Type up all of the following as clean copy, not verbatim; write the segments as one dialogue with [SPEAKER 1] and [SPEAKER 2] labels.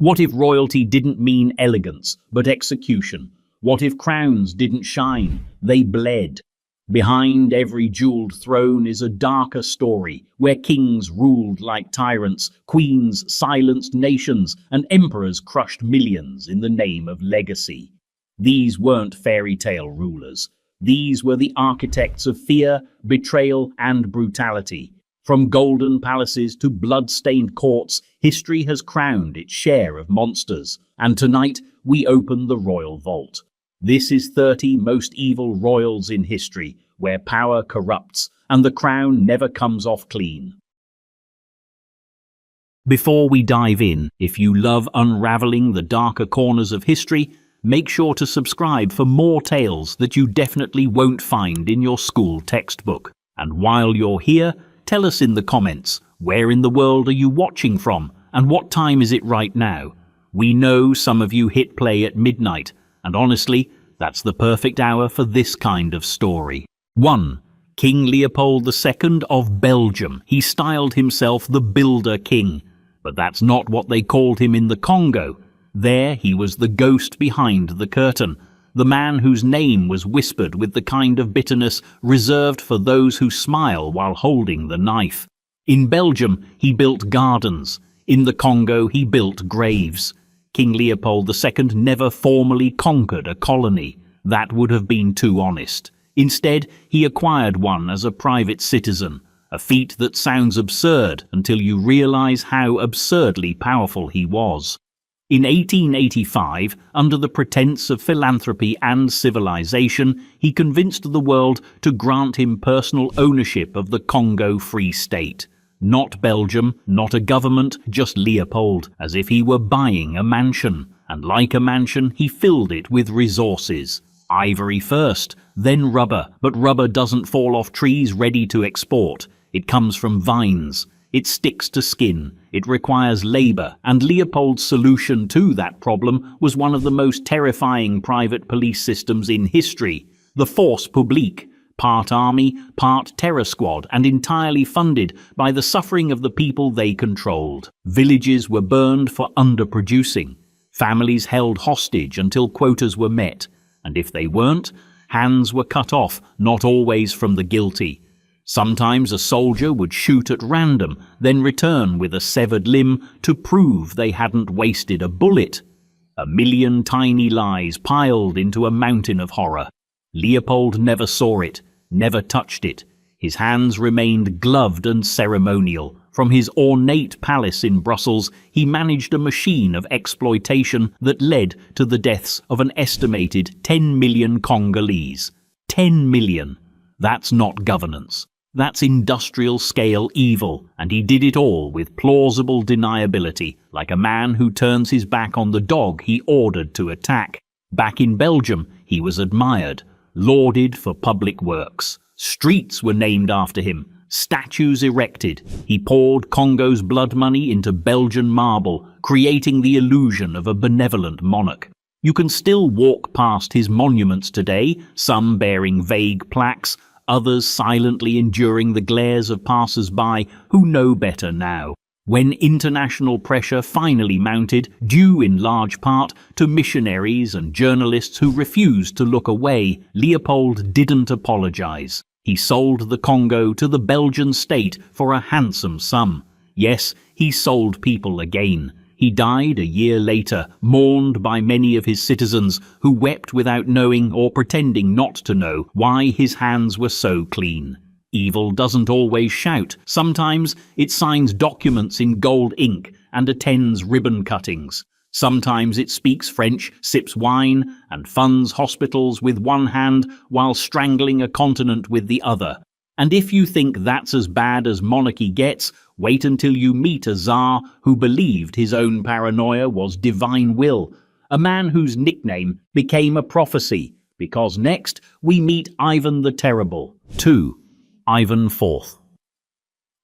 [SPEAKER 1] What if royalty didn't mean elegance, but execution? What if crowns didn't shine, they bled? Behind every jeweled throne is a darker story, where kings ruled like tyrants, queens silenced nations, and emperors crushed millions in the name of legacy. These weren't fairy tale rulers. These were the architects of fear, betrayal, and brutality. From golden palaces to blood-stained courts, history has crowned its share of monsters. And tonight, we open the royal vault. This is 30 most evil royals in history, where power corrupts and the crown never comes off clean. Before we dive in, if you love unraveling the darker corners of history, make sure to subscribe for more tales that you definitely won't find in your school textbook. And while you're here, tell us in the comments, where in the world are you watching from and what time is it right now? We know some of you hit play at midnight, and honestly, that's the perfect hour for this kind of story. 1. King Leopold II of Belgium. He styled himself the Builder King, but that's not what they called him in the Congo. There he was the ghost behind the curtain, the man whose name was whispered with the kind of bitterness reserved for those who smile while holding the knife. In Belgium, he built gardens. In the Congo, he built graves. King Leopold II never formally conquered a colony. That would have been too honest. Instead, he acquired one as a private citizen, a feat that sounds absurd until you realize how absurdly powerful he was. In 1885, under the pretense of philanthropy and civilization, he convinced the world to grant him personal ownership of the Congo Free State. Not Belgium, not a government, just Leopold, as if he were buying a mansion. And like a mansion, he filled it with resources. Ivory first, then rubber. But rubber doesn't fall off trees ready to export. It comes from vines. It sticks to skin. It requires labor. And Leopold's solution to that problem was one of the most terrifying private police systems in history. The Force Publique. Part army, part terror squad, and entirely funded by the suffering of the people they controlled. Villages were burned for underproducing. Families held hostage until quotas were met. And if they weren't, hands were cut off, not always from the guilty. Sometimes a soldier would shoot at random, then return with a severed limb to prove they hadn't wasted a bullet. A million tiny lies piled into a mountain of horror. Leopold never saw it, never touched it. His hands remained gloved and ceremonial. From his ornate palace in Brussels, he managed a machine of exploitation that led to the deaths of an estimated 10 million Congolese. 10 million. That's not governance. That's industrial-scale evil, and he did it all with plausible deniability, like a man who turns his back on the dog he ordered to attack. Back in Belgium, he was admired, lauded for public works. Streets were named after him, statues erected. He poured Congo's blood money into Belgian marble, creating the illusion of a benevolent monarch. You can still walk past his monuments today, some bearing vague plaques, others silently enduring the glares of passers-by who know better now. When international pressure finally mounted, due in large part to missionaries and journalists who refused to look away, Leopold didn't apologize. He sold the Congo to the Belgian state for a handsome sum. Yes, he sold people again. He died a year later, mourned by many of his citizens who wept without knowing or pretending not to know why his hands were so clean. Evil doesn't always shout. Sometimes it signs documents in gold ink and attends ribbon cuttings. Sometimes it speaks French, sips wine, and funds hospitals with one hand while strangling a continent with the other. And if you think that's as bad as monarchy gets, wait until you meet a Tsar who believed his own paranoia was divine will, a man whose nickname became a prophecy, because next we meet Ivan the Terrible. 2. Ivan IV.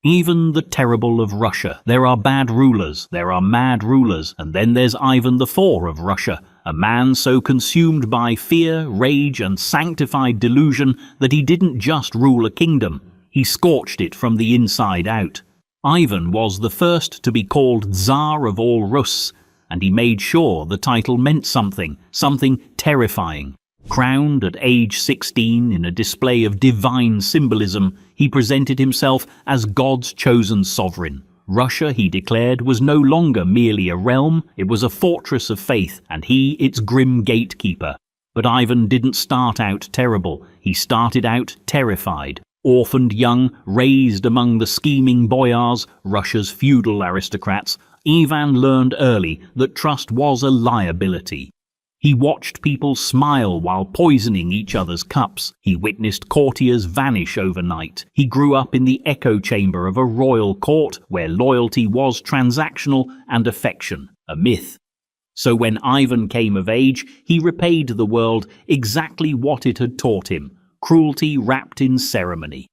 [SPEAKER 1] Ivan the Terrible of Russia. There are bad rulers, there are mad rulers, and then there's Ivan IV of Russia, a man so consumed by fear, rage, and sanctified delusion that he didn't just rule a kingdom, he scorched it from the inside out. Ivan was the first to be called Tsar of all Rus, and he made sure the title meant something terrifying. Crowned at age 16 in a display of divine symbolism, he presented himself as God's chosen sovereign. Russia, he declared, was no longer merely a realm, it was a fortress of faith, and he its grim gatekeeper. But Ivan didn't start out terrible, he started out terrified. Orphaned young, raised among the scheming boyars, Russia's feudal aristocrats, Ivan learned early that trust was a liability. He watched people smile while poisoning each other's cups. He witnessed courtiers vanish overnight. He grew up in the echo chamber of a royal court where loyalty was transactional and affection a myth. So when Ivan came of age, he repaid the world exactly what it had taught him, cruelty wrapped in ceremony.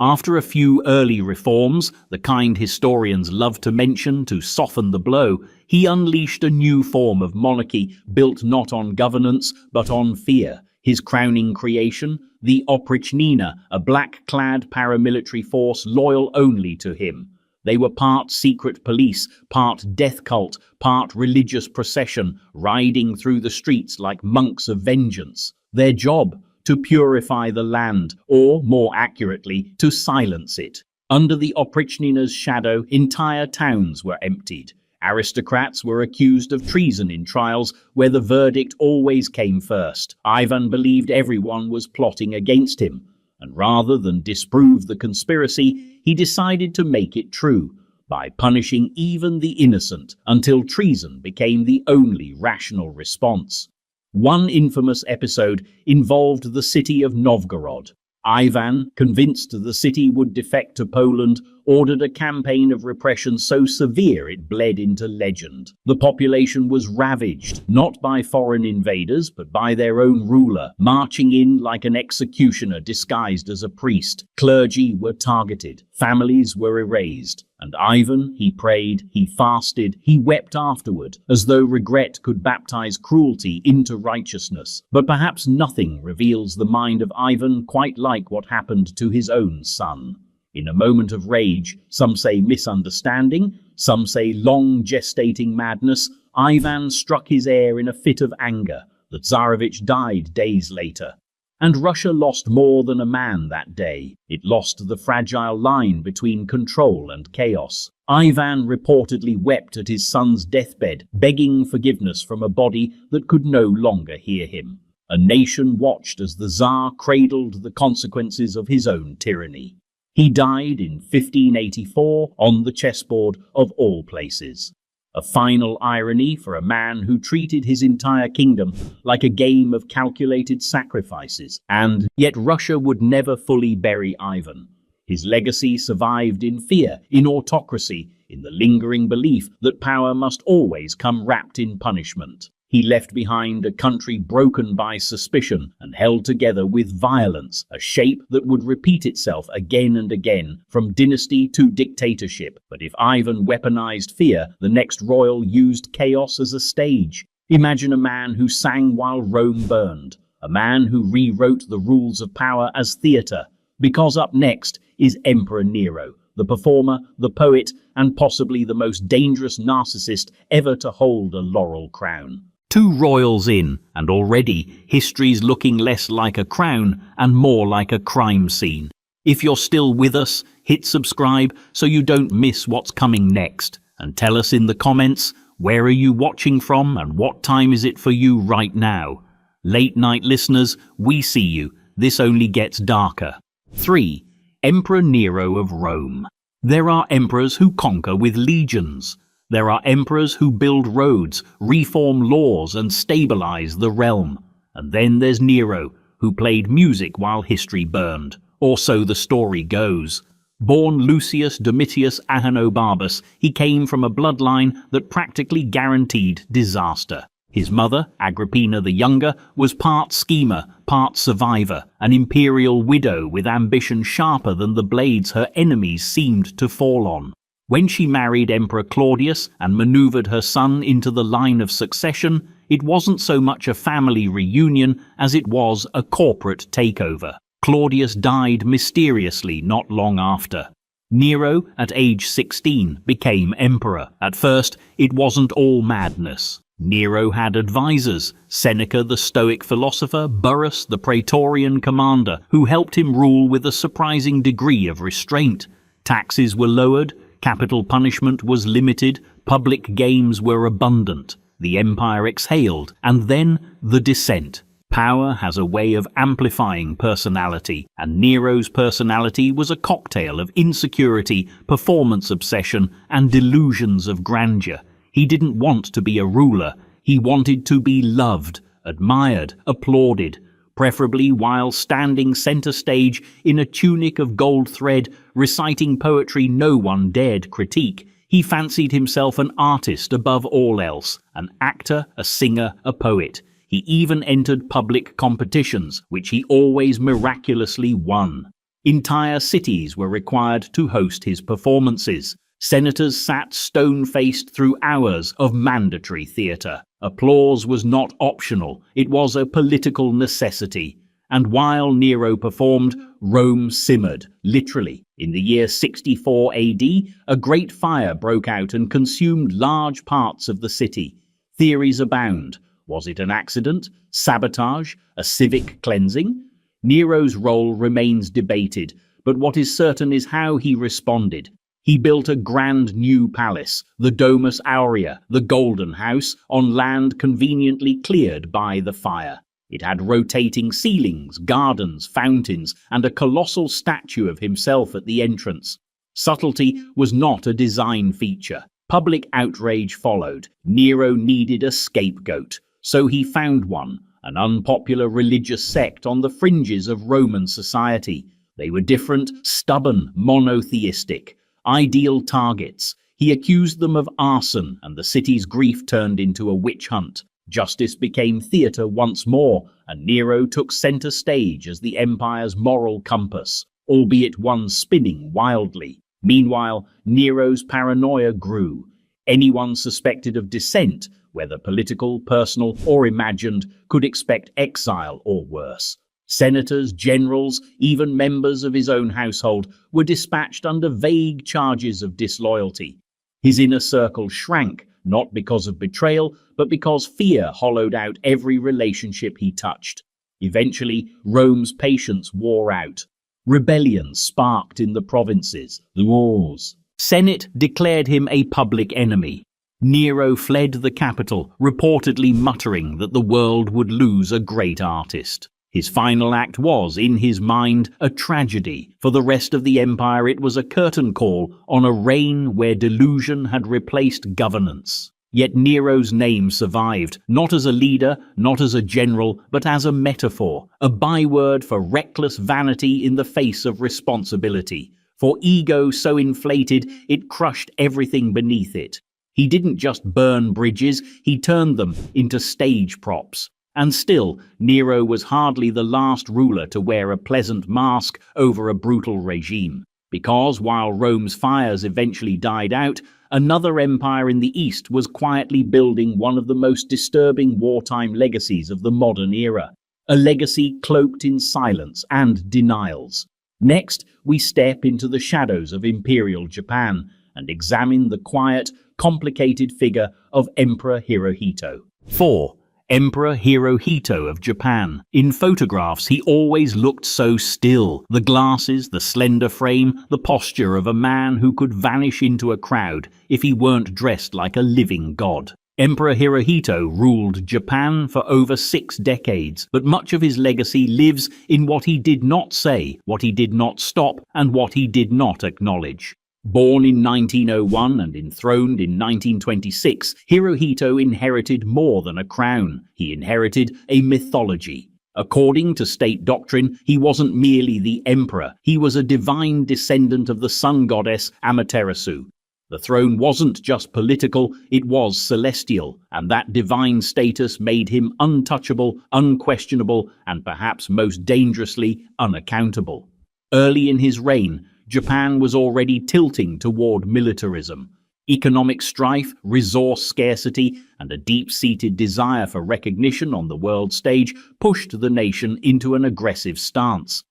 [SPEAKER 1] After a few early reforms, the kind historians love to mention to soften the blow, he unleashed a new form of monarchy built not on governance but on fear. His crowning creation, the Oprichnina, a black-clad paramilitary force loyal only to him. They were part secret police, part death cult, part religious procession, riding through the streets like monks of vengeance. Their job, to purify the land, or, more accurately, to silence it. Under the Oprichnina's shadow, entire towns were emptied. Aristocrats were accused of treason in trials where the verdict always came first. Ivan believed everyone was plotting against him, and rather than disprove the conspiracy, he decided to make it true, by punishing even the innocent until treason became the only rational response. One infamous episode involved the city of Novgorod. Ivan, convinced the city would defect to Poland, ordered a campaign of repression so severe it bled into legend. The population was ravaged, not by foreign invaders, but by their own ruler, marching in like an executioner disguised as a priest. Clergy were targeted, families were erased, and Ivan, he prayed, he fasted, he wept afterward, as though regret could baptize cruelty into righteousness. But perhaps nothing reveals the mind of Ivan quite like what happened to his own son. In a moment of rage, some say misunderstanding, some say long gestating madness, Ivan struck his heir in a fit of anger. The Tsarevich died days later. And Russia lost more than a man that day. It lost the fragile line between control and chaos. Ivan reportedly wept at his son's deathbed, begging forgiveness from a body that could no longer hear him. A nation watched as the Tsar cradled the consequences of his own tyranny. He died in 1584 on the chessboard of all places. A final irony for a man who treated his entire kingdom like a game of calculated sacrifices. And yet Russia would never fully bury Ivan. His legacy survived in fear, in autocracy, in the lingering belief that power must always come wrapped in punishment. He left behind a country broken by suspicion and held together with violence, a shape that would repeat itself again and again, from dynasty to dictatorship. But if Ivan weaponized fear, the next royal used chaos as a stage. Imagine a man who sang while Rome burned, a man who rewrote the rules of power as theater, because up next is Emperor Nero, the performer, the poet, and possibly the most dangerous narcissist ever to hold a laurel crown. 2 royals in, and already history's looking less like a crown and more like a crime scene. If you're still with us, hit subscribe so you don't miss what's coming next. And tell us in the comments, where are you watching from and what time is it for you right now? Late night listeners, we see you. This only gets darker. 3. Emperor Nero of Rome. There are emperors who conquer with legions. There are emperors who build roads, reform laws, and stabilize the realm. And then there's Nero, who played music while history burned. Or so the story goes. Born Lucius Domitius Ahenobarbus, he came from a bloodline that practically guaranteed disaster. His mother, Agrippina the Younger, was part schemer, part survivor, an imperial widow with ambition sharper than the blades her enemies seemed to fall on. When she married Emperor Claudius and maneuvered her son into the line of succession, it wasn't so much a family reunion as it was a corporate takeover. Claudius died mysteriously not long after. Nero, at age 16, became emperor. At first, it wasn't all madness. Nero had advisors: Seneca, the Stoic philosopher, Burrus, the Praetorian commander, who helped him rule with a surprising degree of restraint. Taxes were lowered, capital punishment was limited, public games were abundant. The empire exhaled, and then the descent. Power has a way of amplifying personality, and Nero's personality was a cocktail of insecurity, performance obsession, and delusions of grandeur. He didn't want to be a ruler. He wanted to be loved, admired, applauded, preferably while standing center stage in a tunic of gold thread, reciting poetry no one dared critique. He fancied himself an artist above all else, an actor, a singer, a poet. He even entered public competitions, which he always miraculously won. Entire cities were required to host his performances. Senators sat stone-faced through hours of mandatory theatre. Applause was not optional, it was a political necessity. And while Nero performed, Rome simmered, literally. In the year 64 AD, a great fire broke out and consumed large parts of the city. Theories abound. Was it an accident, sabotage, a civic cleansing? Nero's role remains debated, but what is certain is how he responded. He built a grand new palace, the Domus Aurea, the Golden House, on land conveniently cleared by the fire. It had rotating ceilings, gardens, fountains, and a colossal statue of himself at the entrance. Subtlety was not a design feature. Public outrage followed. Nero needed a scapegoat, so he found one, an unpopular religious sect on the fringes of Roman society. They were different, stubborn, monotheistic. Ideal targets. He accused them of arson, and the city's grief turned into a witch hunt. Justice became theatre once more, and Nero took center stage as the empire's moral compass, albeit one spinning wildly. Meanwhile, Nero's paranoia grew. Anyone suspected of dissent, whether political, personal, or imagined, could expect exile or worse. Senators, generals, even members of his own household were dispatched under vague charges of disloyalty. His inner circle shrank, not because of betrayal, but because fear hollowed out every relationship he touched. Eventually, Rome's patience wore out. Rebellion sparked in the provinces, the wars. Senate declared him a public enemy. Nero fled the capital, reportedly muttering that the world would lose a great artist. His final act was, in his mind, a tragedy. For the rest of the empire, it was a curtain call on a reign where delusion had replaced governance. Yet Nero's name survived, not as a leader, not as a general, but as a metaphor, a byword for reckless vanity in the face of responsibility, for ego so inflated it crushed everything beneath it. He didn't just burn bridges, he turned them into stage props. And still, Nero was hardly the last ruler to wear a pleasant mask over a brutal regime. Because, while Rome's fires eventually died out, another empire in the East was quietly building one of the most disturbing wartime legacies of the modern era. A legacy cloaked in silence and denials. Next, we step into the shadows of Imperial Japan and examine the quiet, complicated figure of Emperor Hirohito. 4. Emperor Hirohito of Japan. In photographs, he always looked so still. The glasses, the slender frame, the posture of a man who could vanish into a crowd if he weren't dressed like a living god. Emperor Hirohito ruled Japan for over 6 decades, but much of his legacy lives in what he did not say, what he did not stop, and what he did not acknowledge. Born in 1901 and enthroned in 1926, Hirohito inherited more than a crown. He inherited a mythology. According to state doctrine, he wasn't merely the emperor. He was a divine descendant of the sun goddess Amaterasu. The throne wasn't just political, it was celestial, and that divine status made him untouchable, unquestionable, and perhaps most dangerously unaccountable. Early in his reign, Japan was already tilting toward militarism. Economic strife, resource scarcity, and a deep-seated desire for recognition on the world stage pushed the nation into an aggressive stance.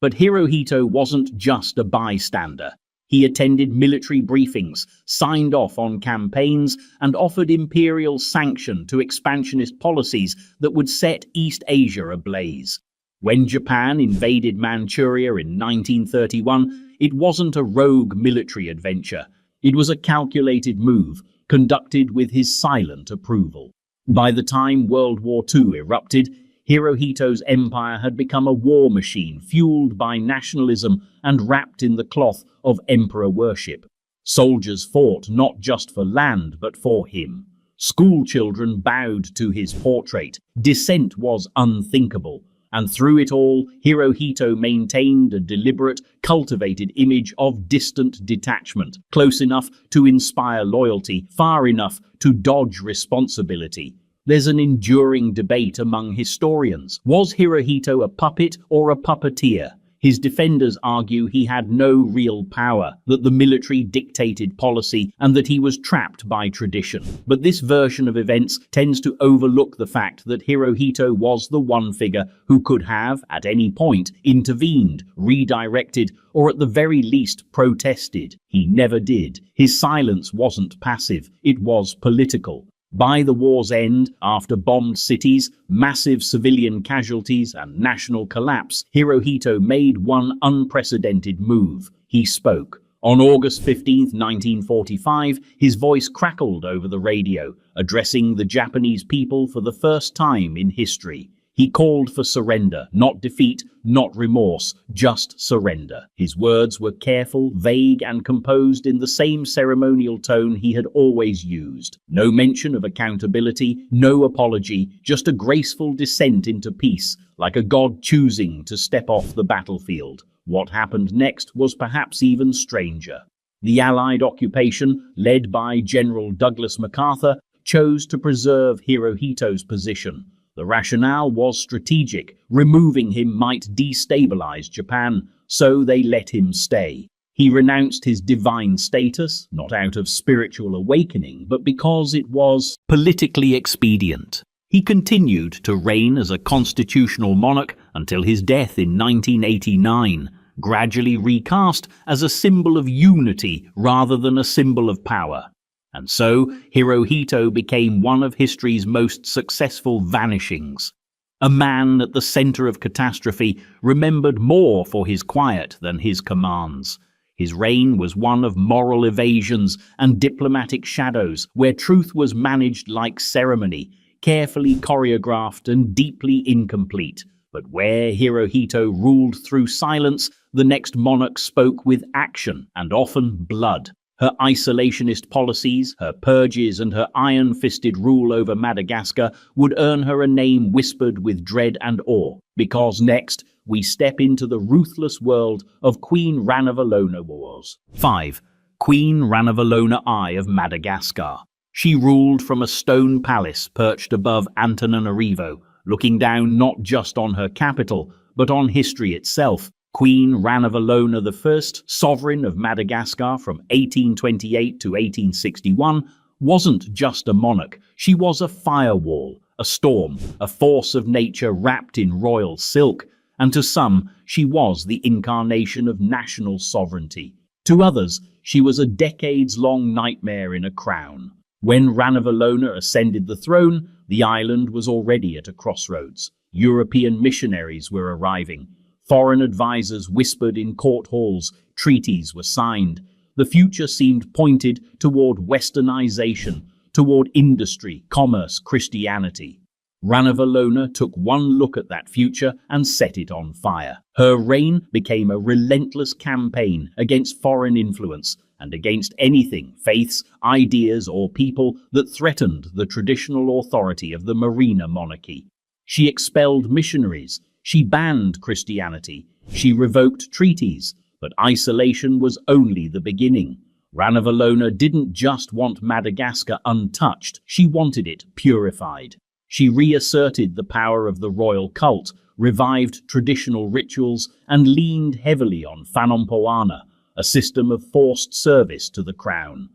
[SPEAKER 1] But Hirohito wasn't just a bystander. He attended military briefings, signed off on campaigns, and offered imperial sanction to expansionist policies that would set East Asia ablaze. When Japan invaded Manchuria in 1931, it wasn't a rogue military adventure. It was a calculated move, conducted with his silent approval. By the time World War II erupted, Hirohito's empire had become a war machine fueled by nationalism and wrapped in the cloth of emperor worship. Soldiers fought not just for land but for him. School children bowed to his portrait. Dissent was unthinkable. And through it all, Hirohito maintained a deliberate, cultivated image of distant detachment, close enough to inspire loyalty, far enough to dodge responsibility. There's an enduring debate among historians. Was Hirohito a puppet or a puppeteer? His defenders argue he had no real power, that the military dictated policy, and that he was trapped by tradition. But this version of events tends to overlook the fact that Hirohito was the one figure who could have, at any point, intervened, redirected, or at the very least protested. He never did. His silence wasn't passive, it was political. By the war's end, after bombed cities, massive civilian casualties, and national collapse, Hirohito made one unprecedented move. He spoke. On August 15, 1945, his voice crackled over the radio, addressing the Japanese people for the first time in history. He called for surrender, not defeat, not remorse, just surrender. His words were careful, vague, and composed in the same ceremonial tone he had always used. No mention of accountability, no apology, just a graceful descent into peace, like a god choosing to step off the battlefield. What happened next was perhaps even stranger. The Allied occupation, led by General Douglas MacArthur, chose to preserve Hirohito's position. The rationale was strategic. Removing him might destabilize Japan, so they let him stay. He renounced his divine status, not out of spiritual awakening, but because it was politically expedient. He continued to reign as a constitutional monarch until his death in 1989, gradually recast as a symbol of unity rather than a symbol of power. And so, Hirohito became one of history's most successful vanishings. A man at the center of catastrophe, remembered more for his quiet than his commands. His reign was one of moral evasions and diplomatic shadows, where truth was managed like ceremony, carefully choreographed and deeply incomplete. But where Hirohito ruled through silence, the next monarch spoke with action and often blood. Her isolationist policies, her purges, and her iron-fisted rule over Madagascar would earn her a name whispered with dread and awe, because next we step into the ruthless world of Queen Ranavalona Wars. 5. Queen Ranavalona I of Madagascar. She ruled from a stone palace perched above Antananarivo, looking down not just on her capital, but on history itself. Queen Ranavalona I, sovereign of Madagascar from 1828 to 1861, wasn't just a monarch. She was a firewall, a storm, a force of nature wrapped in royal silk, and to some, she was the incarnation of national sovereignty. To others, she was a decades-long nightmare in a crown. When Ranavalona ascended the throne, the island was already at a crossroads. European missionaries were arriving. Foreign advisors whispered in court halls, treaties were signed. The future seemed pointed toward westernization, toward industry, commerce, Christianity. Ranavalona took one look at that future and set it on fire. Her reign became a relentless campaign against foreign influence and against anything, faiths, ideas, or people that threatened the traditional authority of the Marina monarchy. She expelled missionaries. She banned Christianity, she revoked treaties, but isolation was only the beginning. Ranavalona didn't just want Madagascar untouched, she wanted it purified. She reasserted the power of the royal cult, revived traditional rituals, and leaned heavily on Fanompoana, a system of forced service to the crown.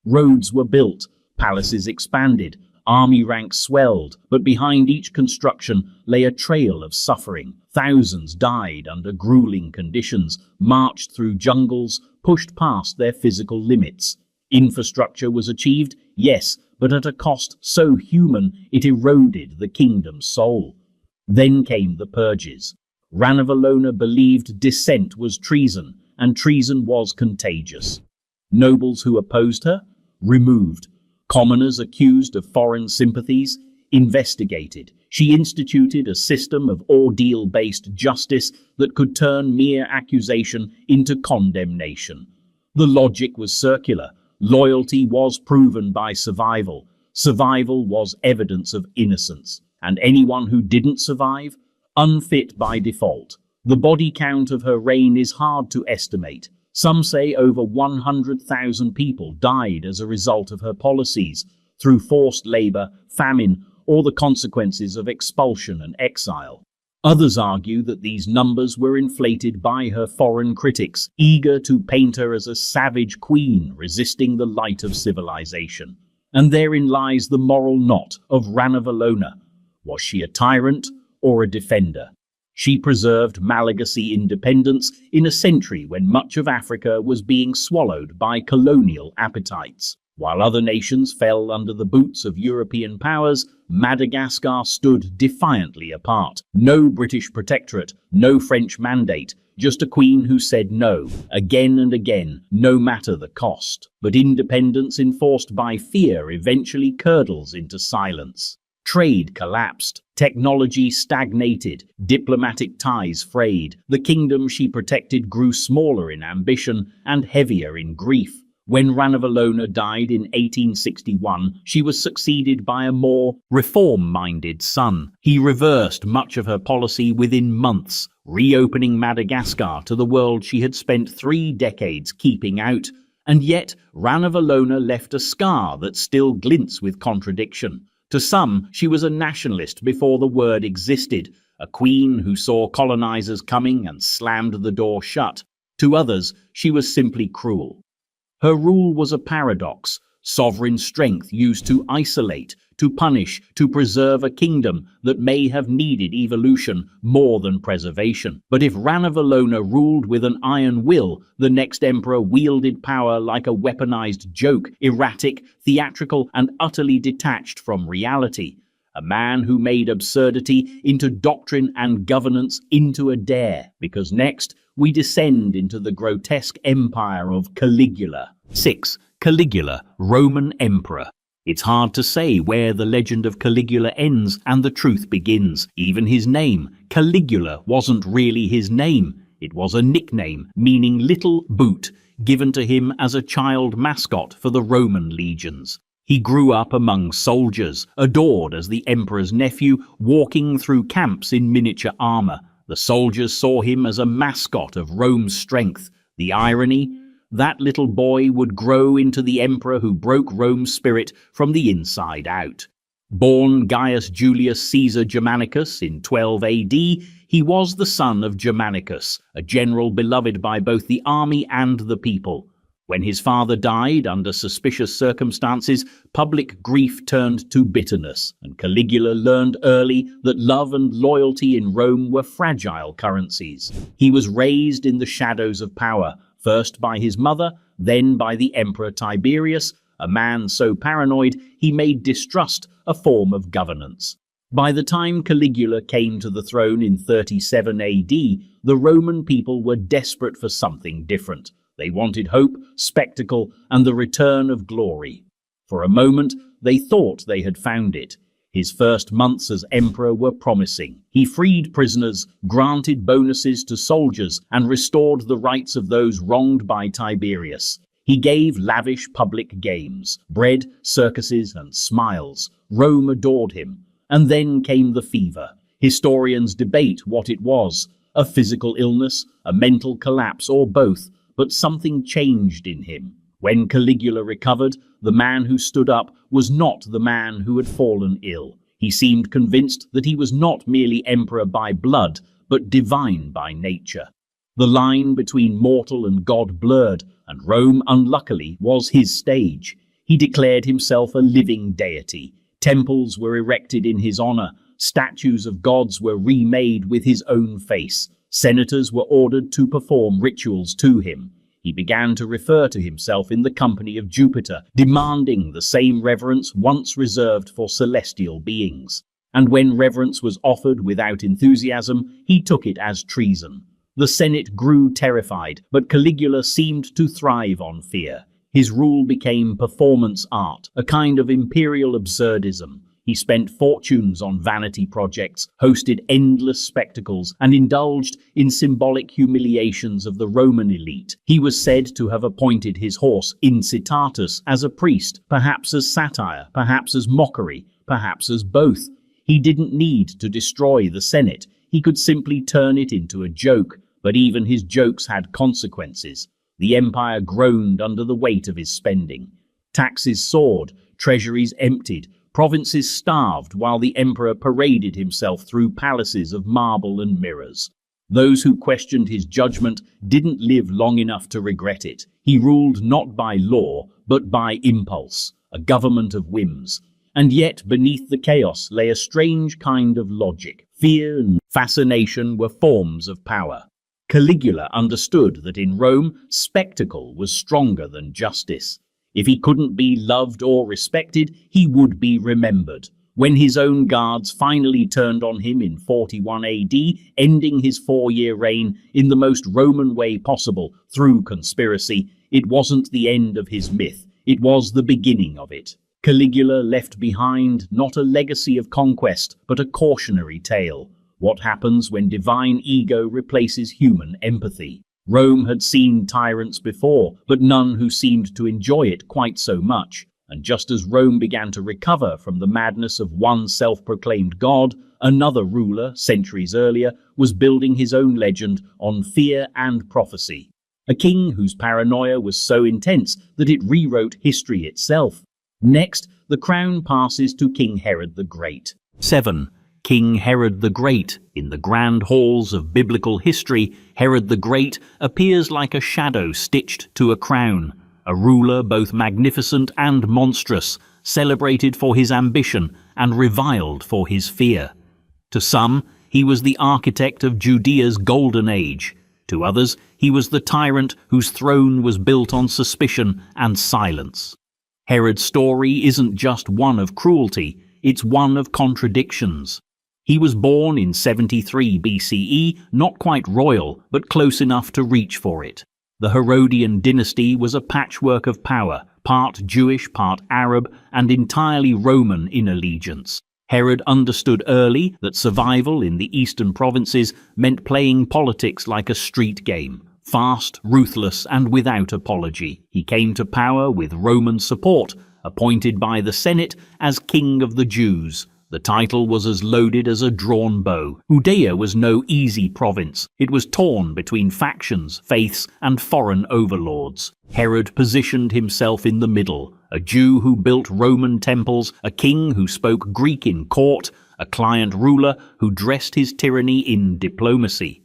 [SPEAKER 1] Roads were built, palaces expanded, army ranks swelled, but behind each construction lay a trail of suffering. Thousands died under grueling conditions, marched through jungles, pushed past their physical limits. Infrastructure was achieved, yes, but at a cost so human it eroded the kingdom's soul. Then came the purges. Ranavalona believed dissent was treason, and treason was contagious. Nobles who opposed her, removed. Commoners accused of foreign sympathies, investigated. She instituted a system of ordeal-based justice that could turn mere accusation into condemnation. The logic was circular. Loyalty was proven by survival. Survival was evidence of innocence. And anyone who didn't survive, unfit by default. The body count of her reign is hard to estimate. Some say over 100,000 people died as a result of her policies, through forced labor, famine, or the consequences of expulsion and exile. Others argue that these numbers were inflated by her foreign critics, eager to paint her as a savage queen resisting the light of civilization. And therein lies the moral knot of Ranavalona. Was she a tyrant or a defender? She preserved Malagasy independence in a century when much of Africa was being swallowed by colonial appetites. While other nations fell under the boots of European powers, Madagascar stood defiantly apart. No British protectorate, no French mandate, just a queen who said no, again and again, no matter the cost. But independence enforced by fear eventually curdles into silence. Trade collapsed, technology stagnated, diplomatic ties frayed. The kingdom she protected grew smaller in ambition and heavier in grief. When Ranavalona died in 1861, she was succeeded by a more reform-minded son. He reversed much of her policy within months, reopening Madagascar to the world she had spent 3 decades keeping out. And yet, Ranavalona left a scar that still glints with contradiction. To some, she was a nationalist before the word existed, a queen who saw colonizers coming and slammed the door shut. To others, she was simply cruel. Her rule was a paradox, sovereign strength used to isolate, to punish, to preserve a kingdom that may have needed evolution more than preservation. But if Ranavalona ruled with an iron will, the next emperor wielded power like a weaponized joke, erratic, theatrical, and utterly detached from reality. A man who made absurdity into doctrine and governance into a dare, because next we descend into the grotesque empire of Caligula. 6. Caligula, Roman Emperor. It's hard to say where the legend of Caligula ends and the truth begins. Even his name, Caligula, wasn't really his name. It was a nickname, meaning little boot, given to him as a child mascot for the Roman legions. He grew up among soldiers, adored as the emperor's nephew, walking through camps in miniature armor. The soldiers saw him as a mascot of Rome's strength. The irony? That little boy would grow into the emperor who broke Rome's spirit from the inside out. Born Gaius Julius Caesar Germanicus in 12 AD, he was the son of Germanicus, a general beloved by both the army and the people. When his father died under suspicious circumstances, public grief turned to bitterness, and Caligula learned early that love and loyalty in Rome were fragile currencies. He was raised in the shadows of power, first by his mother, then by the Emperor Tiberius, a man so paranoid he made distrust a form of governance. By the time Caligula came to the throne in 37 AD, the Roman people were desperate for something different. They wanted hope, spectacle, and the return of glory. For a moment, they thought they had found it. His first months as emperor were promising. He freed prisoners, granted bonuses to soldiers, and restored the rights of those wronged by Tiberius. He gave lavish public games, bread, circuses, and smiles. Rome adored him. And then came the fever. Historians debate what it was, a physical illness, a mental collapse, or both, but something changed in him. When Caligula recovered, the man who stood up was not the man who had fallen ill. He seemed convinced that he was not merely emperor by blood, but divine by nature. The line between mortal and God blurred, and Rome, unluckily, was his stage. He declared himself a living deity. Temples were erected in his honor. Statues of gods were remade with his own face. Senators were ordered to perform rituals to him. He began to refer to himself in the company of Jupiter, demanding the same reverence once reserved for celestial beings. And when reverence was offered without enthusiasm, he took it as treason. The Senate grew terrified, but Caligula seemed to thrive on fear. His rule became performance art, a kind of imperial absurdism. He spent fortunes on vanity projects, hosted endless spectacles, and indulged in symbolic humiliations of the Roman elite. He was said to have appointed his horse Incitatus as a priest, perhaps as satire, perhaps as mockery, perhaps as both. He didn't need to destroy the Senate. He could simply turn it into a joke, but even his jokes had consequences. The empire groaned under the weight of his spending. Taxes soared, treasuries emptied, provinces starved while the emperor paraded himself through palaces of marble and mirrors. Those who questioned his judgment didn't live long enough to regret it. He ruled not by law, but by impulse, a government of whims. And yet beneath the chaos lay a strange kind of logic. Fear and fascination were forms of power. Caligula understood that in Rome, spectacle was stronger than justice. If he couldn't be loved or respected, he would be remembered. When his own guards finally turned on him in 41 AD, ending his 4-year reign in the most Roman way possible through conspiracy, it wasn't the end of his myth, it was the beginning of it. Caligula left behind not a legacy of conquest, but a cautionary tale. What happens when divine ego replaces human empathy? Rome had seen tyrants before, but none who seemed to enjoy it quite so much. And just as Rome began to recover from the madness of one self-proclaimed god, another ruler, centuries earlier, was building his own legend on fear and prophecy. A king whose paranoia was so intense that it rewrote history itself. Next, the crown passes to King Herod the Great. 7. King Herod the Great. In the grand halls of biblical history, Herod the Great appears like a shadow stitched to a crown, a ruler both magnificent and monstrous, celebrated for his ambition and reviled for his fear. To some, he was the architect of Judea's golden age. To others, he was the tyrant whose throne was built on suspicion and silence. Herod's story isn't just one of cruelty, it's one of contradictions. He was born in 73 BCE, not quite royal, but close enough to reach for it. The Herodian dynasty was a patchwork of power, part Jewish, part Arab, and entirely Roman in allegiance. Herod understood early that survival in the eastern provinces meant playing politics like a street game, fast, ruthless, and without apology. He came to power with Roman support, appointed by the Senate as King of the Jews. The title was as loaded as a drawn bow. Judea was no easy province. It was torn between factions, faiths, and foreign overlords. Herod positioned himself in the middle, a Jew who built Roman temples, a king who spoke Greek in court, a client ruler who dressed his tyranny in diplomacy.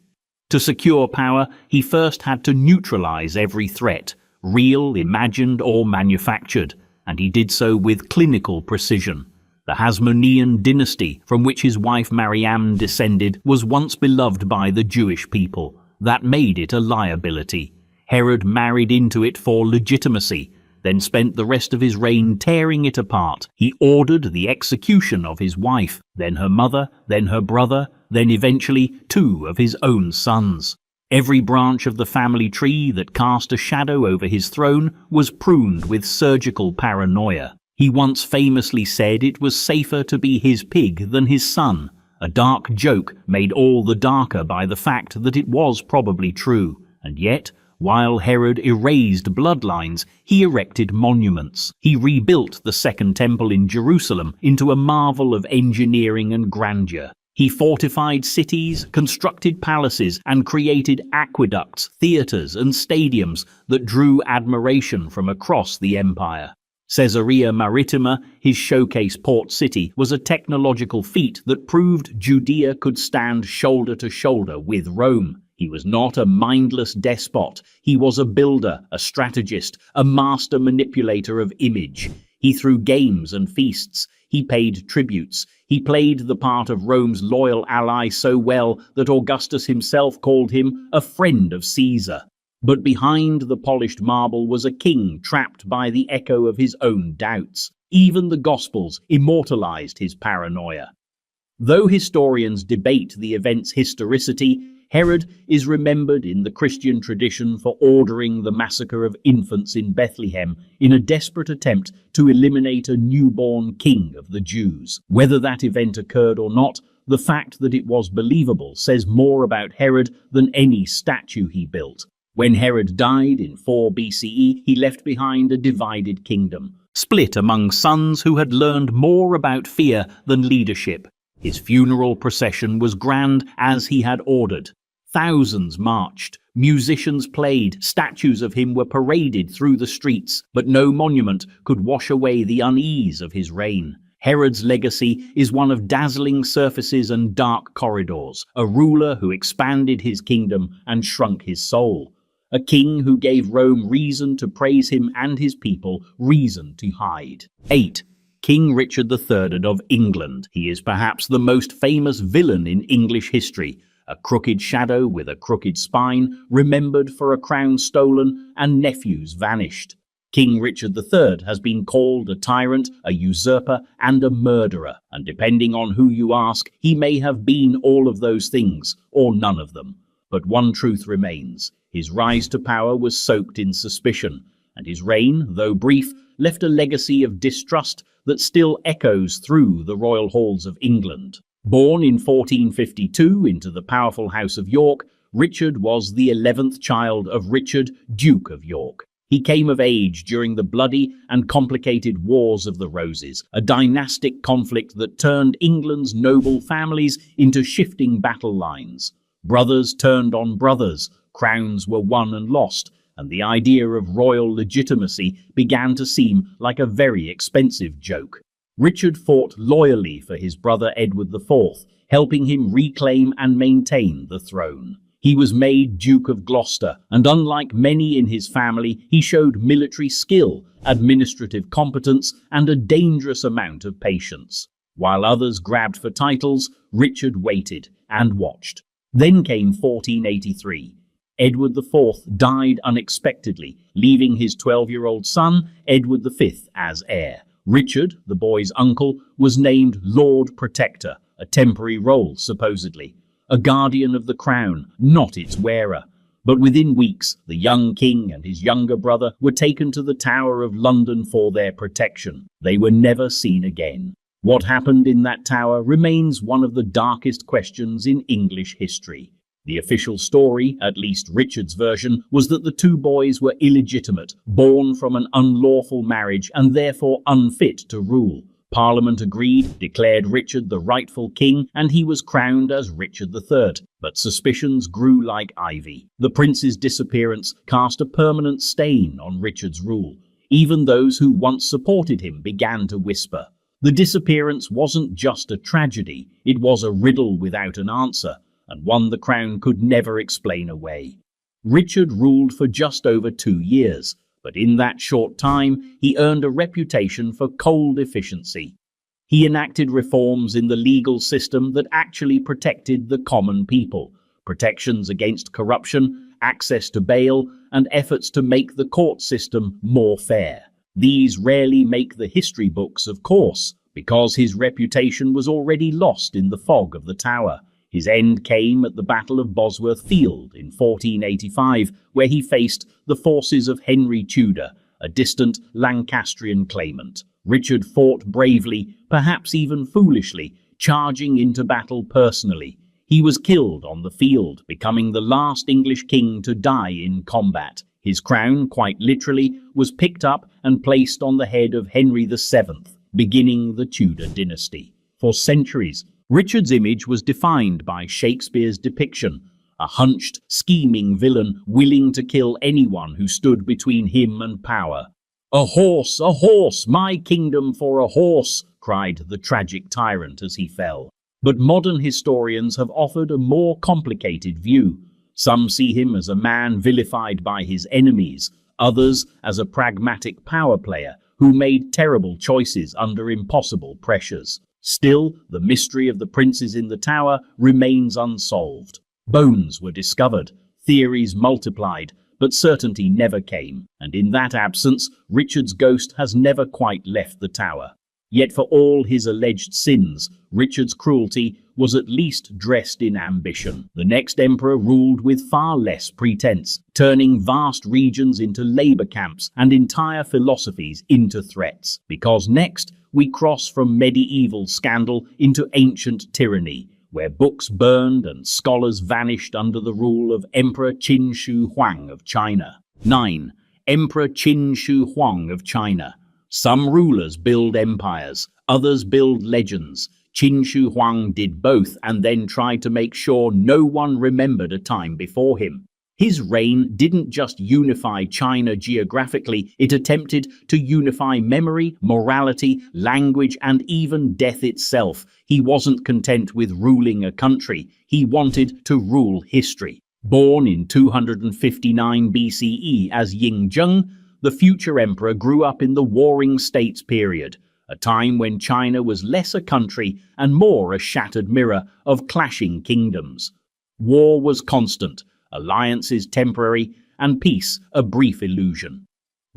[SPEAKER 1] To secure power, he first had to neutralize every threat, real, imagined, or manufactured, and he did so with clinical precision. The Hasmonean dynasty, from which his wife Mariam descended, was once beloved by the Jewish people. That made it a liability. Herod married into it for legitimacy, then spent the rest of his reign tearing it apart. He ordered the execution of his wife, then her mother, then her brother, then eventually 2 of his own sons. Every branch of the family tree that cast a shadow over his throne was pruned with surgical paranoia. He once famously said it was safer to be his pig than his son, a dark joke made all the darker by the fact that it was probably true. And yet, while Herod erased bloodlines, he erected monuments. He rebuilt the Second Temple in Jerusalem into a marvel of engineering and grandeur. He fortified cities, constructed palaces, and created aqueducts, theaters, and stadiums that drew admiration from across the empire. Caesarea Maritima, his showcase port city, was a technological feat that proved Judea could stand shoulder to shoulder with Rome. He was not a mindless despot. He was a builder, a strategist, a master manipulator of image. He threw games and feasts. He paid tributes. He played the part of Rome's loyal ally so well that Augustus himself called him a friend of Caesar. But behind the polished marble was a king trapped by the echo of his own doubts. Even the Gospels immortalized his paranoia. Though historians debate the event's historicity, Herod is remembered in the Christian tradition for ordering the massacre of infants in Bethlehem in a desperate attempt to eliminate a newborn king of the Jews. Whether that event occurred or not, the fact that it was believable says more about Herod than any statue he built. When Herod died in 4 BCE, he left behind a divided kingdom, split among sons who had learned more about fear than leadership. His funeral procession was grand as he had ordered. Thousands marched, musicians played, statues of him were paraded through the streets, but no monument could wash away the unease of his reign. Herod's legacy is one of dazzling surfaces and dark corridors, a ruler who expanded his kingdom and shrunk his soul. A king who gave Rome reason to praise him and his people reason to hide. 8. King Richard III of England. He is perhaps the most famous villain in English history, a crooked shadow with a crooked spine, remembered for a crown stolen and nephews vanished. King Richard III has been called a tyrant, a usurper, and a murderer, and depending on who you ask, he may have been all of those things, or none of them. But one truth remains. His rise to power was soaked in suspicion, and his reign, though brief, left a legacy of distrust that still echoes through the royal halls of England. Born in 1452 into the powerful House of York, Richard was the 11th child of Richard, Duke of York. He came of age during the bloody and complicated Wars of the Roses, a dynastic conflict that turned England's noble families into shifting battle lines. Brothers turned on brothers, crowns were won and lost, and the idea of royal legitimacy began to seem like a very expensive joke. Richard fought loyally for his brother Edward IV, helping him reclaim and maintain the throne. He was made Duke of Gloucester, and unlike many in his family, he showed military skill, administrative competence, and a dangerous amount of patience. While others grabbed for titles, Richard waited and watched. Then came 1483. Edward IV died unexpectedly, leaving his 12-year-old son, Edward V, as heir. Richard, the boy's uncle, was named Lord Protector, a temporary role, supposedly. A guardian of the crown, not its wearer. But within weeks, the young king and his younger brother were taken to the Tower of London for their protection. They were never seen again. What happened in that tower remains one of the darkest questions in English history. The official story, at least Richard's version, was that the two boys were illegitimate, born from an unlawful marriage and therefore unfit to rule. Parliament agreed, declared Richard the rightful king, and he was crowned as Richard III. But suspicions grew like ivy. The prince's disappearance cast a permanent stain on Richard's rule. Even those who once supported him began to whisper. The disappearance wasn't just a tragedy, it was a riddle without an answer, and one the crown could never explain away. Richard ruled for just over 2 years, but in that short time he earned a reputation for cold efficiency. He enacted reforms in the legal system that actually protected the common people, protections against corruption, access to bail, and efforts to make the court system more fair. These rarely make the history books, of course, because his reputation was already lost in the fog of the Tower. His end came at the Battle of Bosworth Field in 1485, where he faced the forces of Henry Tudor, a distant Lancastrian claimant. Richard fought bravely, perhaps even foolishly, charging into battle personally. He was killed on the field, becoming the last English king to die in combat. His crown, quite literally, was picked up and placed on the head of Henry VII, beginning the Tudor dynasty. For centuries, Richard's image was defined by Shakespeare's depiction, a hunched, scheming villain willing to kill anyone who stood between him and power. A horse, my kingdom for a horse," cried the tragic tyrant as he fell. But modern historians have offered a more complicated view. Some see him as a man vilified by his enemies, others as a pragmatic power player who made terrible choices under impossible pressures. Still, the mystery of the princes in the Tower remains unsolved. Bones were discovered, theories multiplied, but certainty never came, and in that absence, Richard's ghost has never quite left the tower. Yet for all his alleged sins, Richard's cruelty was at least dressed in ambition. The next emperor ruled with far less pretense, turning vast regions into labor camps and entire philosophies into threats. Because next, we cross from medieval scandal into ancient tyranny, where books burned and scholars vanished under the rule of Emperor Qin Shi Huang of China. 9. Emperor Qin Shi Huang of China. Some rulers build empires, others build legends. Qin Shi Huang did both and then tried to make sure no one remembered a time before him. His reign didn't just unify China geographically, it attempted to unify memory, morality, language, and even death itself. He wasn't content with ruling a country, he wanted to rule history. Born in 259 BCE as Yingzheng, the future emperor grew up in the Warring States period, a time when China was less a country and more a shattered mirror of clashing kingdoms. War was constant, alliances temporary, and peace a brief illusion.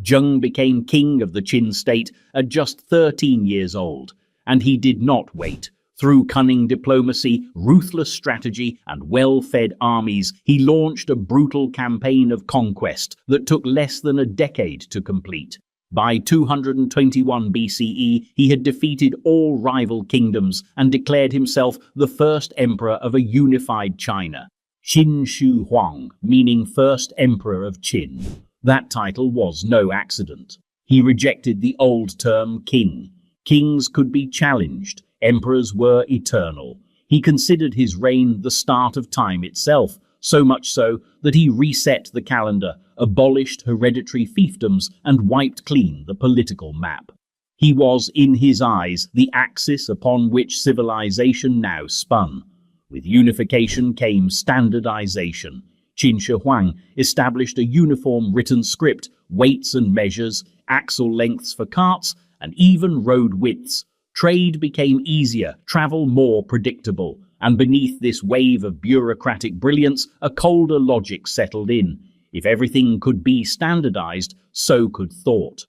[SPEAKER 1] Zheng became king of the Qin state at just 13 years old, and he did not wait. Through cunning diplomacy, ruthless strategy, and well-fed armies, he launched a brutal campaign of conquest that took less than a decade to complete. By 221 BCE, he had defeated all rival kingdoms and declared himself the first emperor of a unified China. Qin Shi Huang, meaning first emperor of Qin. That title was no accident. He rejected the old term king. Kings could be challenged. Emperors were eternal. He considered his reign the start of time itself, so much so that he reset the calendar, abolished hereditary fiefdoms, and wiped clean the political map. He was, in his eyes, the axis upon which civilization now spun. With unification came standardization. Qin Shi Huang established a uniform written script, weights and measures, axle lengths for carts, and even road widths. Trade became easier, travel more predictable, and beneath this wave of bureaucratic brilliance, a colder logic settled in. If everything could be standardized, so could thought.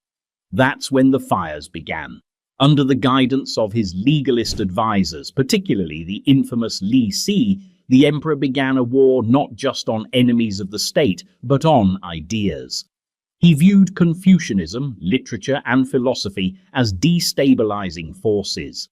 [SPEAKER 1] That's when the fires began. Under the guidance of his legalist advisors, particularly the infamous Li Si, the emperor began a war not just on enemies of the state, but on ideas. He viewed Confucianism, literature, and philosophy as destabilizing forces.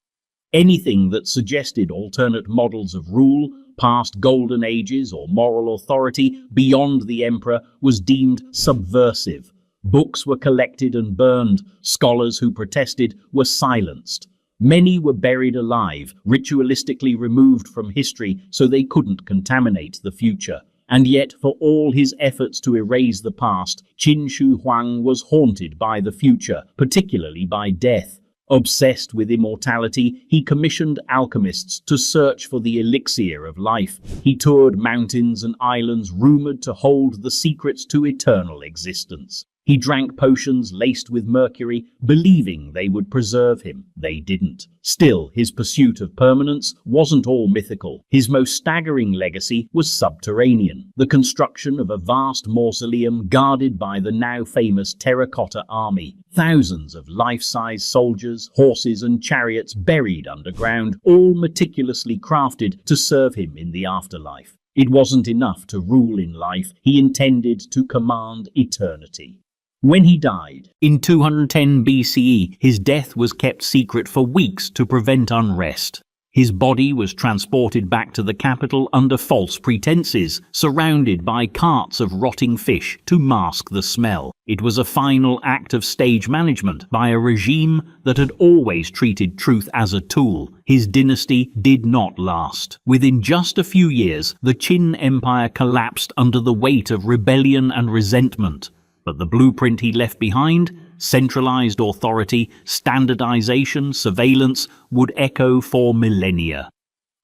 [SPEAKER 1] Anything that suggested alternate models of rule, past golden ages, or moral authority beyond the emperor was deemed subversive. Books were collected and burned. Scholars who protested were silenced. Many were buried alive, ritualistically removed from history so they couldn't contaminate the future. And yet, for all his efforts to erase the past, Qin Shi Huang was haunted by the future, particularly by death. Obsessed with immortality, he commissioned alchemists to search for the elixir of life. He toured mountains and islands rumored to hold the secrets to eternal existence. He drank potions laced with mercury, believing they would preserve him. They didn't. Still, his pursuit of permanence wasn't all mythical. His most staggering legacy was subterranean, the construction of a vast mausoleum guarded by the now famous terracotta army. Thousands of life-size soldiers, horses, and chariots buried underground, all meticulously crafted to serve him in the afterlife. It wasn't enough to rule in life, he intended to command eternity. When he died, in 210 BCE, his death was kept secret for weeks to prevent unrest. His body was transported back to the capital under false pretenses, surrounded by carts of rotting fish to mask the smell. It was a final act of stage management by a regime that had always treated truth as a tool. His dynasty did not last. Within just a few years, the Qin Empire collapsed under the weight of rebellion and resentment. But the blueprint he left behind, centralized authority, standardization, surveillance, would echo for millennia.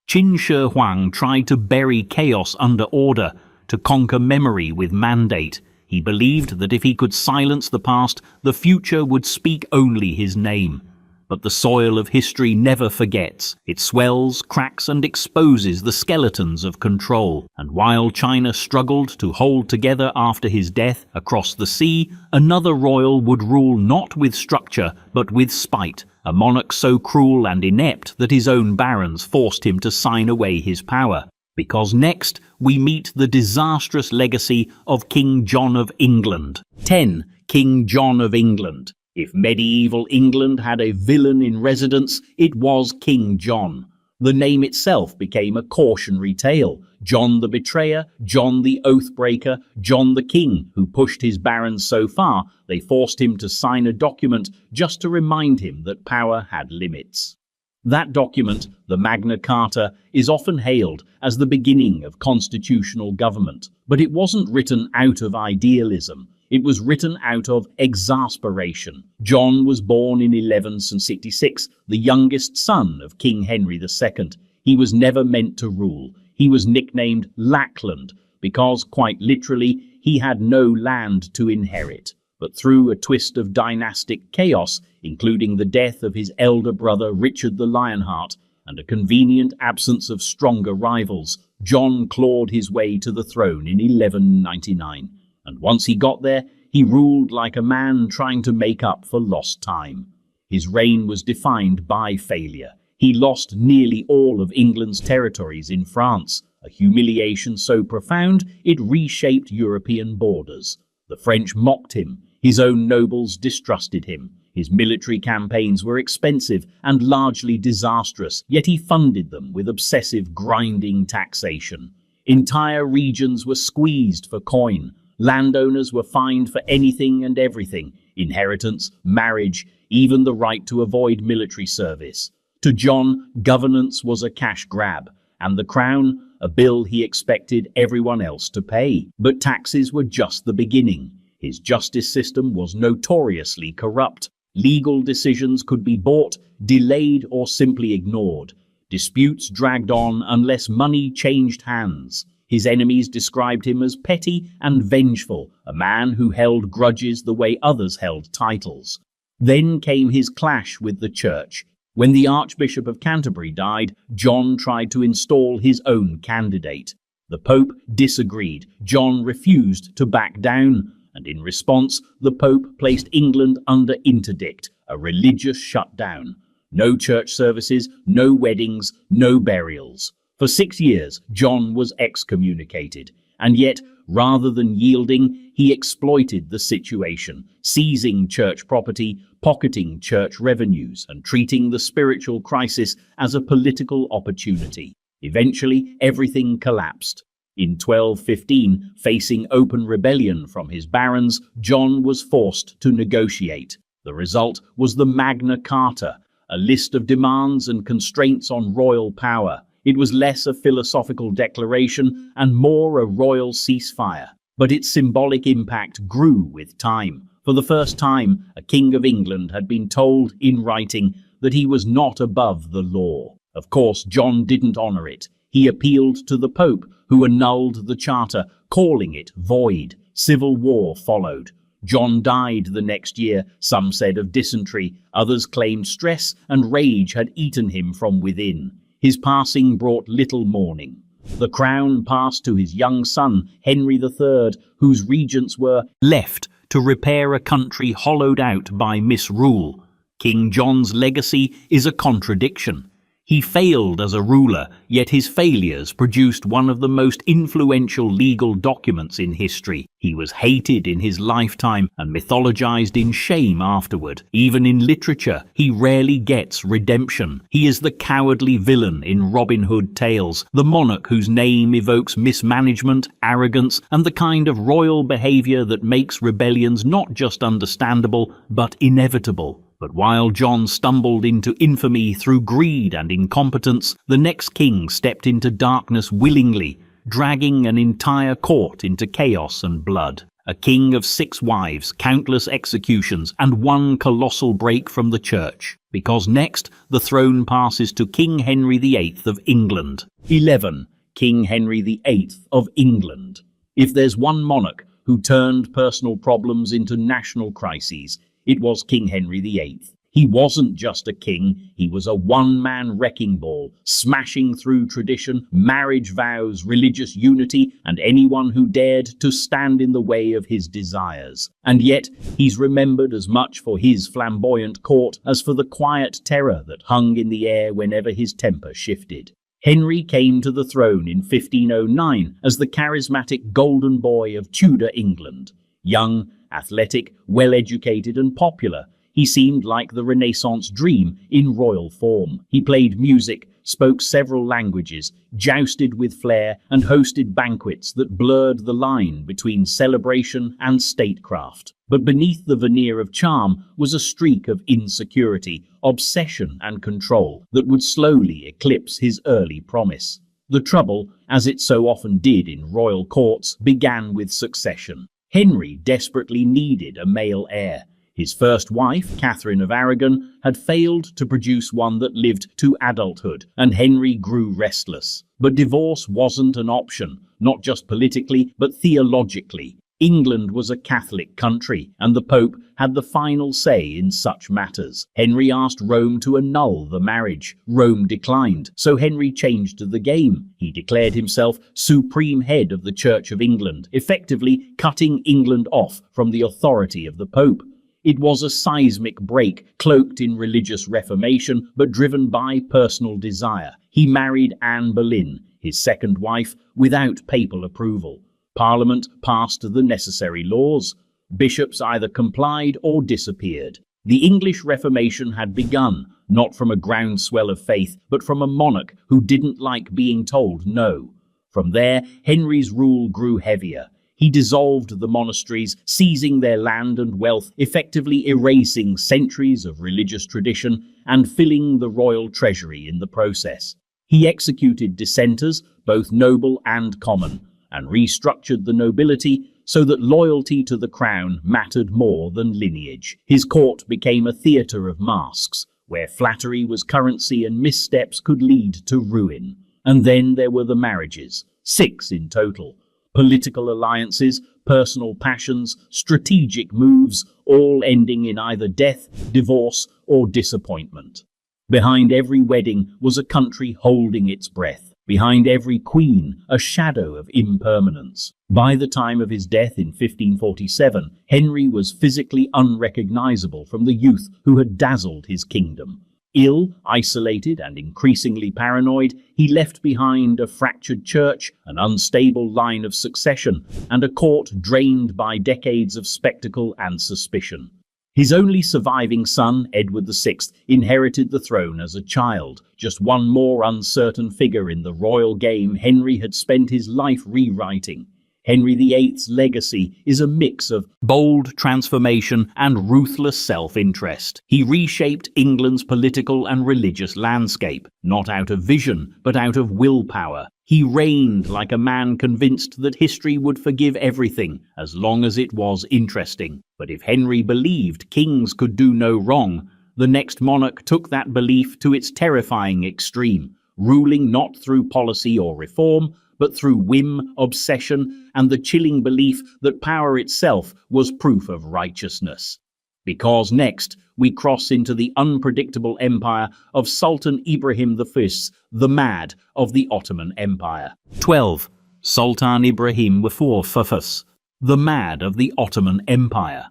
[SPEAKER 1] Qin Shi Huang tried to bury chaos under order, to conquer memory with mandate. He believed that if he could silence the past, the future would speak only his name. But the soil of history never forgets. It swells, cracks, and exposes the skeletons of control. And while China struggled to hold together after his death, across the sea, another royal would rule not with structure, but with spite, a monarch so cruel and inept that his own barons forced him to sign away his power. Because next, we meet the disastrous legacy of King John of England. 10. King John of England. If medieval England had a villain in residence, it was King John. The name itself became a cautionary tale. John the betrayer, John the oath-breaker, John the king, who pushed his barons so far they forced him to sign a document just to remind him that power had limits. That document, the Magna Carta, is often hailed as the beginning of constitutional government. But it wasn't written out of idealism. It was written out of exasperation. John was born in 1166, the youngest son of King Henry II. He was never meant to rule. He was nicknamed Lackland because, quite literally, he had no land to inherit. But through a twist of dynastic chaos, including the death of his elder brother Richard the Lionheart and a convenient absence of stronger rivals, John clawed his way to the throne in 1199. And once he got there, he ruled like a man trying to make up for lost time. His reign was defined by failure. He lost nearly all of England's territories in France, a humiliation so profound it reshaped European borders. The French mocked him. His own nobles distrusted him. His military campaigns were expensive and largely disastrous, yet he funded them with obsessive grinding taxation. Entire regions were squeezed for coin. Landowners were fined for anything and everything: inheritance, marriage, even the right to avoid military service. To John, governance was a cash grab, and the crown, a bill he expected everyone else to pay. But taxes were just the beginning. His justice system was notoriously corrupt. Legal decisions could be bought, delayed, or simply ignored. Disputes dragged on unless money changed hands. His enemies described him as petty and vengeful, a man who held grudges the way others held titles. Then came his clash with the church. When the Archbishop of Canterbury died, John tried to install his own candidate. The Pope disagreed. John refused to back down, and in response, the Pope placed England under interdict, a religious shutdown. No church services, no weddings, no burials. For 6 years, John was excommunicated, and yet, rather than yielding, he exploited the situation, seizing church property, pocketing church revenues, and treating the spiritual crisis as a political opportunity. Eventually, everything collapsed. In 1215, facing open rebellion from his barons, John was forced to negotiate. The result was the Magna Carta, a list of demands and constraints on royal power. It was less a philosophical declaration and more a royal ceasefire. But its symbolic impact grew with time. For the first time, a king of England had been told in writing that he was not above the law. Of course, John didn't honor it. He appealed to the Pope, who annulled the charter, calling it void. Civil war followed. John died the next year, some said of dysentery, others claimed stress and rage had eaten him from within. His passing brought little mourning. The crown passed to his young son, Henry III, whose regents were left to repair a country hollowed out by misrule. King John's legacy is a contradiction. He failed as a ruler, yet his failures produced one of the most influential legal documents in history. He was hated in his lifetime and mythologized in shame afterward. Even in literature, he rarely gets redemption. He is the cowardly villain in Robin Hood tales, the monarch whose name evokes mismanagement, arrogance, and the kind of royal behavior that makes rebellions not just understandable, but inevitable. But while John stumbled into infamy through greed and incompetence, the next king stepped into darkness willingly, dragging an entire court into chaos and blood. A king of 6 wives, countless executions, and one colossal break from the church. Because next, the throne passes to King Henry VIII of England. 11. King Henry VIII of England. If there's one monarch who turned personal problems into national crises, it was King Henry VIII. He wasn't just a king, he was a one-man wrecking ball, smashing through tradition, marriage vows, religious unity, and anyone who dared to stand in the way of his desires. And yet, he's remembered as much for his flamboyant court as for the quiet terror that hung in the air whenever his temper shifted. Henry came to the throne in 1509 as the charismatic golden boy of Tudor England. Young, athletic, well-educated and popular, he seemed like the Renaissance dream in royal form. He played music, spoke several languages, jousted with flair, and hosted banquets that blurred the line between celebration and statecraft. But beneath the veneer of charm was a streak of insecurity, obsession, and control that would slowly eclipse his early promise. The trouble, as it so often did in royal courts, began with succession. Henry desperately needed a male heir. His first wife, Catherine of Aragon, had failed to produce one that lived to adulthood, and Henry grew restless. But divorce wasn't an option, not just politically, but theologically. England was a Catholic country, and the Pope had the final say in such matters. Henry asked Rome to annul the marriage. Rome declined, so Henry changed the game. He declared himself supreme head of the Church of England, effectively cutting England off from the authority of the Pope. It was a seismic break, cloaked in religious reformation, but driven by personal desire. He married Anne Boleyn, his second wife, without papal approval. Parliament passed the necessary laws. Bishops either complied or disappeared. The English Reformation had begun, not from a groundswell of faith, but from a monarch who didn't like being told no. From there, Henry's rule grew heavier. He dissolved the monasteries, seizing their land and wealth, effectively erasing centuries of religious tradition and filling the royal treasury in the process. He executed dissenters, both noble and common, and restructured the nobility so that loyalty to the crown mattered more than lineage. His court became a theatre of masks, where flattery was currency and missteps could lead to ruin. And then there were the marriages, 6 in total. Political alliances, personal passions, strategic moves, all ending in either death, divorce, or disappointment. Behind every wedding was a country holding its breath. Behind every queen, a shadow of impermanence. By the time of his death in 1547, Henry was physically unrecognizable from the youth who had dazzled his kingdom. Ill, isolated, and increasingly paranoid, he left behind a fractured church, an unstable line of succession, and a court drained by decades of spectacle and suspicion. His only surviving son, Edward VI, inherited the throne as a child, just one more uncertain figure in the royal game Henry had spent his life rewriting. Henry VIII's legacy is a mix of bold transformation and ruthless self-interest. He reshaped England's political and religious landscape, not out of vision, but out of willpower. He reigned like a man convinced that history would forgive everything, as long as it was interesting. But if Henry believed kings could do no wrong, the next monarch took that belief to its terrifying extreme, ruling not through policy or reform, but through whim, obsession, and the chilling belief that power itself was proof of righteousness. Because next, we cross into the unpredictable empire of Sultan Ibrahim I, the Mad of the Ottoman Empire. 12. Sultan Ibrahim IV, the Mad of the Ottoman Empire.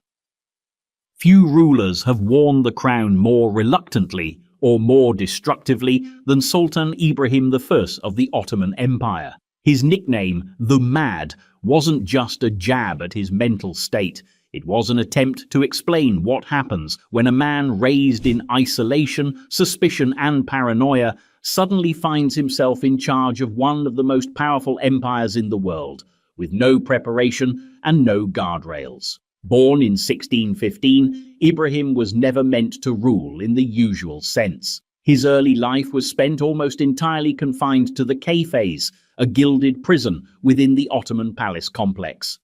[SPEAKER 1] Few rulers have worn the crown more reluctantly or more destructively than Sultan Ibrahim I of the Ottoman Empire. His nickname, the Mad, wasn't just a jab at his mental state. It was an attempt to explain what happens when a man raised in isolation, suspicion, and paranoia suddenly finds himself in charge of one of the most powerful empires in the world, with no preparation and no guardrails. Born in 1615, Ibrahim was never meant to rule in the usual sense. His early life was spent almost entirely confined to the kefes, a gilded prison within the Ottoman palace complex.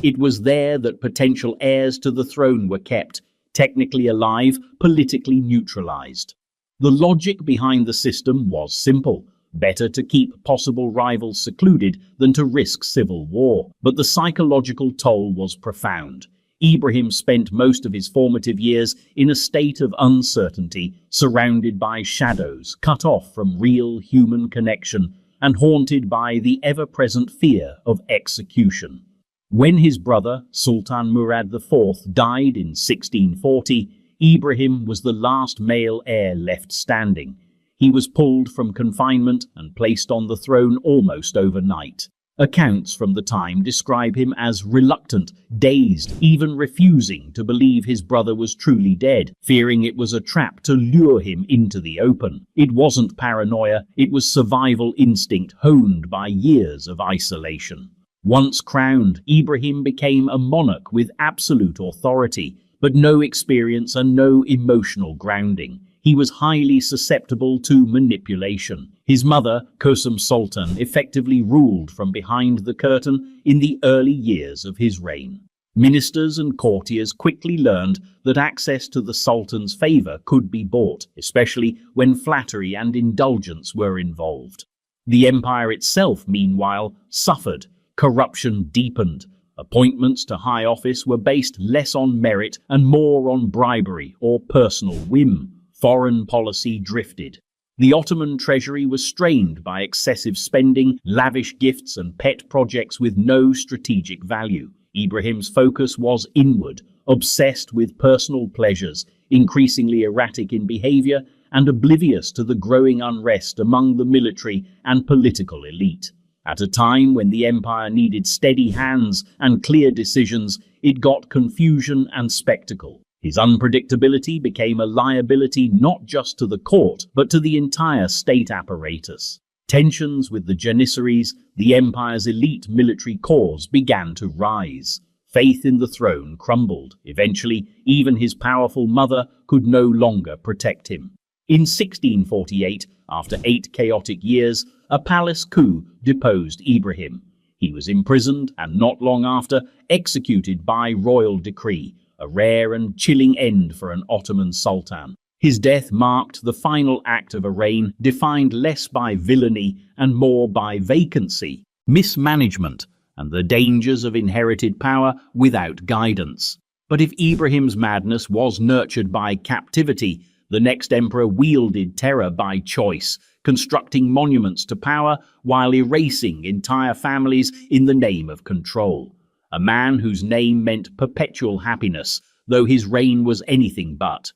[SPEAKER 1] It was there that potential heirs to the throne were kept, technically alive, politically neutralized. The logic behind the system was simple. Better to keep possible rivals secluded than to risk civil war. But the psychological toll was profound. Ibrahim spent most of his formative years in a state of uncertainty, surrounded by shadows, cut off from real human connection, and haunted by the ever-present fear of execution. When his brother, Sultan Murad IV, died in 1640, Ibrahim was the last male heir left standing. He was pulled from confinement and placed on the throne almost overnight. Accounts from the time describe him as reluctant, dazed, even refusing to believe his brother was truly dead, fearing it was a trap to lure him into the open. It wasn't paranoia, it was survival instinct honed by years of isolation. Once crowned, Ibrahim became a monarch with absolute authority, but no experience and no emotional grounding. He was highly susceptible to manipulation. His mother, Kösem Sultan, effectively ruled from behind the curtain in the early years of his reign. Ministers and courtiers quickly learned that access to the Sultan's favor could be bought, especially when flattery and indulgence were involved. The empire itself, meanwhile, suffered. Corruption deepened. Appointments to high office were based less on merit and more on bribery or personal whim. Foreign policy drifted. The Ottoman treasury was strained by excessive spending, lavish gifts, and pet projects with no strategic value. Ibrahim's focus was inward, obsessed with personal pleasures, increasingly erratic in behavior, and oblivious to the growing unrest among the military and political elite. At a time when the empire needed steady hands and clear decisions, it got confusion and spectacle. His unpredictability became a liability not just to the court, but to the entire state apparatus. Tensions with the Janissaries, the empire's elite military corps, began to rise. Faith in the throne crumbled. Eventually, even his powerful mother could no longer protect him. In 1648, after 8 chaotic years, a palace coup deposed Ibrahim. He was imprisoned and not long after executed by royal decree, a rare and chilling end for an Ottoman sultan. His death marked the final act of a reign defined less by villainy and more by vacancy, mismanagement, and the dangers of inherited power without guidance. But if Ibrahim's madness was nurtured by captivity, the next emperor wielded terror by choice, constructing monuments to power while erasing entire families in the name of control. A man whose name meant perpetual happiness, though his reign was anything but.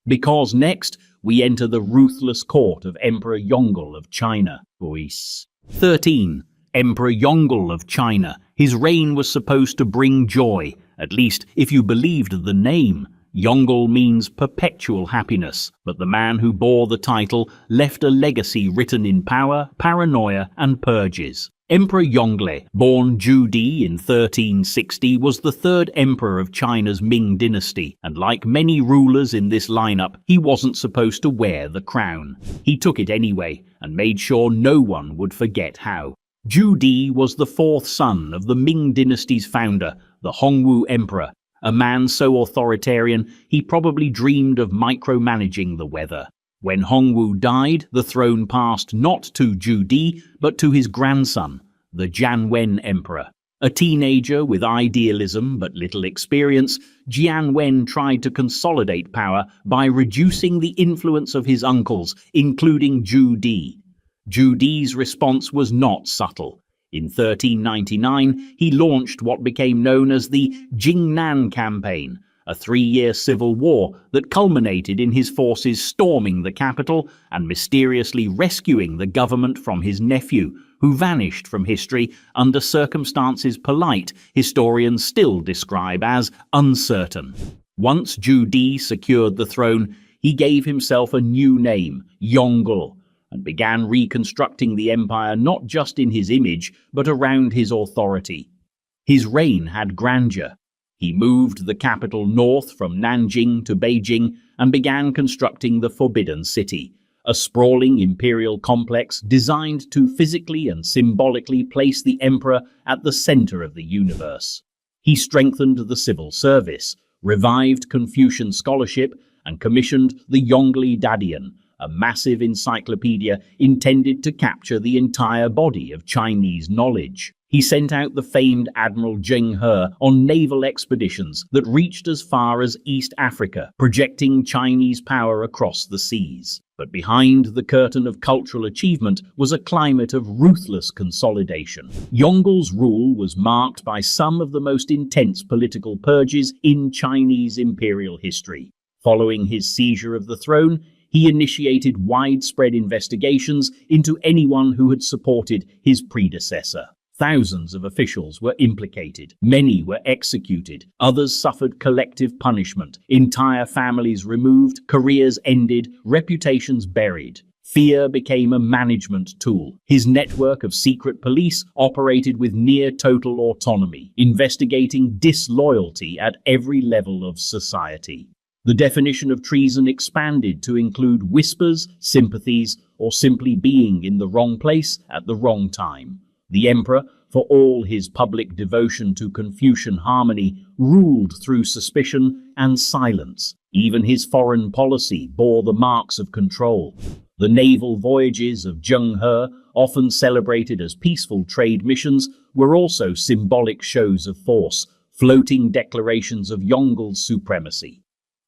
[SPEAKER 1] Because next, we enter the ruthless court of Emperor Yongle of China. 13. Emperor Yongle of China. His reign was supposed to bring joy, at least if you believed the name. Yongle means perpetual happiness, but the man who bore the title left a legacy written in power, paranoia, and purges. Emperor Yongle, born Zhu Di in 1360, was the third emperor of China's Ming dynasty, and like many rulers in this lineup, he wasn't supposed to wear the crown. He took it anyway, and made sure no one would forget how. Zhu Di was the fourth son of the Ming dynasty's founder, the Hongwu Emperor, a man so authoritarian he probably dreamed of micromanaging the weather. When Hongwu died, the throne passed not to Zhu Di, but to his grandson, the Jianwen Emperor. A teenager with idealism but little experience, Jianwen tried to consolidate power by reducing the influence of his uncles, including Zhu Di. Zhu Di's response was not subtle. In 1399, he launched what became known as the Jingnan Campaign, a 3-year civil war that culminated in his forces storming the capital and mysteriously rescuing the government from his nephew, who vanished from history under circumstances polite historians still describe as uncertain. Once Zhu Di secured the throne, he gave himself a new name, Yongle, and began reconstructing the empire not just in his image, but around his authority. His reign had grandeur. He moved the capital north from Nanjing to Beijing and began constructing the Forbidden City, a sprawling imperial complex designed to physically and symbolically place the emperor at the center of the universe. He strengthened the civil service, revived Confucian scholarship, and commissioned the Yongle Dadian, a massive encyclopedia intended to capture the entire body of Chinese knowledge. He sent out the famed Admiral Zheng He on naval expeditions that reached as far as East Africa, projecting Chinese power across the seas. But behind the curtain of cultural achievement was a climate of ruthless consolidation. Yongg's rule was marked by some of the most intense political purges in Chinese imperial history. Following his seizure of the throne, he initiated widespread investigations into anyone who had supported his predecessor. Thousands of officials were implicated, many were executed, others suffered collective punishment, entire families removed, careers ended, reputations buried. Fear became a management tool. His network of secret police operated with near-total autonomy, investigating disloyalty at every level of society. The definition of treason expanded to include whispers, sympathies, or simply being in the wrong place at the wrong time. The emperor, for all his public devotion to Confucian harmony, ruled through suspicion and silence. Even his foreign policy bore the marks of control. The naval voyages of Zheng He, often celebrated as peaceful trade missions, were also symbolic shows of force, floating declarations of Yongg's supremacy.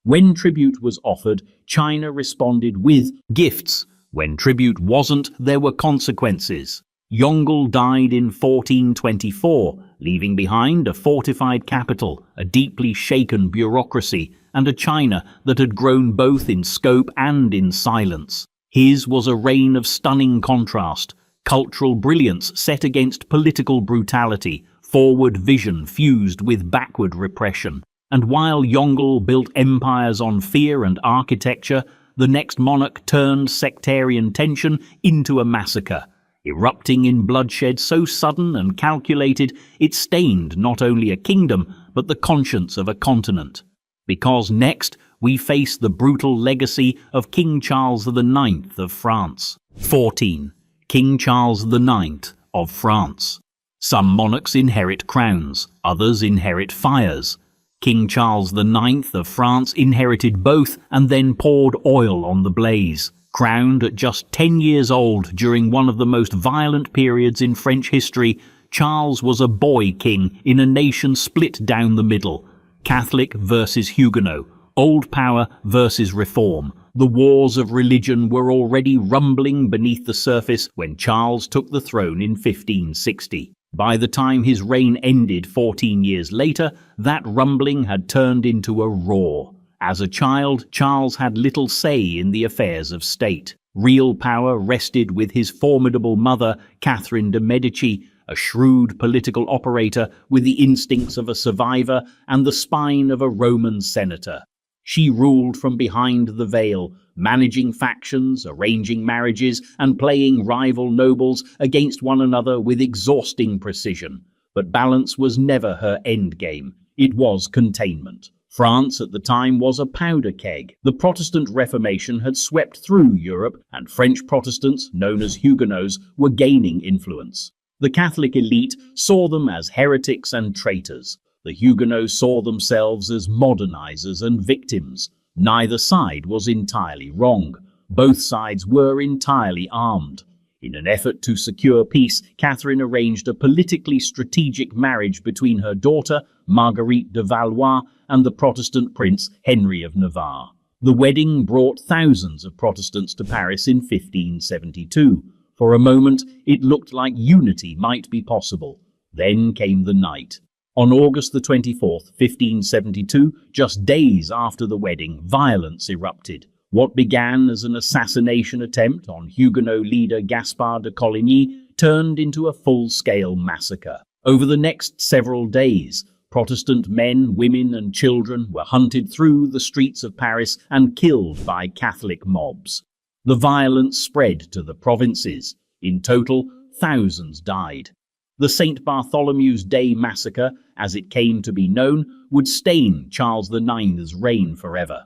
[SPEAKER 1] When tribute was offered, China responded with gifts. When tribute wasn't, there were consequences. Yonggl died in 1424, leaving behind a fortified capital, a deeply shaken bureaucracy, and a China that had grown both in scope and in silence. His was a reign of stunning contrast, cultural brilliance set against political brutality, forward vision fused with backward repression. And while Yonggl built empires on fear and architecture, the next monarch turned sectarian tension into a massacre, erupting in bloodshed so sudden and calculated it stained not only a kingdom but the conscience of a continent. Because next we face the brutal legacy of King Charles IX of France. 14. King Charles IX of France. Some monarchs inherit crowns, others inherit fires. King Charles IX of France inherited both and then poured oil on the blaze. Crowned at just 10 years old during one of the most violent periods in French history, Charles was a boy king in a nation split down the middle. Catholic versus Huguenot, old power versus reform. The wars of religion were already rumbling beneath the surface when Charles took the throne in 1560. By the time his reign ended 14 years later, that rumbling had turned into a roar. As a child, Charles had little say in the affairs of state. Real power rested with his formidable mother, Catherine de' Medici, a shrewd political operator with the instincts of a survivor and the spine of a Roman senator. She ruled from behind the veil, managing factions, arranging marriages, and playing rival nobles against one another with exhausting precision. But balance was never her endgame. It was containment. France at the time was a powder keg. The Protestant Reformation had swept through Europe, and French Protestants, known as Huguenots, were gaining influence. The Catholic elite saw them as heretics and traitors. The Huguenots saw themselves as modernizers and victims. Neither side was entirely wrong. Both sides were entirely armed. In an effort to secure peace, Catherine arranged a politically strategic marriage between her daughter, Marguerite de Valois, and the Protestant prince Henry of Navarre. The wedding brought thousands of Protestants to Paris in 1572. For a moment, it looked like unity might be possible. Then came the night. On August the 24th, 1572, just days after the wedding, violence erupted. What began as an assassination attempt on Huguenot leader Gaspard de Coligny turned into a full-scale massacre. Over the next several days, Protestant men, women, and children were hunted through the streets of Paris and killed by Catholic mobs. The violence spread to the provinces. In total, thousands died. The St. Bartholomew's Day massacre, as it came to be known, would stain Charles IX's reign forever.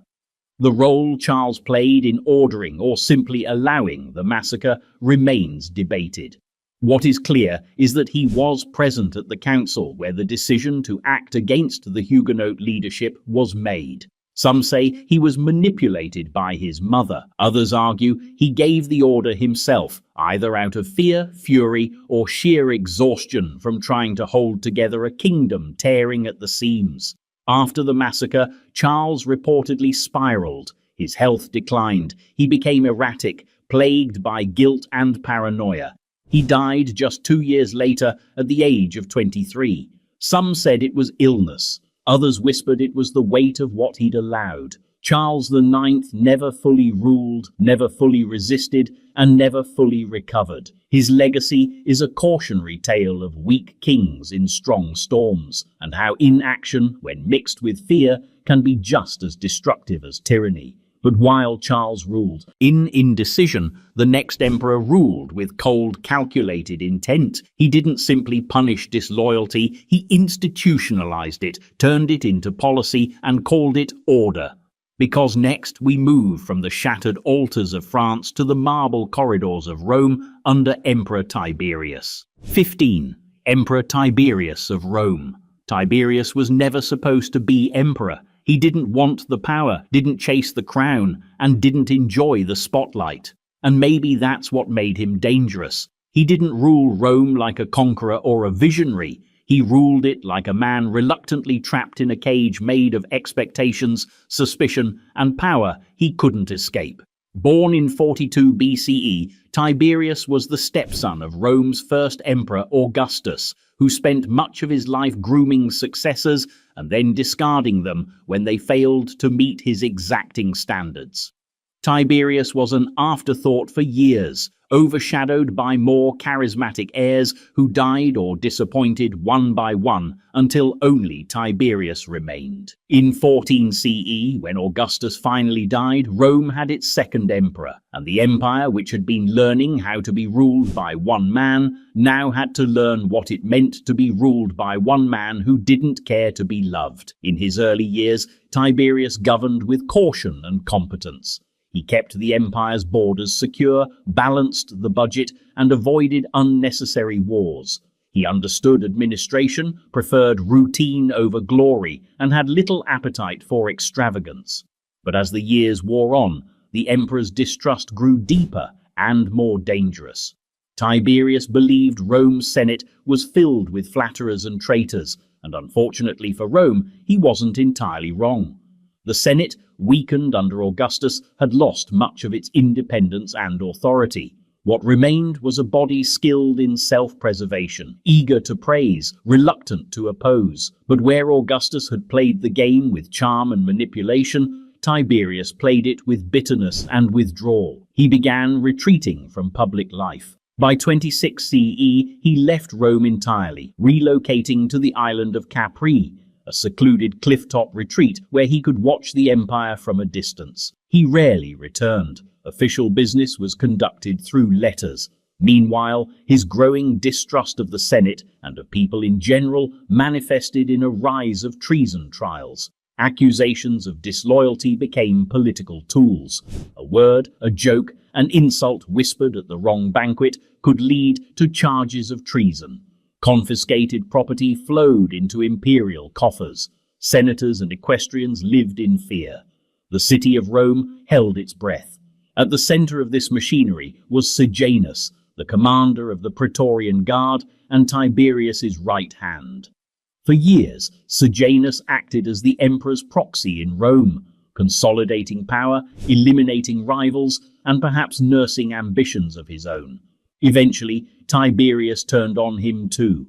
[SPEAKER 1] The role Charles played in ordering or simply allowing the massacre remains debated. What is clear is that he was present at the council where the decision to act against the Huguenot leadership was made. Some say he was manipulated by his mother. Others argue he gave the order himself, either out of fear, fury, or sheer exhaustion from trying to hold together a kingdom tearing at the seams. After the massacre, Charles reportedly spiraled. His health declined. He became erratic, plagued by guilt and paranoia. He died just 2 years later at the age of 23. Some said it was illness. Others whispered it was the weight of what he'd allowed. Charles IX never fully ruled, never fully resisted, and never fully recovered. His legacy is a cautionary tale of weak kings in strong storms, and how inaction, when mixed with fear, can be just as destructive as tyranny. But while Charles ruled in indecision, the next emperor ruled with cold, calculated intent. He didn't simply punish disloyalty, he institutionalized it, turned it into policy, and called it order. Because next we move from the shattered altars of France to the marble corridors of Rome under Emperor Tiberius. 15. Emperor Tiberius of Rome. Tiberius was never supposed to be emperor. He didn't want the power, didn't chase the crown, and didn't enjoy the spotlight. And maybe that's what made him dangerous. He didn't rule Rome like a conqueror or a visionary. He ruled it like a man reluctantly trapped in a cage made of expectations, suspicion, and power he couldn't escape. Born in 42 BCE, Tiberius was the stepson of Rome's first emperor Augustus, who spent much of his life grooming successors and then discarding them when they failed to meet his exacting standards. Tiberius was an afterthought for years, overshadowed by more charismatic heirs who died or disappointed one by one until only Tiberius remained. In 14 CE, when Augustus finally died, Rome had its second emperor, and the empire, which had been learning how to be ruled by one man, now had to learn what it meant to be ruled by one man who didn't care to be loved. In his early years, Tiberius governed with caution and competence. He kept the empire's borders secure, balanced the budget, and avoided unnecessary wars. He understood administration, preferred routine over glory, and had little appetite for extravagance. But as the years wore on, the emperor's distrust grew deeper and more dangerous. Tiberius believed Rome's Senate was filled with flatterers and traitors, and unfortunately for Rome, he wasn't entirely wrong. The Senate, weakened under Augustus, had lost much of its independence and authority. What remained was a body skilled in self-preservation, eager to praise, reluctant to oppose. But where Augustus had played the game with charm and manipulation, Tiberius played it with bitterness and withdrawal. He began retreating from public life. By 26 CE, he left Rome entirely, relocating to the island of Capri, a secluded cliff-top retreat where he could watch the empire from a distance. He rarely returned. Official business was conducted through letters. Meanwhile, his growing distrust of the Senate and of people in general manifested in a rise of treason trials. Accusations of disloyalty became political tools. A word, a joke, an insult whispered at the wrong banquet could lead to charges of treason. Confiscated property flowed into imperial coffers. Senators and equestrians lived in fear. The city of Rome held its breath. At the center of this machinery was Sejanus, the commander of the Praetorian Guard and Tiberius's right hand. For years, Sejanus acted as the emperor's proxy in Rome, consolidating power, eliminating rivals, and perhaps nursing ambitions of his own. Eventually, Tiberius turned on him too.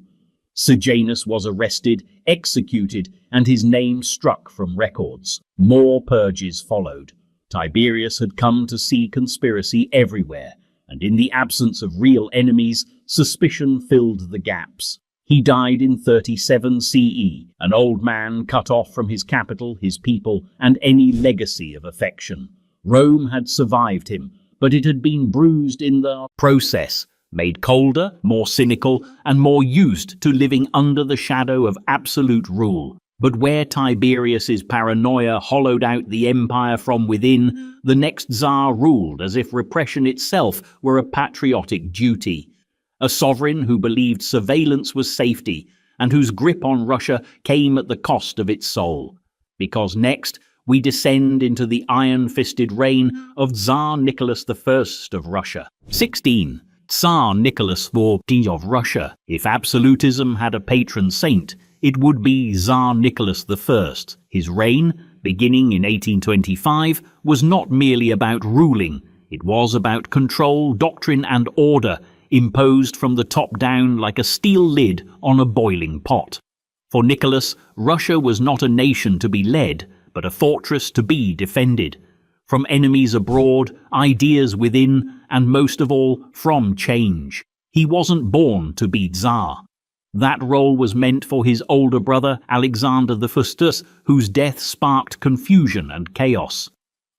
[SPEAKER 1] Sejanus was arrested, executed, and his name struck from records. More purges followed. Tiberius had come to see conspiracy everywhere, and in the absence of real enemies, suspicion filled the gaps. He died in 37 CE, an old man cut off from his capital, his people, and any legacy of affection. Rome had survived him, but it had been bruised in the process, made colder, more cynical, and more used to living under the shadow of absolute rule. But where Tiberius's paranoia hollowed out the empire from within, the next Tsar ruled as if repression itself were a patriotic duty. A sovereign who believed surveillance was safety, and whose grip on Russia came at the cost of its soul. Because next, we descend into the iron-fisted reign of Tsar Nicholas I of Russia. 16. Tsar Nicholas IV of Russia. If absolutism had a patron saint, it would be Tsar Nicholas I. His reign, beginning in 1825, was not merely about ruling. It was about control, doctrine and order, imposed from the top down like a steel lid on a boiling pot. For Nicholas, Russia was not a nation to be led, but a fortress to be defended. From enemies abroad, ideas within, and most of all, from change. He wasn't born to be Tsar. That role was meant for his older brother, Alexander I, whose death sparked confusion and chaos.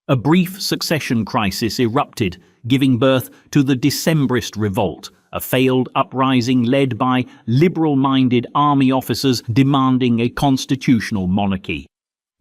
[SPEAKER 1] A brief succession crisis erupted, giving birth to the Decembrist Revolt, a failed uprising led by liberal-minded army officers demanding a constitutional monarchy.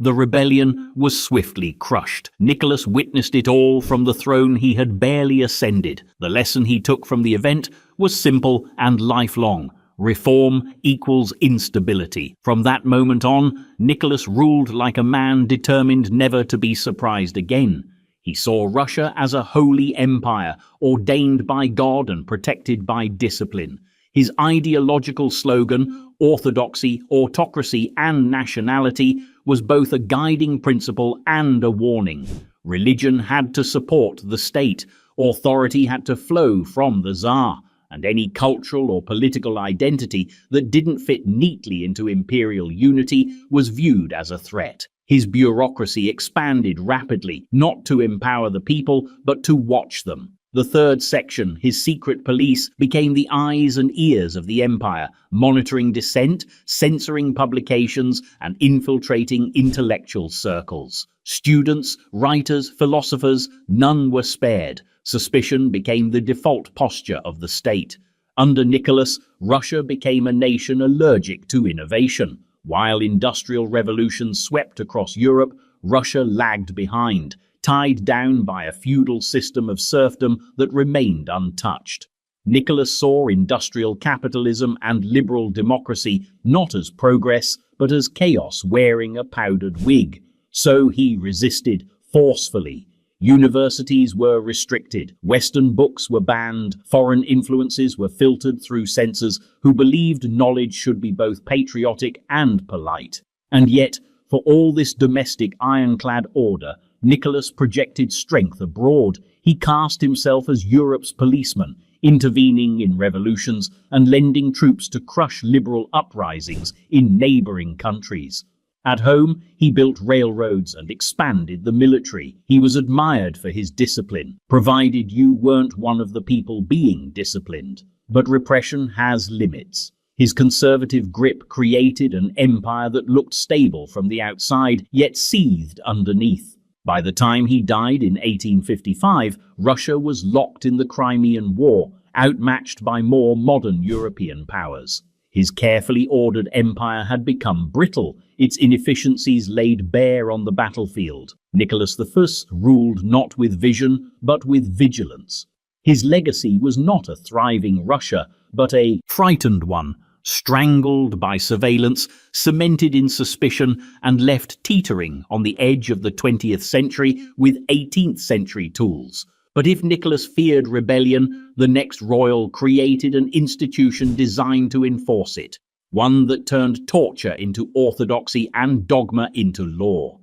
[SPEAKER 1] The rebellion was swiftly crushed. Nicholas witnessed it all from the throne he had barely ascended. The lesson he took from the event was simple and lifelong. Reform equals instability. From that moment on, Nicholas ruled like a man determined never to be surprised again. He saw Russia as a holy empire, ordained by God and protected by discipline. His ideological slogan, orthodoxy, autocracy, and nationality, was both a guiding principle and a warning. Religion had to support the state, authority had to flow from the Tsar, and any cultural or political identity that didn't fit neatly into imperial unity was viewed as a threat. His bureaucracy expanded rapidly, not to empower the people, but to watch them. The third section, his secret police, became the eyes and ears of the empire, monitoring dissent, censoring publications, and infiltrating intellectual circles. Students, writers, philosophers, none were spared. Suspicion became the default posture of the state. Under Nicholas, Russia became a nation allergic to innovation. While industrial revolutions swept across Europe, Russia lagged behind, tied down by a feudal system of serfdom that remained untouched. Nicholas saw industrial capitalism and liberal democracy not as progress, but as chaos wearing a powdered wig. So he resisted forcefully. Universities were restricted, Western books were banned, foreign influences were filtered through censors who believed knowledge should be both patriotic and polite. And yet, for all this domestic ironclad order, Nicholas projected strength abroad. He cast himself as Europe's policeman, intervening in revolutions and lending troops to crush liberal uprisings in neighboring countries. At home, he built railroads and expanded the military. He was admired for his discipline, provided you weren't one of the people being disciplined. But repression has limits. His conservative grip created an empire that looked stable from the outside, yet seethed underneath. By the time he died in 1855, Russia was locked in the Crimean War, outmatched by more modern European powers. His carefully ordered empire had become brittle, its inefficiencies laid bare on the battlefield. Nicholas I ruled not with vision, but with vigilance. His legacy was not a thriving Russia, but a frightened one, strangled by surveillance, cemented in suspicion, and left teetering on the edge of the 20th century with 18th century tools. But if Nicholas feared rebellion, the next royal created an institution designed to enforce it, one that turned torture into orthodoxy and dogma into law.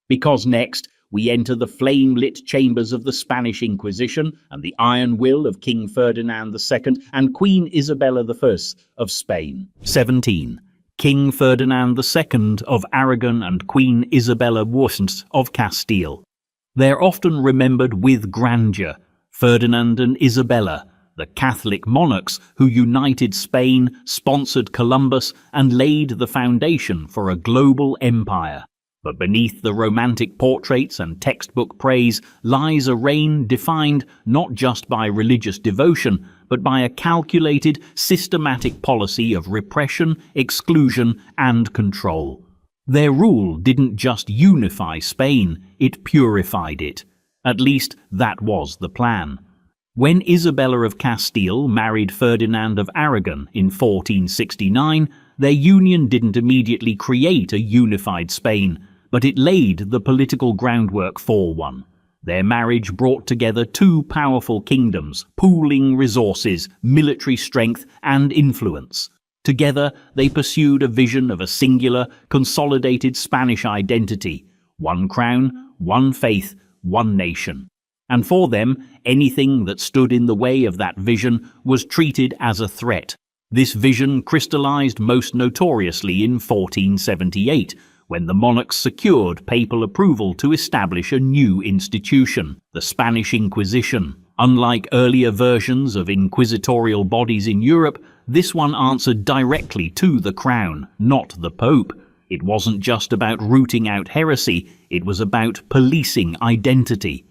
[SPEAKER 1] Because next, we enter the flame-lit chambers of the Spanish Inquisition and the iron will of King Ferdinand II and Queen Isabella I of Spain. 17. King Ferdinand II of Aragon and Queen Isabella I of Castile. They're often remembered with grandeur. Ferdinand and Isabella, the Catholic monarchs who united Spain, sponsored Columbus, and laid the foundation for a global empire. But beneath the romantic portraits and textbook praise lies a reign defined not just by religious devotion, but by a calculated, systematic policy of repression, exclusion, and control. Their rule didn't just unify Spain, it purified it. At least that was the plan. When Isabella of Castile married Ferdinand of Aragon in 1469, their union didn't immediately create a unified Spain, but it laid the political groundwork for one. Their marriage brought together two powerful kingdoms, pooling resources, military strength, and influence. Together, they pursued a vision of a singular, consolidated Spanish identity: one crown, one faith, one nation. And for them, anything that stood in the way of that vision was treated as a threat. This vision crystallized most notoriously in 1478, when the monarchs secured papal approval to establish a new institution, the Spanish Inquisition. Unlike earlier versions of inquisitorial bodies in Europe, this one answered directly to the crown, not the Pope. It wasn't just about rooting out heresy, it was about policing identity.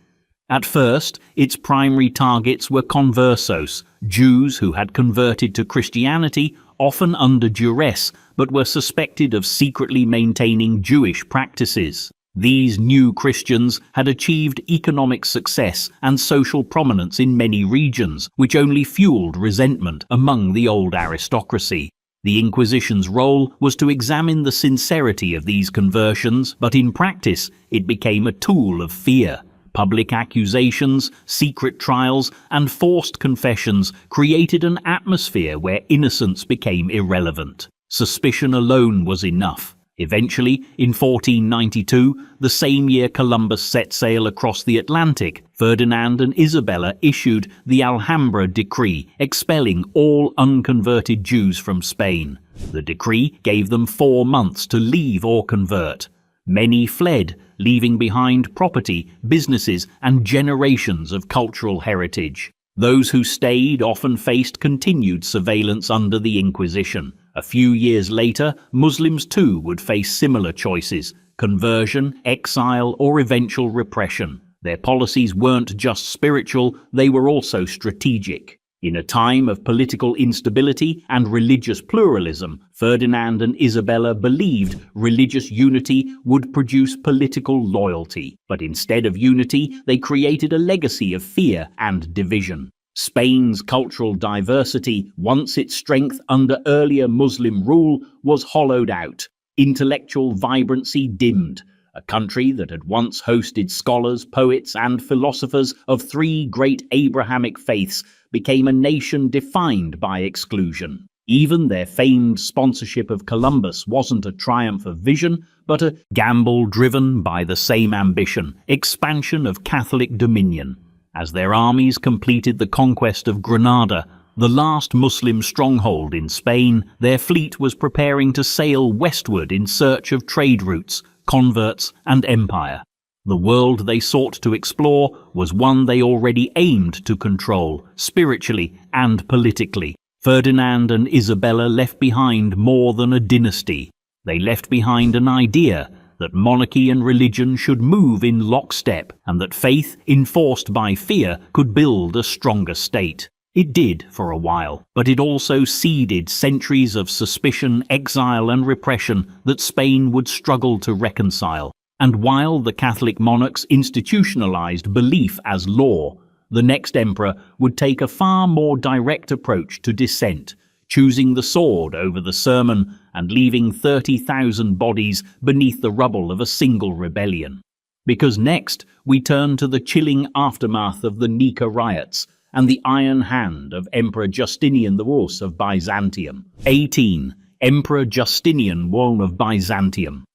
[SPEAKER 1] At first, its primary targets were conversos, Jews who had converted to Christianity, often under duress, but were suspected of secretly maintaining Jewish practices. These new Christians had achieved economic success and social prominence in many regions, which only fueled resentment among the old aristocracy. The Inquisition's role was to examine the sincerity of these conversions, but in practice it became a tool of fear. Public accusations, secret trials, and forced confessions created an atmosphere where innocence became irrelevant. Suspicion alone was enough. Eventually, in 1492, the same year Columbus set sail across the Atlantic, Ferdinand and Isabella issued the Alhambra Decree, expelling all unconverted Jews from Spain. The decree gave them 4 months to leave or convert. Many fled, leaving behind property, businesses, and generations of cultural heritage. Those who stayed often faced continued surveillance under the Inquisition. A few years later, Muslims too would face similar choices: conversion, exile, or eventual repression. Their policies weren't just spiritual, they were also strategic. In a time of political instability and religious pluralism, Ferdinand and Isabella believed religious unity would produce political loyalty. But instead of unity, they created a legacy of fear and division. Spain's cultural diversity, once its strength under earlier Muslim rule, was hollowed out. Intellectual vibrancy dimmed. A country that had once hosted scholars, poets, and philosophers of 3 great Abrahamic faiths became a nation defined by exclusion. Even their famed sponsorship of Columbus wasn't a triumph of vision, but a gamble driven by the same ambition: expansion of Catholic dominion. As their armies completed the conquest of Granada, the last Muslim stronghold in Spain, their fleet was preparing to sail westward in search of trade routes, converts, and empire. The world they sought to explore was one they already aimed to control, spiritually and politically. Ferdinand and Isabella left behind more than a dynasty. They left behind an idea that monarchy and religion should move in lockstep, and that faith, enforced by fear, could build a stronger state. It did for a while, but it also seeded centuries of suspicion, exile, and repression that Spain would struggle to reconcile. And while the Catholic monarchs institutionalized belief as law, the next emperor would take a far more direct approach to dissent, choosing the sword over the sermon and leaving 30,000 bodies beneath the rubble of a single rebellion. Because next, we turn to the chilling aftermath of the Nika riots and the iron hand of Emperor Justinian I of Byzantium. 18. Emperor Justinian I of Byzantium.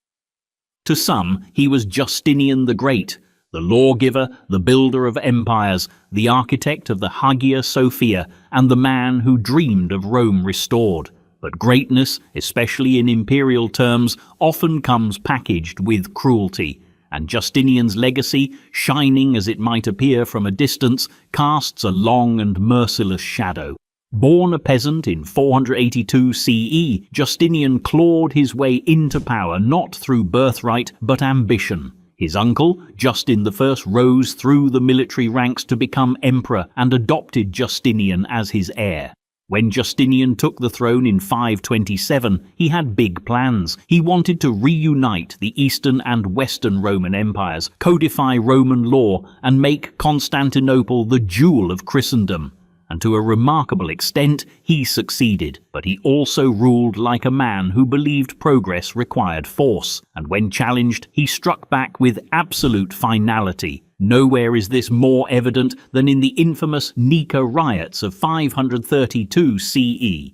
[SPEAKER 1] To some, he was Justinian the Great, the lawgiver, the builder of empires, the architect of the Hagia Sophia, and the man who dreamed of Rome restored. But greatness, especially in imperial terms, often comes packaged with cruelty, and Justinian's legacy, shining as it might appear from a distance, casts a long and merciless shadow. Born a peasant in 482 CE, Justinian clawed his way into power not through birthright but ambition. His uncle, Justin I, rose through the military ranks to become emperor and adopted Justinian as his heir. When Justinian took the throne in 527, he had big plans. He wanted to reunite the Eastern and Western Roman empires, codify Roman law, and make Constantinople the jewel of Christendom. and to a remarkable extent he succeeded, but he also ruled like a man who believed progress required force, and when challenged he struck back with absolute finality. Nowhere is this more evident than in the infamous Nika riots of 532 CE.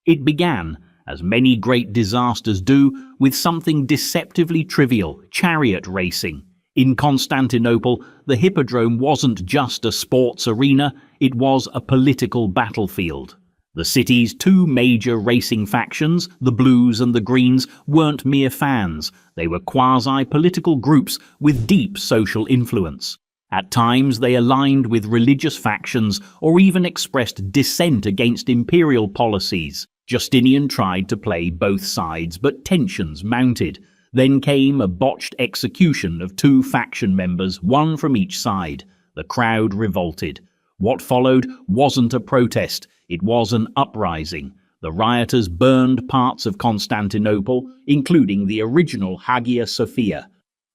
[SPEAKER 1] It began, as many great disasters do, with something deceptively trivial: chariot racing. In Constantinople, the hippodrome wasn't just a sports arena, it was a political battlefield. The city's two major racing factions, the Blues and the Greens, weren't mere fans. They were quasi-political groups with deep social influence. At times they aligned with religious factions or even expressed dissent against imperial policies. Justinian tried to play both sides, but tensions mounted. Then came a botched execution of two faction members, one from each side. The crowd revolted. What followed wasn't a protest, it was an uprising. The rioters burned parts of Constantinople, including the original Hagia Sophia.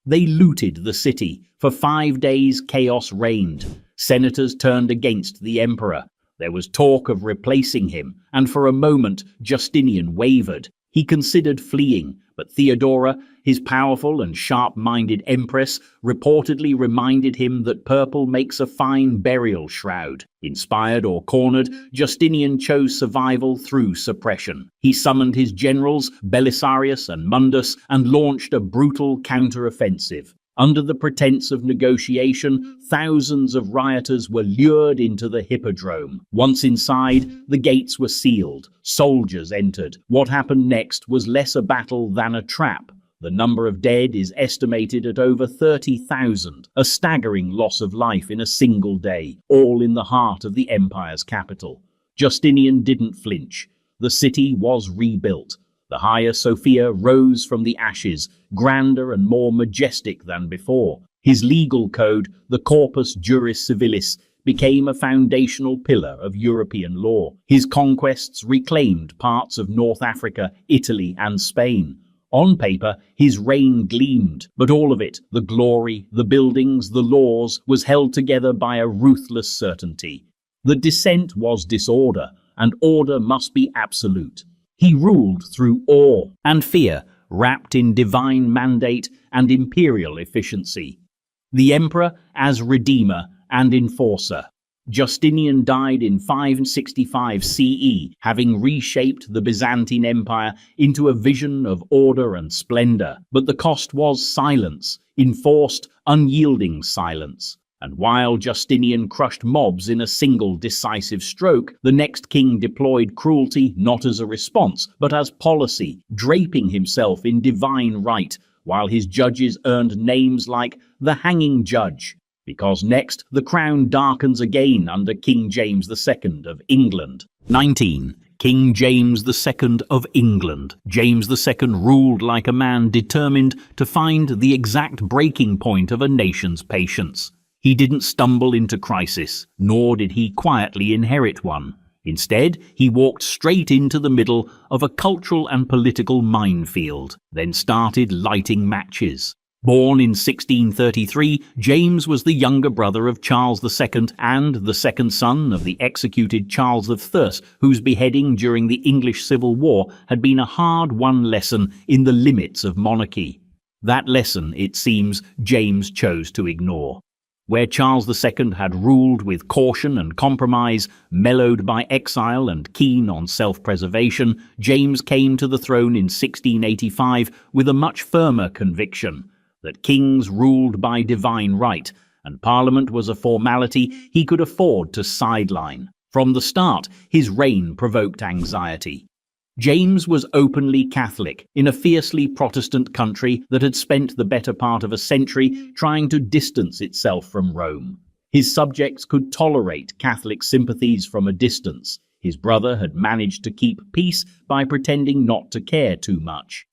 [SPEAKER 1] They looted the city. For 5 days chaos reigned. Senators turned against the emperor. There was talk of replacing him, and for a moment Justinian wavered. He considered fleeing, but Theodora, his powerful and sharp-minded empress, reportedly reminded him that purple makes a fine burial shroud. Inspired or cornered, Justinian chose survival through suppression. He summoned his generals, Belisarius and Mundus, and launched a brutal counter-offensive. Under the pretense of negotiation, thousands of rioters were lured into the hippodrome. Once inside, the gates were sealed. Soldiers entered. What happened next was less a battle than a trap. The number of dead is estimated at over 30,000, a staggering loss of life in a single day, all in the heart of the empire's capital. Justinian didn't flinch. The city was rebuilt. The Hagia Sophia rose from the ashes, grander and more majestic than before. His legal code, the Corpus Juris Civilis, became a foundational pillar of European law. His conquests reclaimed parts of North Africa, Italy, and Spain. On paper, his reign gleamed, but all of it, the glory, the buildings, the laws, was held together by a ruthless certainty. The dissent was disorder, and order must be absolute. He ruled through awe and fear, wrapped in divine mandate and imperial efficiency. The emperor as redeemer and enforcer. Justinian died in 565 CE, having reshaped the Byzantine Empire into a vision of order and splendor. But the cost was silence, enforced, unyielding silence. And while Justinian crushed mobs in a single decisive stroke, the next king deployed cruelty not as a response, but as policy, draping himself in divine right, while his judges earned names like the hanging judge. Because next, the crown darkens again under King James II of England. 19. King James II of England. James II ruled like a man determined to find the exact breaking point of a nation's patience. He didn't stumble into crisis, nor did he quietly inherit one. Instead, he walked straight into the middle of a cultural and political minefield, then started lighting matches. Born in 1633, James was the younger brother of Charles II and the second son of the executed Charles of Thurs, whose beheading during the English Civil War had been a hard-won lesson in the limits of monarchy. That lesson, it seems, James chose to ignore. Where Charles II had ruled with caution and compromise, mellowed by exile and keen on self-preservation, James came to the throne in 1685 with a much firmer conviction that kings ruled by divine right, and Parliament was a formality he could afford to sideline. From the start, his reign provoked anxiety. James was openly Catholic in a fiercely Protestant country that had spent the better part of a century trying to distance itself from Rome. His subjects could tolerate Catholic sympathies from a distance. His brother had managed to keep peace by pretending not to care too much.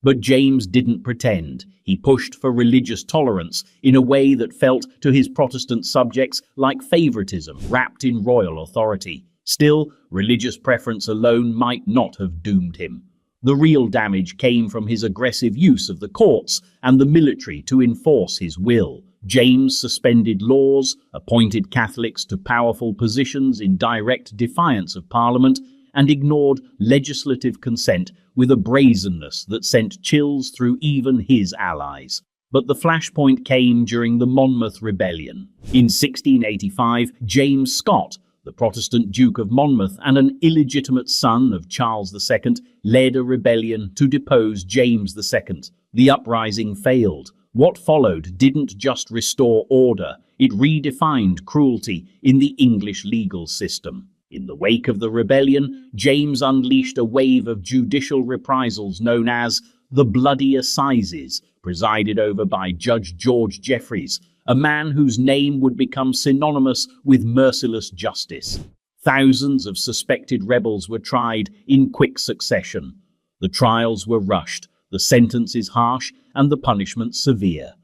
[SPEAKER 1] But James didn't pretend. He pushed for religious tolerance in a way that felt to his Protestant subjects like favoritism wrapped in royal authority. Still, religious preference alone might not have doomed him. The real damage came from his aggressive use of the courts and the military to enforce his will. James suspended laws, appointed Catholics to powerful positions in direct defiance of Parliament, and ignored legislative consent with a brazenness that sent chills through even his allies. But the flashpoint came during the Monmouth Rebellion. In 1685, James Scott, the Protestant Duke of Monmouth and an illegitimate son of Charles II, led a rebellion to depose James II. The uprising failed. What followed didn't just restore order, it redefined cruelty in the English legal system. In the wake of the rebellion, James unleashed a wave of judicial reprisals known as the Bloody Assizes, presided over by Judge George Jeffreys, a man whose name would become synonymous with merciless justice. Thousands of suspected rebels were tried in quick succession. The trials were rushed, the sentences harsh, and the punishment severe.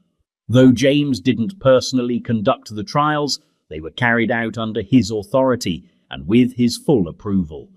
[SPEAKER 1] Though James didn't personally conduct the trials, they were carried out under his authority and with his full approval.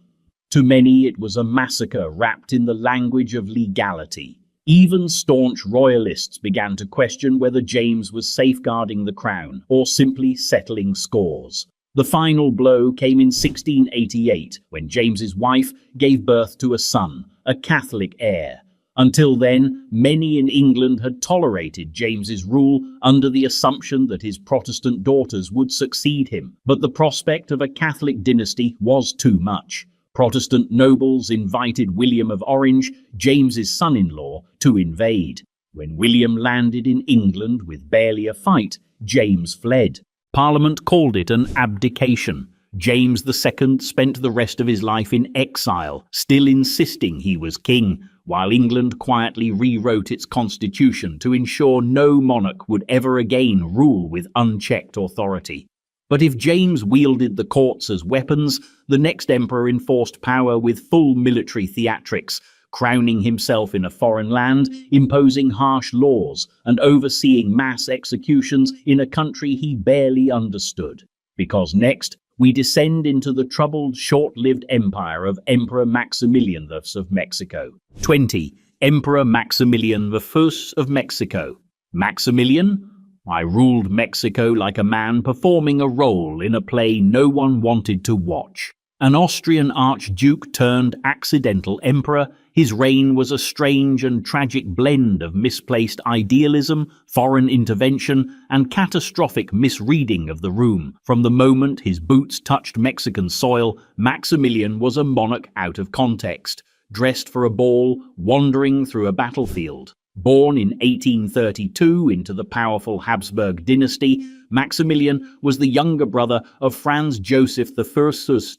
[SPEAKER 1] To many, it was a massacre wrapped in the language of legality. Even staunch royalists began to question whether James was safeguarding the crown or simply settling scores. The final blow came in 1688, when James's wife gave birth to a son, a Catholic heir. Until then, many in England had tolerated James's rule under the assumption that his Protestant daughters would succeed him. But the prospect of a Catholic dynasty was too much. Protestant nobles invited William of Orange, James's son-in-law, to invade. When William landed in England with barely a fight, James fled. Parliament called it an abdication. James II spent the rest of his life in exile, still insisting he was king, while England quietly rewrote its constitution to ensure no monarch would ever again rule with unchecked authority. But if James wielded the courts as weapons, the next emperor enforced power with full military theatrics, crowning himself in a foreign land, imposing harsh laws, and overseeing mass executions in a country he barely understood. Because next, we descend into the troubled, short-lived empire of Emperor Maximilian I of Mexico. 20. Emperor Maximilian I of Mexico. Maximilian? I ruled Mexico like a man performing a role in a play no one wanted to watch. An Austrian archduke turned accidental emperor, his reign was a strange and tragic blend of misplaced idealism, foreign intervention, and catastrophic misreading of the room. From the moment his boots touched Mexican soil, Maximilian was a monarch out of context, dressed for a ball, wandering through a battlefield. Born in 1832 into the powerful Habsburg dynasty, Maximilian was the younger brother of Franz Joseph I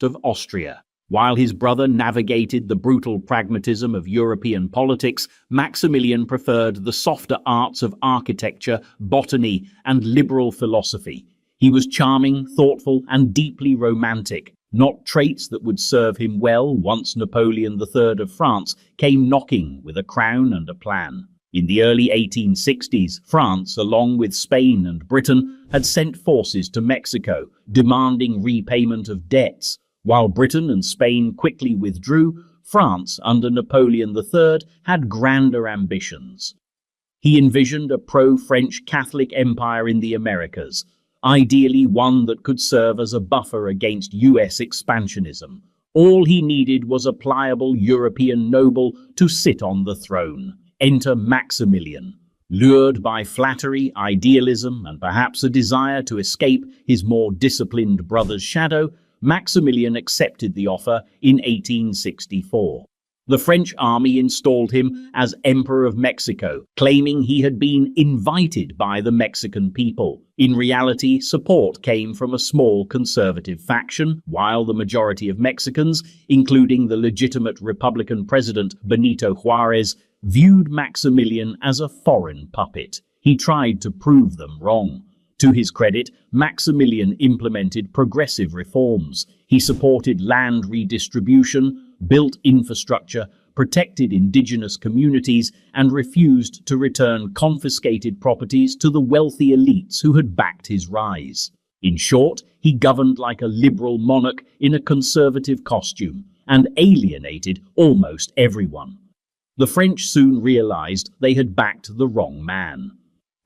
[SPEAKER 1] of Austria. While his brother navigated the brutal pragmatism of European politics, Maximilian preferred the softer arts of architecture, botany, and liberal philosophy. He was charming, thoughtful, and deeply romantic, not traits that would serve him well once Napoleon III of France came knocking with a crown and a plan. In the early 1860s, France, along with Spain and Britain, had sent forces to Mexico, demanding repayment of debts. While Britain and Spain quickly withdrew, France, under Napoleon III, had grander ambitions. He envisioned a pro-French Catholic empire in the Americas, ideally one that could serve as a buffer against US expansionism. All he needed was a pliable European noble to sit on the throne. Enter Maximilian. Lured by flattery, idealism, and perhaps a desire to escape his more disciplined brother's shadow, Maximilian accepted the offer in 1864. The French army installed him as Emperor of Mexico, claiming he had been invited by the Mexican people. In reality, support came from a small conservative faction, while the majority of Mexicans, including the legitimate Republican president Benito Juarez, viewed Maximilian as a foreign puppet. He tried to prove them wrong. To his credit, Maximilian implemented progressive reforms. He supported land redistribution, built infrastructure, protected indigenous communities, and refused to return confiscated properties to the wealthy elites who had backed his rise. In short, he governed like a liberal monarch in a conservative costume and alienated almost everyone. The French soon realized they had backed the wrong man.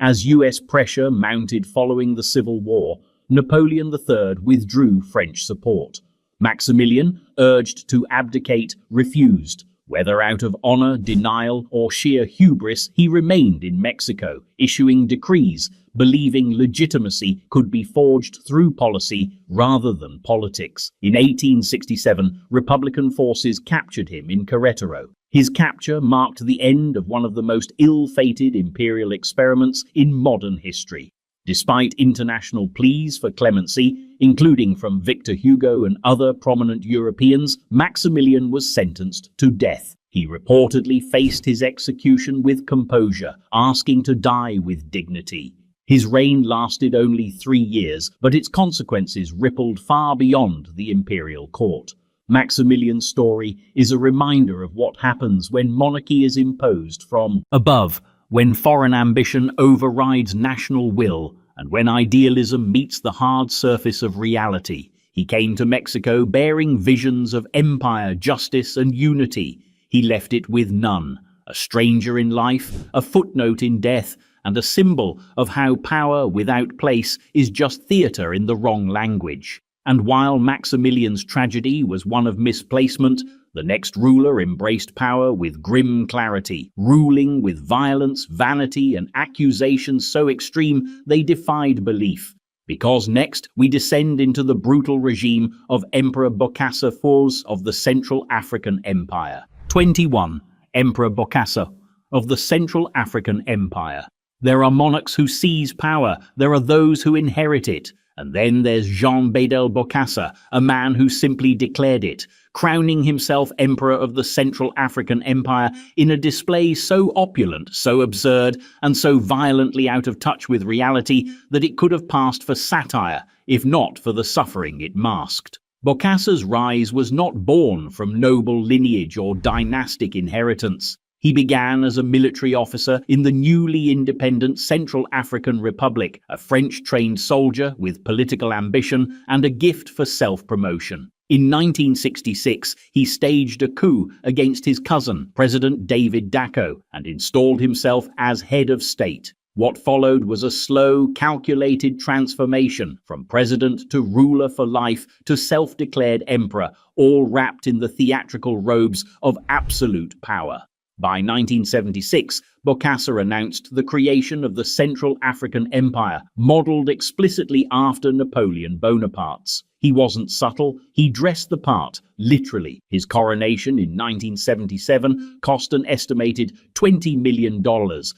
[SPEAKER 1] As US pressure mounted following the Civil War, Napoleon III withdrew French support. Maximilian, urged to abdicate, refused. Whether out of honor, denial, or sheer hubris, he remained in Mexico, issuing decrees, believing legitimacy could be forged through policy rather than politics. In 1867, Republican forces captured him in Querétaro. His capture marked the end of one of the most ill-fated imperial experiments in modern history. Despite international pleas for clemency, including from Victor Hugo and other prominent Europeans, Maximilian was sentenced to death. He reportedly faced his execution with composure, asking to die with dignity. His reign lasted only 3 years, but its consequences rippled far beyond the imperial court. Maximilian's story is a reminder of what happens when monarchy is imposed from above, when foreign ambition overrides national will, and when idealism meets the hard surface of reality. He came to Mexico bearing visions of empire, justice, and unity. He left it with none, a stranger in life, a footnote in death, and a symbol of how power without place is just theatre in the wrong language. And while Maximilian's tragedy was one of misplacement, the next ruler embraced power with grim clarity, ruling with violence, vanity, and accusations so extreme they defied belief. Because next we descend into the brutal regime of Emperor Bokassa IV of the Central African Empire. 21. Emperor Bokassa of the Central African Empire. There are monarchs who seize power, there are those who inherit it, and then there's Jean Bedel Bokassa, a man who simply declared it, crowning himself Emperor of the Central African Empire in a display so opulent, so absurd, and so violently out of touch with reality that it could have passed for satire, if not for the suffering it masked. Bokassa's rise was not born from noble lineage or dynastic inheritance. He began as a military officer in the newly independent Central African Republic, a French-trained soldier with political ambition and a gift for self-promotion. In 1966, he staged a coup against his cousin, President David Dacko, and installed himself as head of state. What followed was a slow, calculated transformation from president to ruler for life to self-declared emperor, all wrapped in the theatrical robes of absolute power. By 1976, Bokassa announced the creation of the Central African Empire, modelled explicitly after Napoleon Bonaparte's. He wasn't subtle, he dressed the part, literally. His coronation in 1977 cost an estimated $20 million,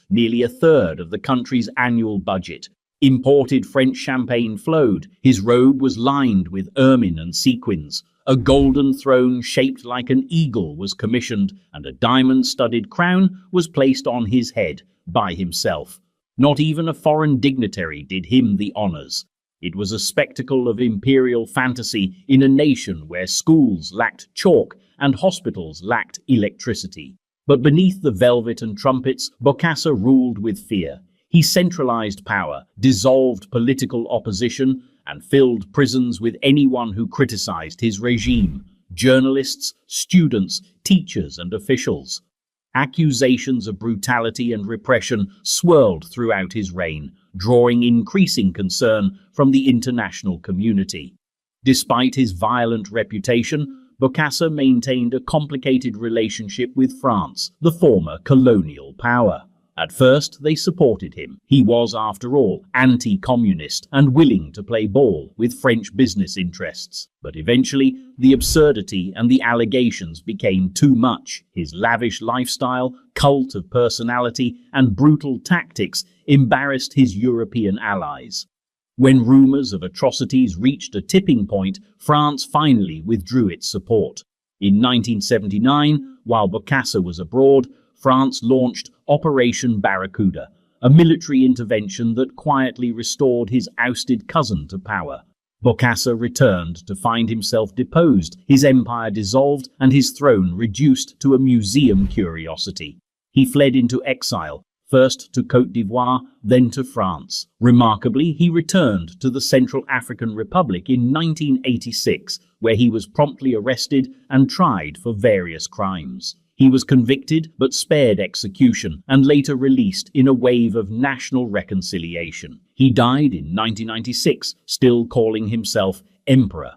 [SPEAKER 1] nearly a third of the country's annual budget. Imported French champagne flowed, his robe was lined with ermine and sequins. A golden throne shaped like an eagle was commissioned, and a diamond-studded crown was placed on his head by himself. Not even a foreign dignitary did him the honors. It was a spectacle of imperial fantasy in a nation where schools lacked chalk and hospitals lacked electricity. But beneath the velvet and trumpets, Bokassa ruled with fear. He centralized power, dissolved political opposition, and filled prisons with anyone who criticized his regime: journalists, students, teachers, and officials. Accusations of brutality and repression swirled throughout his reign, drawing increasing concern from the international community. Despite his violent reputation, Bokassa maintained a complicated relationship with France, the former colonial power. At first, they supported him. He was, after all, anti-communist and willing to play ball with French business interests. But eventually, the absurdity and the allegations became too much. His lavish lifestyle, cult of personality, and brutal tactics embarrassed his European allies. When rumors of atrocities reached a tipping point, France finally withdrew its support. In 1979, while Bokassa was abroad, France launched Operation Barracuda, a military intervention that quietly restored his ousted cousin to power. Bokassa returned to find himself deposed, his empire dissolved, and his throne reduced to a museum curiosity. He fled into exile, first to Côte d'Ivoire, then to France. Remarkably, he returned to the Central African Republic in 1986, where he was promptly arrested and tried for various crimes. He was convicted but spared execution and later released in a wave of national reconciliation. He died in 1996, still calling himself Emperor.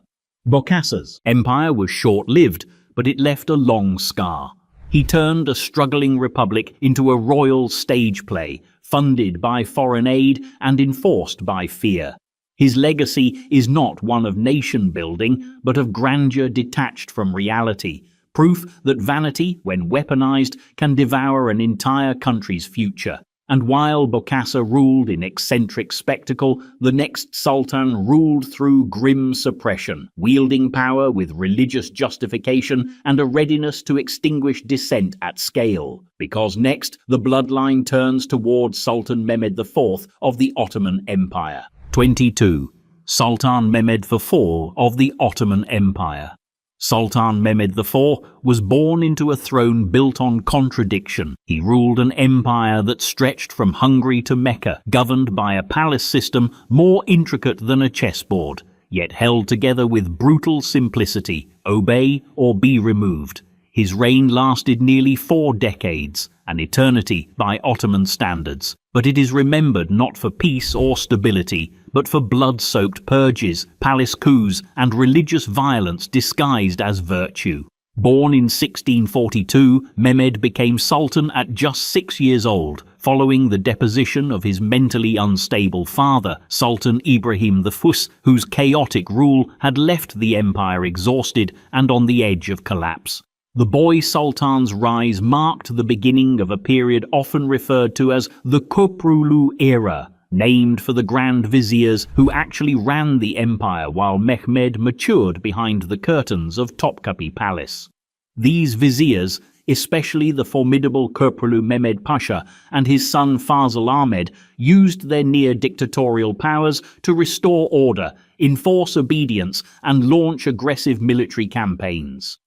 [SPEAKER 1] Bokassa's empire was short-lived, but it left a long scar. He turned a struggling republic into a royal stage play, funded by foreign aid and enforced by fear. His legacy is not one of nation-building, but of grandeur detached from reality, proof that vanity, when weaponized, can devour an entire country's future. And while Bokassa ruled in eccentric spectacle, the next sultan ruled through grim suppression, wielding power with religious justification and a readiness to extinguish dissent at scale. Because next, the bloodline turns towards Sultan Mehmed IV of the Ottoman Empire. 22. Sultan Mehmed IV of the Ottoman Empire. Sultan Mehmed IV was born into a throne built on contradiction. He ruled an empire that stretched from Hungary to Mecca, governed by a palace system more intricate than a chessboard, yet held together with brutal simplicity: obey or be removed. His reign lasted nearly 4 decades, an eternity by Ottoman standards, but it is remembered not for peace or stability, but for blood-soaked purges, palace coups, and religious violence disguised as virtue. Born in 1642, Mehmed became sultan at just 6 years old, following the deposition of his mentally unstable father, Sultan Ibrahim I, whose chaotic rule had left the empire exhausted and on the edge of collapse. The boy sultan's rise marked the beginning of a period often referred to as the Köprülü era, named for the Grand Viziers who actually ran the empire while Mehmed matured behind the curtains of Topkapi Palace. These viziers, especially the formidable Köprülü Mehmed Pasha and his son Fazıl Ahmed, used their near-dictatorial powers to restore order, enforce obedience, and launch aggressive military campaigns.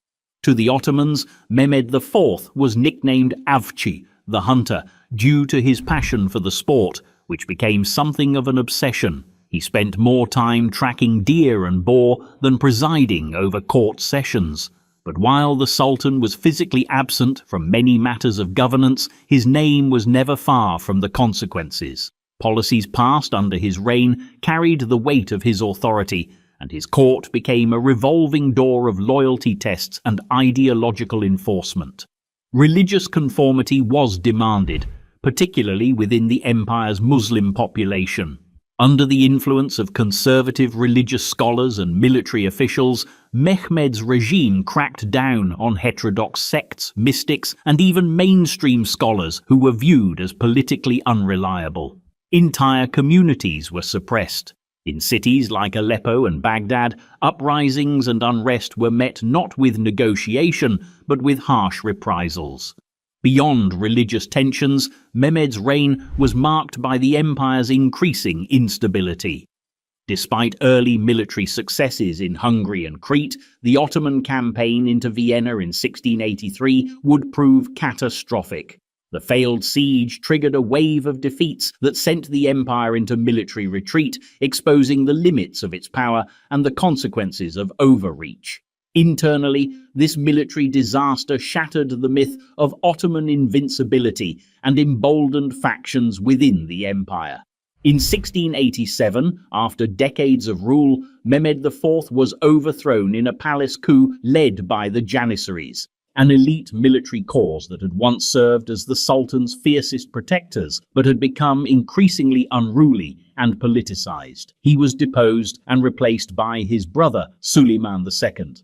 [SPEAKER 1] To the Ottomans, Mehmed IV was nicknamed Avci, the hunter, due to his passion for the sport, which became something of an obsession. He spent more time tracking deer and boar than presiding over court sessions. But while the Sultan was physically absent from many matters of governance, his name was never far from the consequences. Policies passed under his reign carried the weight of his authority, and his court became a revolving door of loyalty tests and ideological enforcement. Religious conformity was demanded, particularly within the empire's Muslim population. Under the influence of conservative religious scholars and military officials, Mehmed's regime cracked down on heterodox sects, mystics, and even mainstream scholars who were viewed as politically unreliable. Entire communities were suppressed. In cities like Aleppo and Baghdad, uprisings and unrest were met not with negotiation, but with harsh reprisals. Beyond religious tensions, Mehmed's reign was marked by the empire's increasing instability. Despite early military successes in Hungary and Crete, the Ottoman campaign into Vienna in 1683 would prove catastrophic. The failed siege triggered a wave of defeats that sent the empire into military retreat, exposing the limits of its power and the consequences of overreach. Internally, this military disaster shattered the myth of Ottoman invincibility and emboldened factions within the empire. In 1687, after decades of rule, Mehmed IV was overthrown in a palace coup led by the Janissaries, an elite military corps that had once served as the Sultan's fiercest protectors, but had become increasingly unruly and politicized. He was deposed and replaced by his brother, Suleiman II.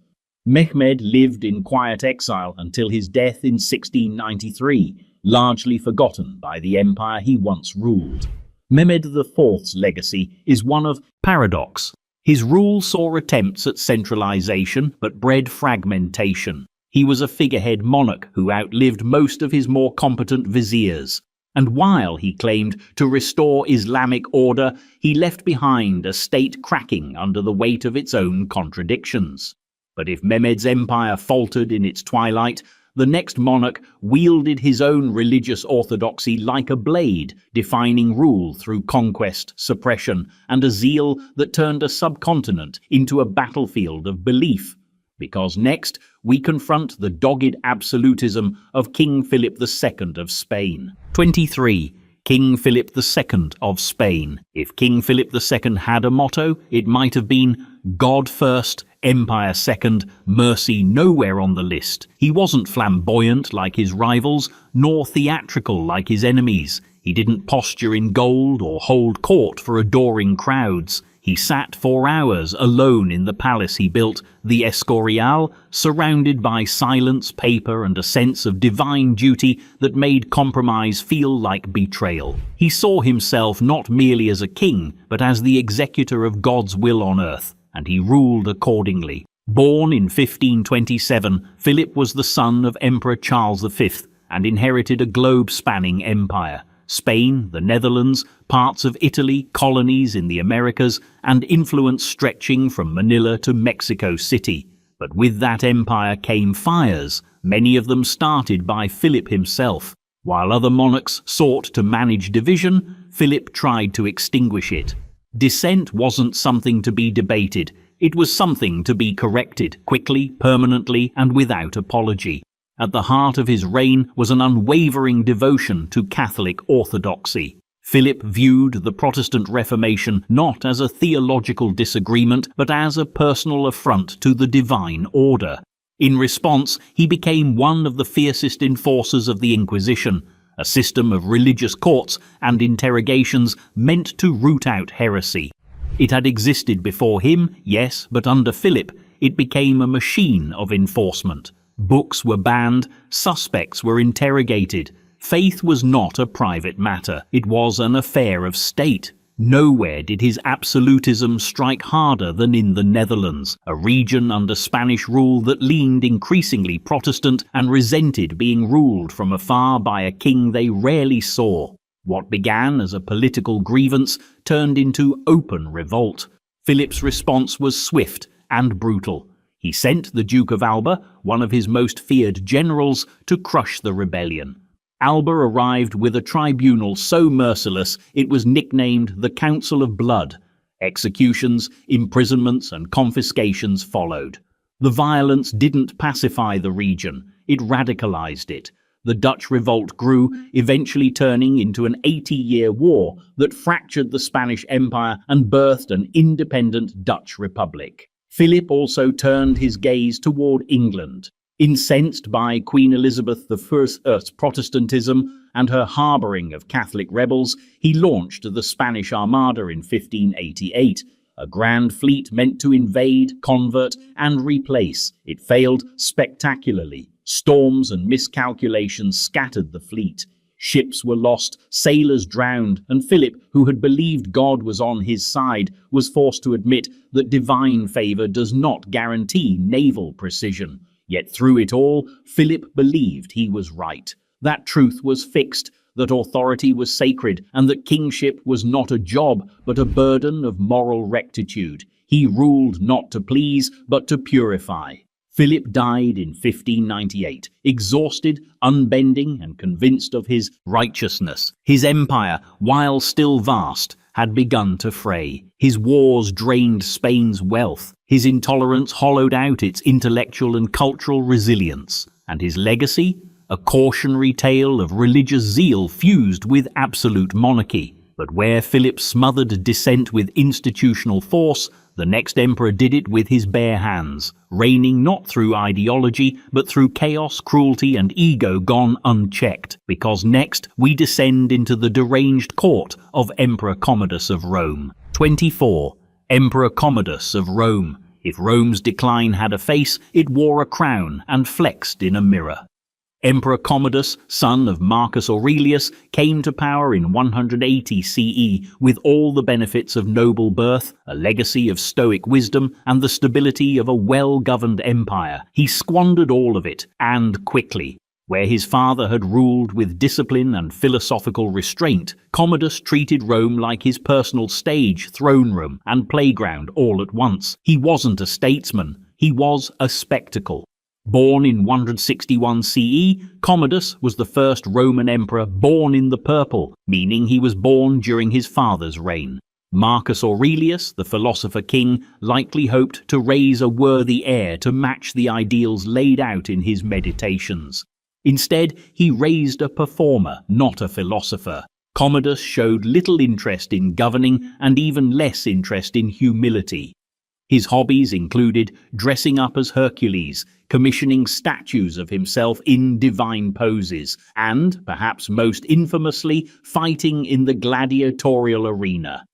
[SPEAKER 1] Mehmed lived in quiet exile until his death in 1693, largely forgotten by the empire he once ruled. Mehmed IV's legacy is one of paradox. His rule saw attempts at centralization, but bred fragmentation. He was a figurehead monarch who outlived most of his more competent viziers. And while he claimed to restore Islamic order, he left behind a state cracking under the weight of its own contradictions. But if Mehmed's empire faltered in its twilight, the next monarch wielded his own religious orthodoxy like a blade, defining rule through conquest, suppression, and a zeal that turned a subcontinent into a battlefield of belief. because next we confront the dogged absolutism of King Philip II of Spain. 23. King Philip II of Spain. If King Philip II had a motto, it might have been God first, Empire second, mercy nowhere on the list. He wasn't flamboyant like his rivals, nor theatrical like his enemies. He didn't posture in gold or hold court for adoring crowds. He sat for hours alone in the palace he built, the Escorial, surrounded by silence, paper, and a sense of divine duty that made compromise feel like betrayal. He saw himself not merely as a king, but as the executor of God's will on earth, and he ruled accordingly. Born in 1527, Philip was the son of Emperor Charles V and inherited a globe-spanning empire. Spain, the Netherlands, parts of Italy, colonies in the Americas, and influence stretching from Manila to Mexico City. But with that empire came fires, many of them started by Philip himself. While other monarchs sought to manage division, Philip tried to extinguish it. Dissent wasn't something to be debated, it was something to be corrected, quickly, permanently, and without apology. At the heart of his reign was an unwavering devotion to Catholic orthodoxy. Philip viewed the Protestant Reformation not as a theological disagreement, but as a personal affront to the divine order. In response, he became one of the fiercest enforcers of the Inquisition, a system of religious courts and interrogations meant to root out heresy. It had existed before him, yes, but under Philip, it became a machine of enforcement. Books were banned, suspects were interrogated. Faith was not a private matter, it was an affair of state. Nowhere did his absolutism strike harder than in the Netherlands, a region under Spanish rule that leaned increasingly Protestant and resented being ruled from afar by a king they rarely saw. What began as a political grievance turned into open revolt. Philip's response was swift and brutal. He sent the Duke of Alba, one of his most feared generals, to crush the rebellion. Alba arrived with a tribunal so merciless it was nicknamed the Council of Blood. Executions, imprisonments, and confiscations followed. The violence didn't pacify the region, it radicalized it. The Dutch revolt grew, eventually turning into an 80-year war that fractured the Spanish Empire and birthed an independent Dutch republic. Philip also turned his gaze toward England. Incensed by Queen Elizabeth I's Protestantism and her harboring of Catholic rebels, he launched the Spanish Armada in 1588, a grand fleet meant to invade, convert, and replace. It failed spectacularly. Storms and miscalculations scattered the fleet. Ships were lost, sailors drowned, and Philip, who had believed God was on his side, was forced to admit that divine favor does not guarantee naval precision. Yet through it all, Philip believed he was right. That truth was fixed, that authority was sacred, and that kingship was not a job, but a burden of moral rectitude. He ruled not to please, but to purify. Philip died in 1598, exhausted, unbending, and convinced of his righteousness. His empire, while still vast, had begun to fray. His wars drained Spain's wealth. His intolerance hollowed out its intellectual and cultural resilience. And his legacy? A cautionary tale of religious zeal fused with absolute monarchy. But where Philip smothered dissent with institutional force, the next emperor did it with his bare hands, reigning not through ideology, but through chaos, cruelty, and ego gone unchecked. Because next we descend into the deranged court of Emperor Commodus of Rome. 24. Emperor Commodus of Rome. If Rome's decline had a face, it wore a crown and flexed in a mirror. Emperor Commodus, son of Marcus Aurelius, came to power in 180 CE with all the benefits of noble birth, a legacy of stoic wisdom, and the stability of a well-governed empire. He squandered all of it, and quickly. Where his father had ruled with discipline and philosophical restraint, Commodus treated Rome like his personal stage, throne room, and playground all at once. He wasn't a statesman, he was a spectacle. Born in 161 CE, Commodus was the first Roman emperor born in the purple, meaning he was born during his father's reign. Marcus Aurelius, the philosopher king, likely hoped to raise a worthy heir to match the ideals laid out in his meditations. Instead, he raised a performer, not a philosopher. Commodus showed little interest in governing and even less interest in humility. His hobbies included dressing up as Hercules, commissioning statues of himself in divine poses, and, perhaps most infamously, fighting in the gladiatorial arena.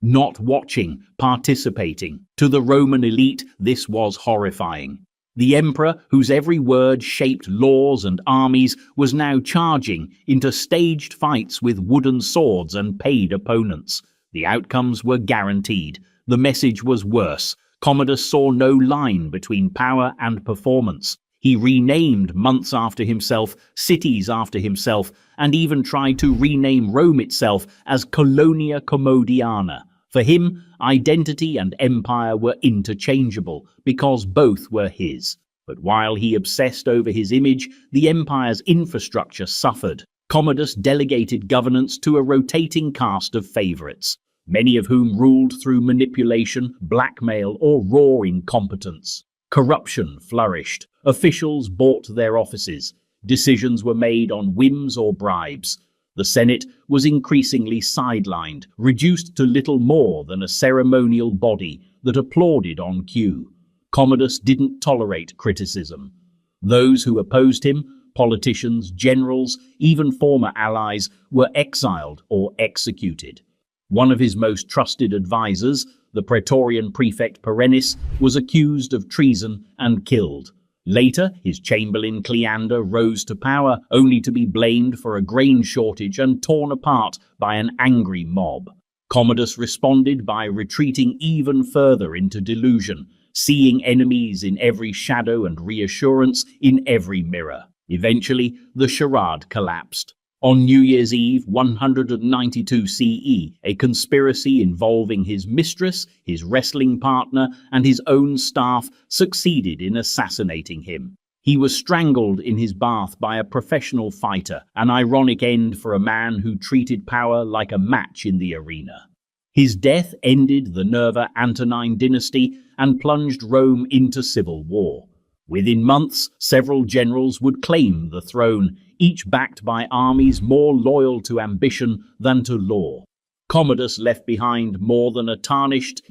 [SPEAKER 1] Not watching, participating. To the Roman elite, this was horrifying. The emperor, whose every word shaped laws and armies, was now charging into staged fights with wooden swords and paid opponents. The outcomes were guaranteed. The message was worse. Commodus saw no line between power and performance. He renamed months after himself, cities after himself, and even tried to rename Rome itself as Colonia Commodiana. For him, identity and empire were interchangeable, because both were his. But while he obsessed over his image, the empire's infrastructure suffered. Commodus delegated governance to a rotating cast of favorites, many of whom ruled through manipulation, blackmail, or raw incompetence. Corruption flourished. Officials bought their offices. Decisions were made on whims or bribes. The Senate was increasingly sidelined, reduced to little more than a ceremonial body that applauded on cue. Commodus didn't tolerate criticism. Those who opposed him, politicians, generals, even former allies, were exiled or executed. One of his most trusted advisors, the Praetorian prefect Perennis, was accused of treason and killed. Later, his chamberlain Cleander rose to power, only to be blamed for a grain shortage and torn apart by an angry mob. Commodus responded by retreating even further into delusion, seeing enemies in every shadow and reassurance in every mirror. Eventually, the charade collapsed. On New Year's Eve, 192 CE, a conspiracy involving his mistress, his wrestling partner, and his own staff succeeded in assassinating him. He was strangled in his bath by a professional fighter, an ironic end for a man who treated power like a match in the arena. His death ended the Nerva-Antonine dynasty and plunged Rome into civil war. Within months, several generals would claim the throne, each backed by armies more loyal to ambition than to law. Commodus left behind more than a tarnished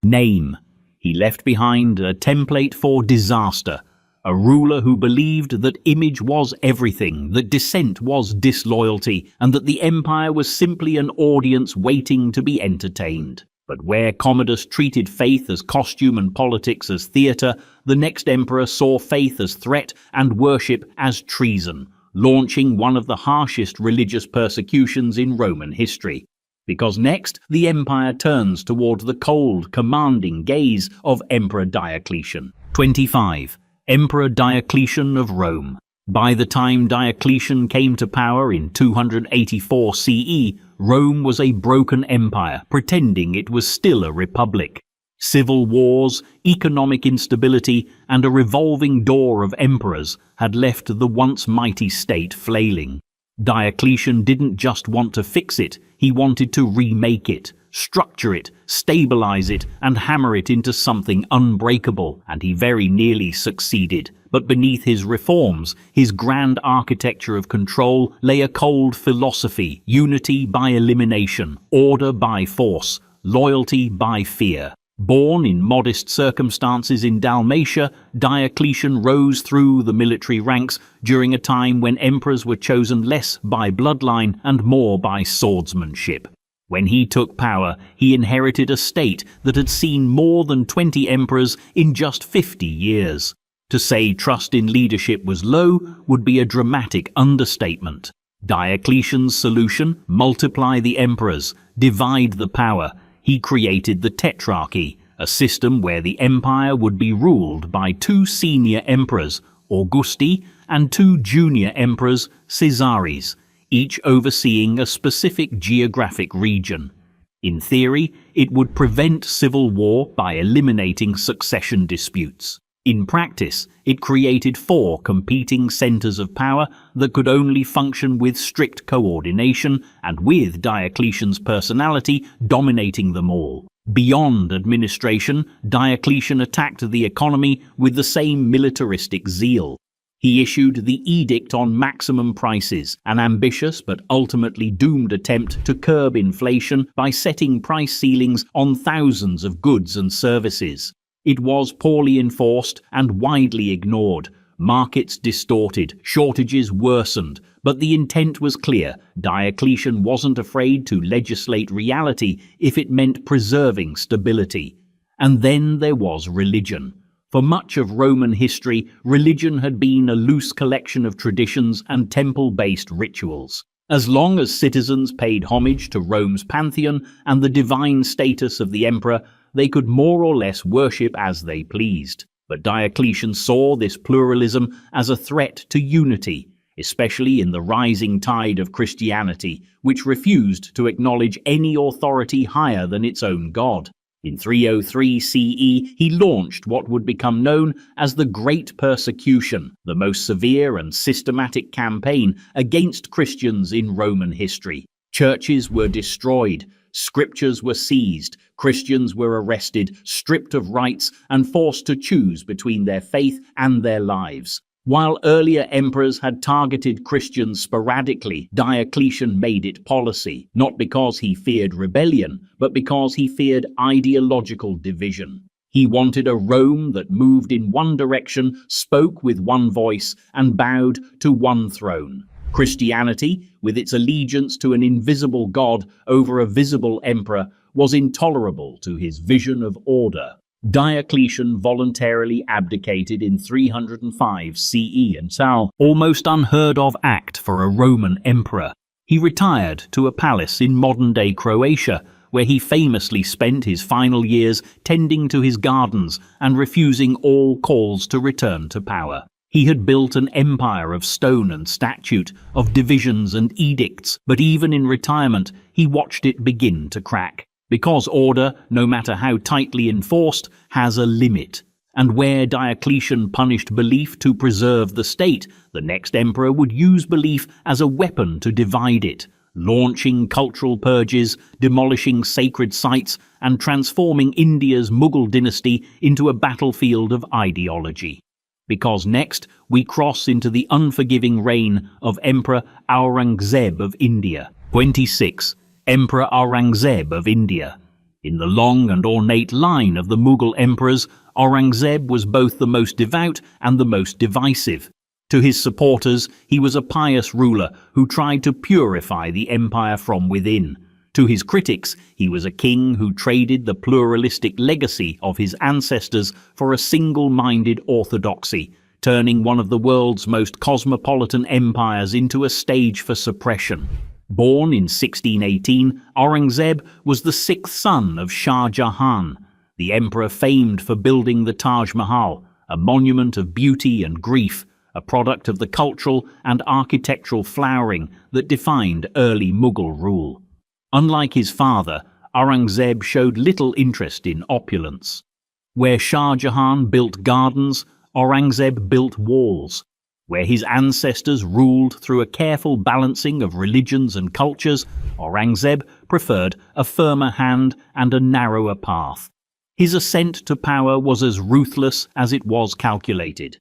[SPEAKER 1] name. He left behind a template for disaster, a ruler who believed that image was everything, that dissent was disloyalty, and that the empire was simply an audience waiting to be entertained. But where Commodus treated faith as costume and politics as theatre, the next emperor saw faith as threat and worship as treason, launching one of the harshest religious persecutions in Roman history. Because next, the empire turns toward the cold, commanding gaze of Emperor Diocletian. 25. Emperor Diocletian of Rome. By the time Diocletian came to power in 284 CE, Rome was a broken empire, pretending it was still a republic. Civil wars, economic instability, and a revolving door of emperors had left the once mighty state flailing. Diocletian didn't just want to fix it, he wanted to remake it, structure it, stabilize it, and hammer it into something unbreakable, and he very nearly succeeded. But beneath his reforms, his grand architecture of control, lay a cold philosophy: unity by elimination, order by force, loyalty by fear. Born in modest circumstances in Dalmatia, Diocletian rose through the military ranks during a time when emperors were chosen less by bloodline and more by swordsmanship. When he took power, he inherited a state that had seen more than 20 emperors in just 50 years. To say trust in leadership was low would be a dramatic understatement. Diocletian's solution: multiply the emperors, divide the power. He created the Tetrarchy, a system where the empire would be ruled by 2 senior emperors, Augusti, and 2 junior emperors, Caesares, each overseeing a specific geographic region. In theory, it would prevent civil war by eliminating succession disputes. In practice, it created four competing centers of power that could only function with strict coordination and with Diocletian's personality dominating them all. Beyond administration, Diocletian attacked the economy with the same militaristic zeal. He issued the Edict on Maximum Prices, an ambitious but ultimately doomed attempt to curb inflation by setting price ceilings on thousands of goods and services. It was poorly enforced and widely ignored. Markets distorted, shortages worsened, but the intent was clear. Diocletian wasn't afraid to legislate reality if it meant preserving stability. And then there was religion. For much of Roman history, religion had been a loose collection of traditions and temple-based rituals. As long as citizens paid homage to Rome's pantheon and the divine status of the emperor, they could more or less worship as they pleased. But Diocletian saw this pluralism as a threat to unity, especially in the rising tide of Christianity, which refused to acknowledge any authority higher than its own god. In 303 CE, he launched what would become known as the Great Persecution, the most severe and systematic campaign against Christians in Roman history. Churches were destroyed, scriptures were seized, Christians were arrested, stripped of rights, and forced to choose between their faith and their lives. While earlier emperors had targeted Christians sporadically, Diocletian made it policy, not because he feared rebellion, but because he feared ideological division. He wanted a Rome that moved in one direction, spoke with one voice, and bowed to one throne. Christianity, with its allegiance to an invisible God over a visible emperor, was intolerable to his vision of order. Diocletian voluntarily abdicated in 305 CE, and an almost unheard of act for a Roman emperor. He retired to a palace in modern-day Croatia, where he famously spent his final years tending to his gardens and refusing all calls to return to power. He had built an empire of stone and statute, of divisions and edicts, but even in retirement, he watched it begin to crack. Because order, no matter how tightly enforced, has a limit. And where Diocletian punished belief to preserve the state, the next emperor would use belief as a weapon to divide it, launching cultural purges, demolishing sacred sites, and transforming India's Mughal dynasty into a battlefield of ideology. Because next, we cross into the unforgiving reign of Emperor Aurangzeb of India. 26. Emperor Aurangzeb of India. In the long and ornate line of the Mughal emperors, Aurangzeb was both the most devout and the most divisive. To his supporters, he was a pious ruler who tried to purify the empire from within. To his critics, he was a king who traded the pluralistic legacy of his ancestors for a single-minded orthodoxy, turning one of the world's most cosmopolitan empires into a stage for suppression. Born in 1618, Aurangzeb was the sixth son of Shah Jahan, the emperor famed for building the Taj Mahal, a monument of beauty and grief, a product of the cultural and architectural flowering that defined early Mughal rule. Unlike his father, Aurangzeb showed little interest in opulence. Where Shah Jahan built gardens, Aurangzeb built walls. Where his ancestors ruled through a careful balancing of religions and cultures, Aurangzeb preferred a firmer hand and a narrower path. His ascent to power was as ruthless as it was calculated.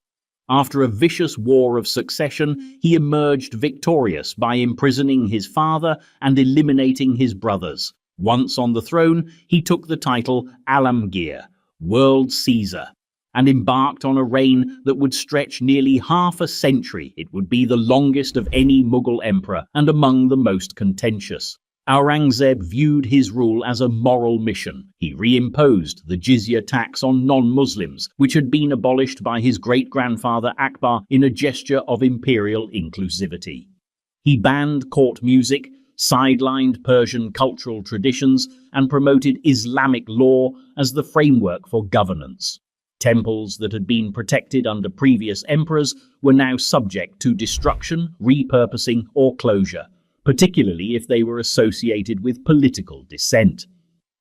[SPEAKER 1] After a vicious war of succession, he emerged victorious by imprisoning his father and eliminating his brothers. Once on the throne, he took the title Alamgir, World Caesar, and embarked on a reign that would stretch nearly half a century. It would be the longest of any Mughal emperor and among the most contentious. Aurangzeb viewed his rule as a moral mission. He reimposed the jizya tax on non-Muslims, which had been abolished by his great-grandfather Akbar in a gesture of imperial inclusivity. He banned court music, sidelined Persian cultural traditions, and promoted Islamic law as the framework for governance. Temples that had been protected under previous emperors were now subject to destruction, repurposing, or closure, particularly if they were associated with political dissent.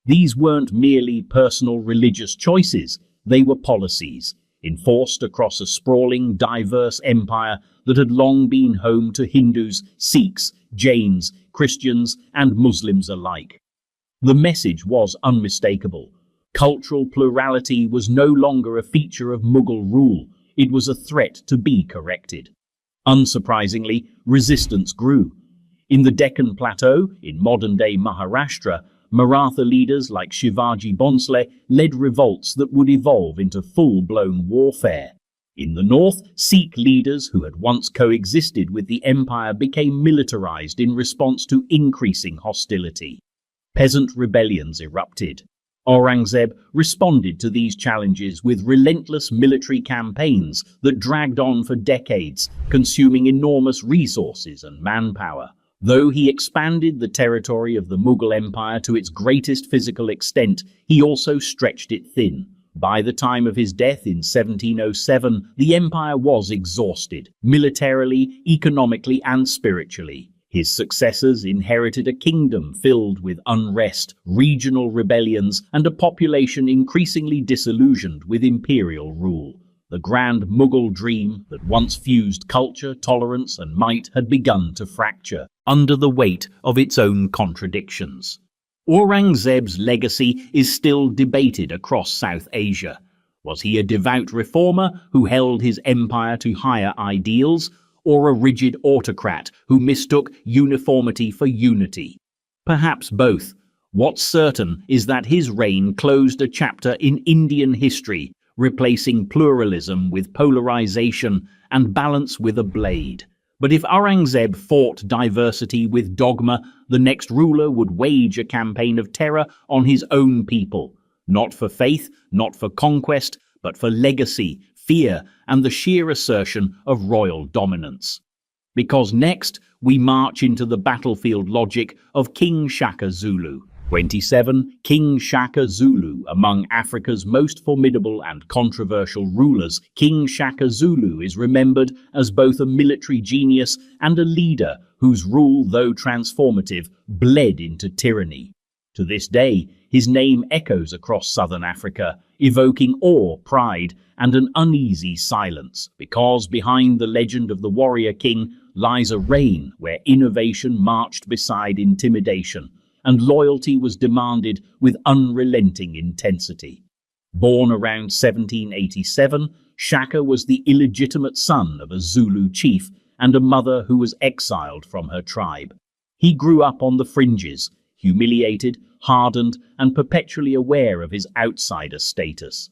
[SPEAKER 1] These weren't merely personal religious choices, they were policies. enforced across a sprawling, diverse empire that had long been home to Hindus, Sikhs, Jains, Christians, and Muslims alike. The message was unmistakable. Cultural plurality was no longer a feature of Mughal rule. It was a threat to be corrected. Unsurprisingly, resistance grew. In the Deccan Plateau, in modern-day Maharashtra, Maratha leaders like Shivaji Bhonsle led revolts that would evolve into full-blown warfare. In the north, Sikh leaders who had once coexisted with the empire became militarized in response to increasing hostility. Peasant rebellions erupted. Aurangzeb responded to these challenges with relentless military campaigns that dragged on for decades, consuming enormous resources and manpower. Though he expanded the territory of the Mughal Empire to its greatest physical extent, he also stretched it thin. By the time of his death in 1707, the empire was exhausted, militarily, economically, and spiritually. His successors inherited a kingdom filled with unrest, regional rebellions, and a population increasingly disillusioned with imperial rule. The grand Mughal dream that once fused culture, tolerance, and might had begun to fracture under the weight of its own contradictions. Aurangzeb's legacy is still debated across South Asia. Was he a devout reformer who held his empire to higher ideals, or a rigid autocrat who mistook uniformity for unity? Perhaps both. What's certain is that his reign closed a chapter in Indian history, replacing pluralism with polarization and balance with a blade. But if Aurangzeb fought diversity with dogma, the next ruler would wage a campaign of terror on his own people, not for faith, not for conquest, but for legacy, fear, and the sheer assertion of royal dominance. Because next, we march into the battlefield logic of King Shaka Zulu. 27. King Shaka Zulu. Among Africa's most formidable and controversial rulers, King Shaka Zulu is remembered as both a military genius and a leader whose rule, though transformative, bled into tyranny. To this day, his name echoes across southern Africa, evoking awe, pride, and an uneasy silence, because behind the legend of the warrior king lies a reign where innovation marched beside intimidation, and loyalty was demanded with unrelenting intensity. Born around 1787, Shaka was the illegitimate son of a Zulu chief and a mother who was exiled from her tribe. He grew up on the fringes, humiliated, hardened, and perpetually aware of his outsider status.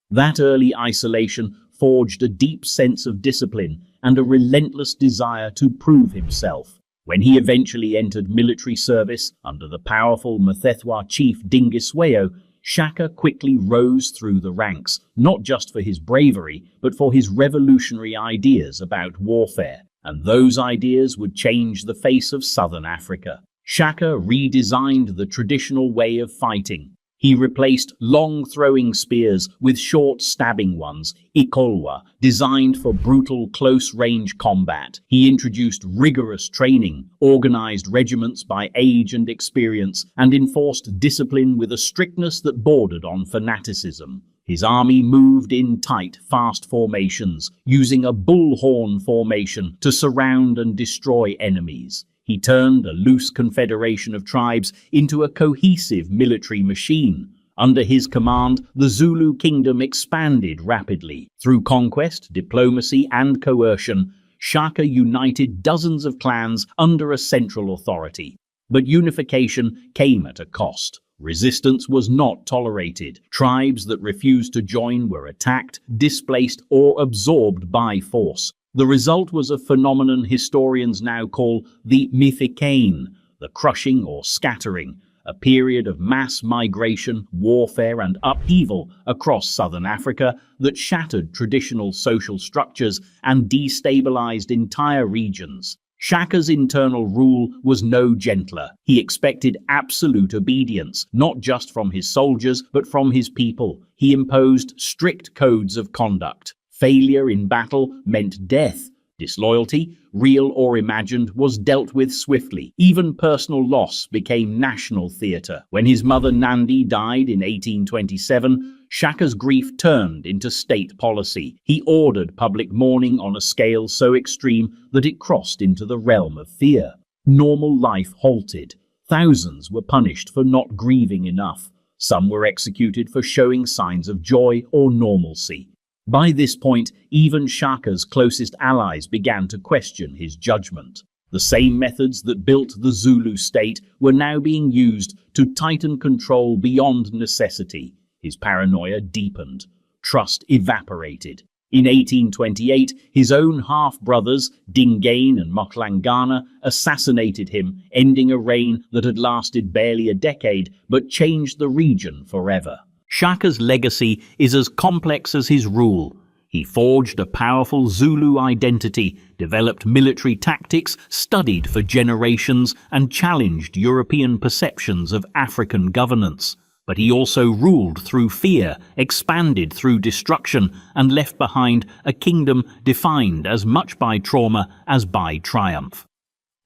[SPEAKER 1] That early isolation forged a deep sense of discipline and a relentless desire to prove himself. When he eventually entered military service under the powerful Mthethwa chief Dingiswayo, Shaka quickly rose through the ranks, not just for his bravery, but for his revolutionary ideas about warfare. And those ideas would change the face of southern Africa. Shaka redesigned the traditional way of fighting. He replaced long throwing spears with short stabbing ones, ikolwa, designed for brutal close-range combat. He introduced rigorous training, organized regiments by age and experience, and enforced discipline with a strictness that bordered on fanaticism. His army moved in tight, fast formations, using a bullhorn formation to surround and destroy enemies. He turned a loose confederation of tribes into a cohesive military machine. Under his command, the Zulu kingdom expanded rapidly. Through conquest, diplomacy, and coercion, Shaka united dozens of clans under a central authority. But unification came at a cost. Resistance was not tolerated. Tribes that refused to join were attacked, displaced, or absorbed by force. The result was a phenomenon historians now call the Mifekane, the crushing or scattering, a period of mass migration, warfare, and upheaval across southern Africa that shattered traditional social structures and destabilized entire regions. Shaka's internal rule was no gentler. He expected absolute obedience, not just from his soldiers, but from his people. He imposed strict codes of conduct. Failure in battle meant death. Disloyalty, real or imagined, was dealt with swiftly. Even personal loss became national theatre. When his mother Nandi died in 1827, Shaka's grief turned into state policy. He ordered public mourning on a scale so extreme that it crossed into the realm of fear. Normal life halted. Thousands were punished for not grieving enough. Some were executed for showing signs of joy or normalcy. By this point, even Shaka's closest allies began to question his judgment. The same methods that built the Zulu state were now being used to tighten control beyond necessity. His paranoia deepened. Trust evaporated. In 1828, his own half-brothers, Dingane and Moklangana, assassinated him, ending a reign that had lasted barely a decade but changed the region forever. Shaka's legacy is as complex as his rule. He forged a powerful Zulu identity, developed military tactics studied for generations, and challenged European perceptions of African governance. But he also ruled through fear, expanded through destruction, and left behind a kingdom defined as much by trauma as by triumph.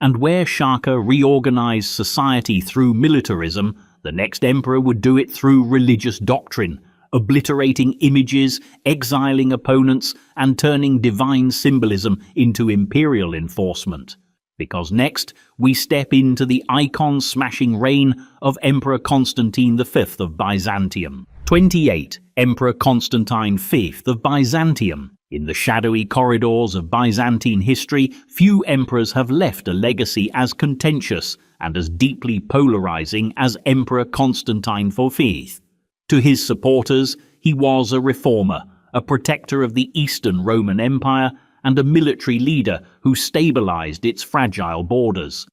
[SPEAKER 1] And where Shaka reorganized society through militarism, the next emperor would do it through religious doctrine, obliterating images, exiling opponents, and turning divine symbolism into imperial enforcement. Because next, we step into the icon-smashing reign of Emperor Constantine V of Byzantium. 28. Emperor Constantine V of Byzantium. In the shadowy corridors of Byzantine history, few emperors have left a legacy as contentious and as deeply polarizing as Emperor Constantine V. To his supporters, he was a reformer, a protector of the Eastern Roman Empire, and a military leader who stabilized its fragile borders.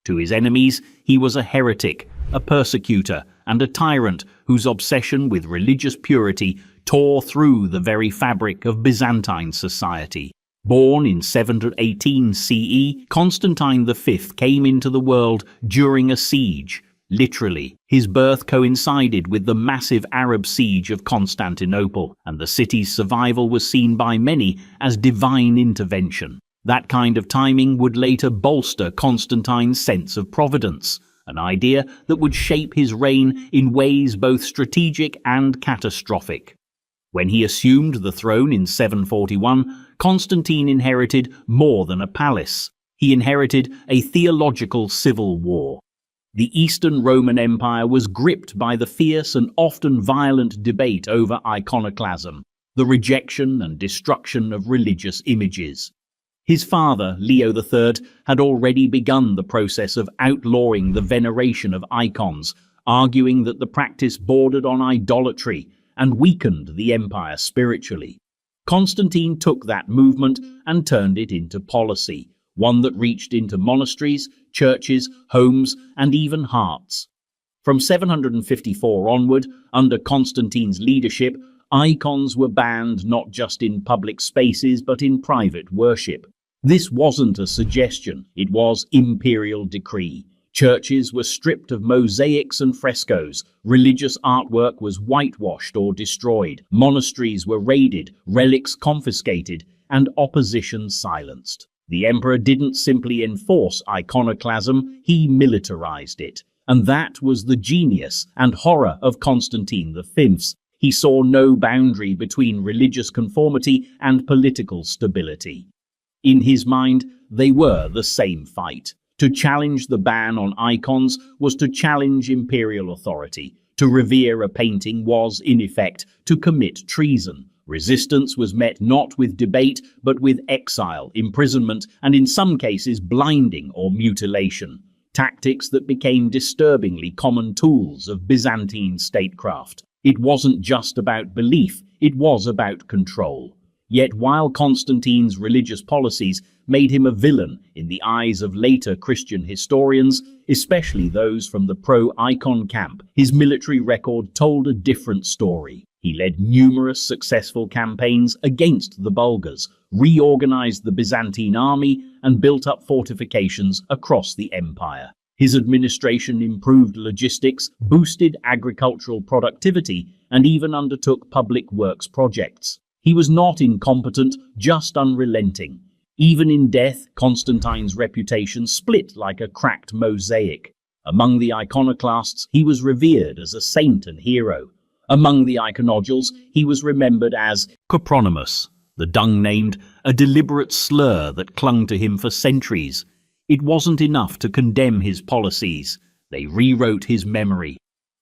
[SPEAKER 1] To his enemies, he was a heretic, a persecutor, and a tyrant whose obsession with religious purity tore through the very fabric of Byzantine society. Born in 718 CE, Constantine V came into the world during a siege. Literally, his birth coincided with the massive Arab siege of Constantinople, and the city's survival was seen by many as divine intervention. That kind of timing would later bolster Constantine's sense of providence, an idea that would shape his reign in ways both strategic and catastrophic. When he assumed the throne in 741, Constantine inherited more than a palace. He inherited a theological civil war. The Eastern Roman Empire was gripped by the fierce and often violent debate over iconoclasm, the rejection and destruction of religious images. His father, Leo III, had already begun the process of outlawing the veneration of icons, arguing that the practice bordered on idolatry and weakened the empire spiritually. Constantine took that movement and turned it into policy, one that reached into monasteries, churches, homes, and even hearts. From 754 onward, under Constantine's leadership, icons were banned not just in public spaces but in private worship. This wasn't a suggestion, it was imperial decree. Churches were stripped of mosaics and frescoes, religious artwork was whitewashed or destroyed, monasteries were raided, relics confiscated, and opposition silenced. The emperor didn't simply enforce iconoclasm, he militarized it. And that was the genius and horror of Constantine V. He saw no boundary between religious conformity and political stability. In his mind, they were the same fight. To challenge the ban on icons was to challenge imperial authority. To revere a painting was, in effect, to commit treason. Resistance was met not with debate, but with exile, imprisonment, and in some cases blinding or mutilation. Tactics that became disturbingly common tools of Byzantine statecraft. It wasn't just about belief, it was about control. Yet while Constantine's religious policies made him a villain in the eyes of later Christian historians, especially those from the pro-icon camp, his military record told a different story. He led numerous successful campaigns against the Bulgars, reorganized the Byzantine army, and built up fortifications across the empire. His administration improved logistics, boosted agricultural productivity, and even undertook public works projects. He was not incompetent, just unrelenting. Even in death, Constantine's reputation split like a cracked mosaic. Among the iconoclasts, he was revered as a saint and hero. Among the iconodules, he was remembered as copronymus, the dung-named, a deliberate slur that clung to him for centuries. It wasn't enough to condemn his policies. They rewrote his memory.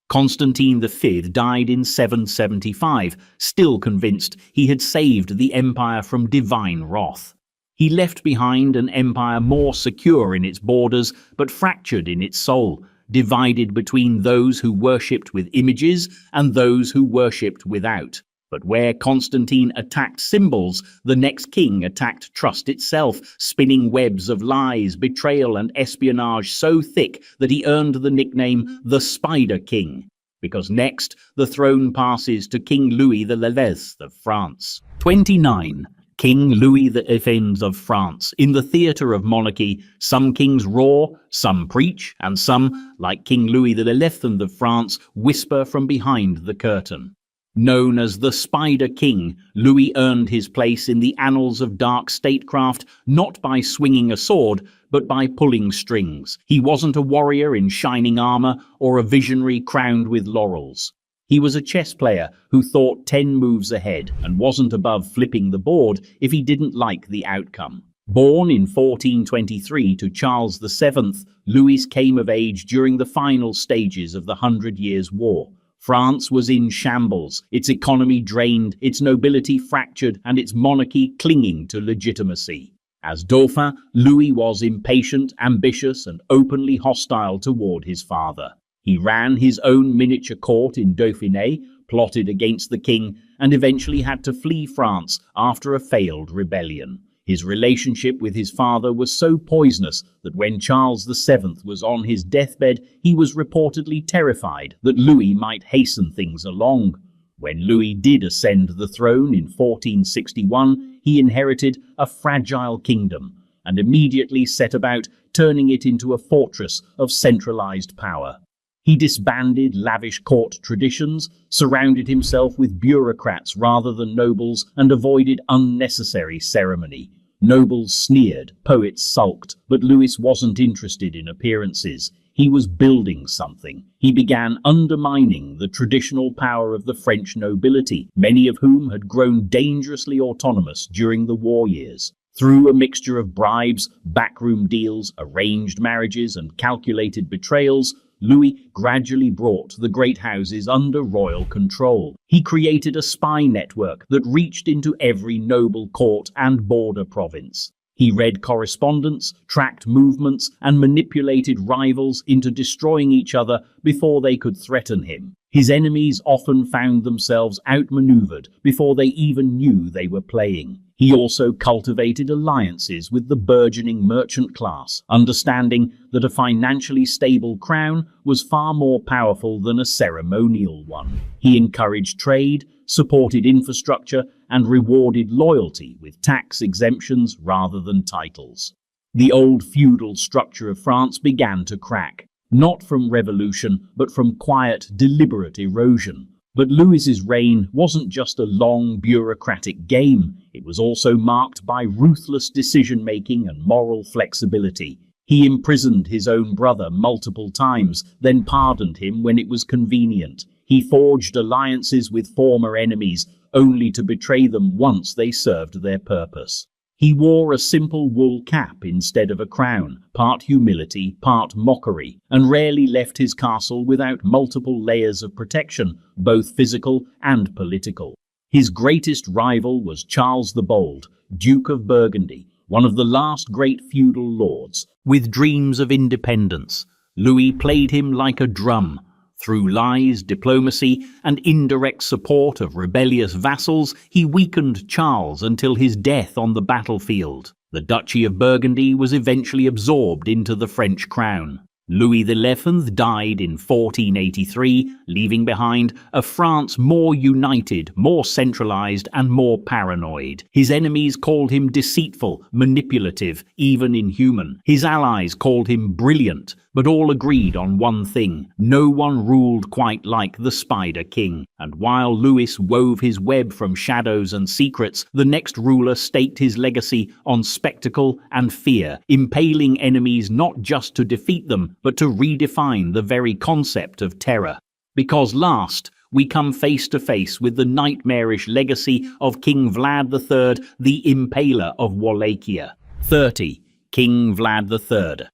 [SPEAKER 1] Constantine V died in 775, still convinced he had saved the empire from divine wrath. He left behind an empire more secure in its borders, but fractured in its soul, divided between those who worshipped with images and those who worshipped without. But where Constantine attacked symbols, the next king attacked trust itself, spinning webs of lies, betrayal, and espionage so thick that he earned the nickname the Spider King. Because next, the throne passes to King Louis the Legacies of France. 29. King Louis the Legacies of France. In the theatre of monarchy, some kings roar, some preach, and some, like King Louis the Legacies of France, whisper from behind the curtain. Known as the Spider King, Louis earned his place in the annals of dark statecraft not by swinging a sword, but by pulling strings. He wasn't a warrior in shining armor or a visionary crowned with laurels. He was a chess player who thought 10 moves ahead and wasn't above flipping the board if he didn't like the outcome. Born in 1423 to Charles VII, Louis came of age during the final stages of the 100 Years' War. France was in shambles, its economy drained, its nobility fractured, and its monarchy clinging to legitimacy. As Dauphin, Louis was impatient, ambitious, and openly hostile toward his father. He ran his own miniature court in Dauphiné, plotted against the king, and eventually had to flee France after a failed rebellion. His relationship with his father was so poisonous that when Charles VII was on his deathbed, he was reportedly terrified that Louis might hasten things along. When Louis did ascend the throne in 1461, he inherited a fragile kingdom and immediately set about turning it into a fortress of centralized power. He disbanded lavish court traditions, surrounded himself with bureaucrats rather than nobles, and avoided unnecessary ceremony. Nobles sneered, poets sulked, but Louis wasn't interested in appearances. He was building something. He began undermining the traditional power of the French nobility, many of whom had grown dangerously autonomous during the war years. Through a mixture of bribes, backroom deals, arranged marriages, and calculated betrayals, Louis gradually brought the great houses under royal control. He created a spy network that reached into every noble court and border province. He read correspondence, tracked movements, and manipulated rivals into destroying each other before they could threaten him. His enemies often found themselves outmaneuvered before they even knew they were playing. He also cultivated alliances with the burgeoning merchant class, understanding that a financially stable crown was far more powerful than a ceremonial one. He encouraged trade, supported infrastructure, and rewarded loyalty with tax exemptions rather than titles. The old feudal structure of France began to crack, not from revolution, but from quiet, deliberate erosion. But Louis's reign wasn't just a long bureaucratic game. It was also marked by ruthless decision-making and moral flexibility. He imprisoned his own brother multiple times, then pardoned him when it was convenient. He forged alliances with former enemies, only to betray them once they served their purpose. He wore a simple wool cap instead of a crown, part humility, part mockery, and rarely left his castle without multiple layers of protection, both physical and political. His greatest rival was Charles the Bold, Duke of Burgundy, one of the last great feudal lords. With dreams of independence, Louis played him like a drum. Through lies, diplomacy, and indirect support of rebellious vassals, he weakened Charles until his death on the battlefield. The Duchy of Burgundy was eventually absorbed into the French crown. Louis XI died in 1483, leaving behind a France more united, more centralized, and more paranoid. His enemies called him deceitful, manipulative, even inhuman. His allies called him brilliant, but all agreed on one thing: no one ruled quite like the Spider King. And while Louis wove his web from shadows and secrets, the next ruler staked his legacy on spectacle and fear, impaling enemies not just to defeat them, but to redefine the very concept of terror. Because last, we come face to face with the nightmarish legacy of King Vlad III, the Impaler of Wallachia. 30. King Vlad III.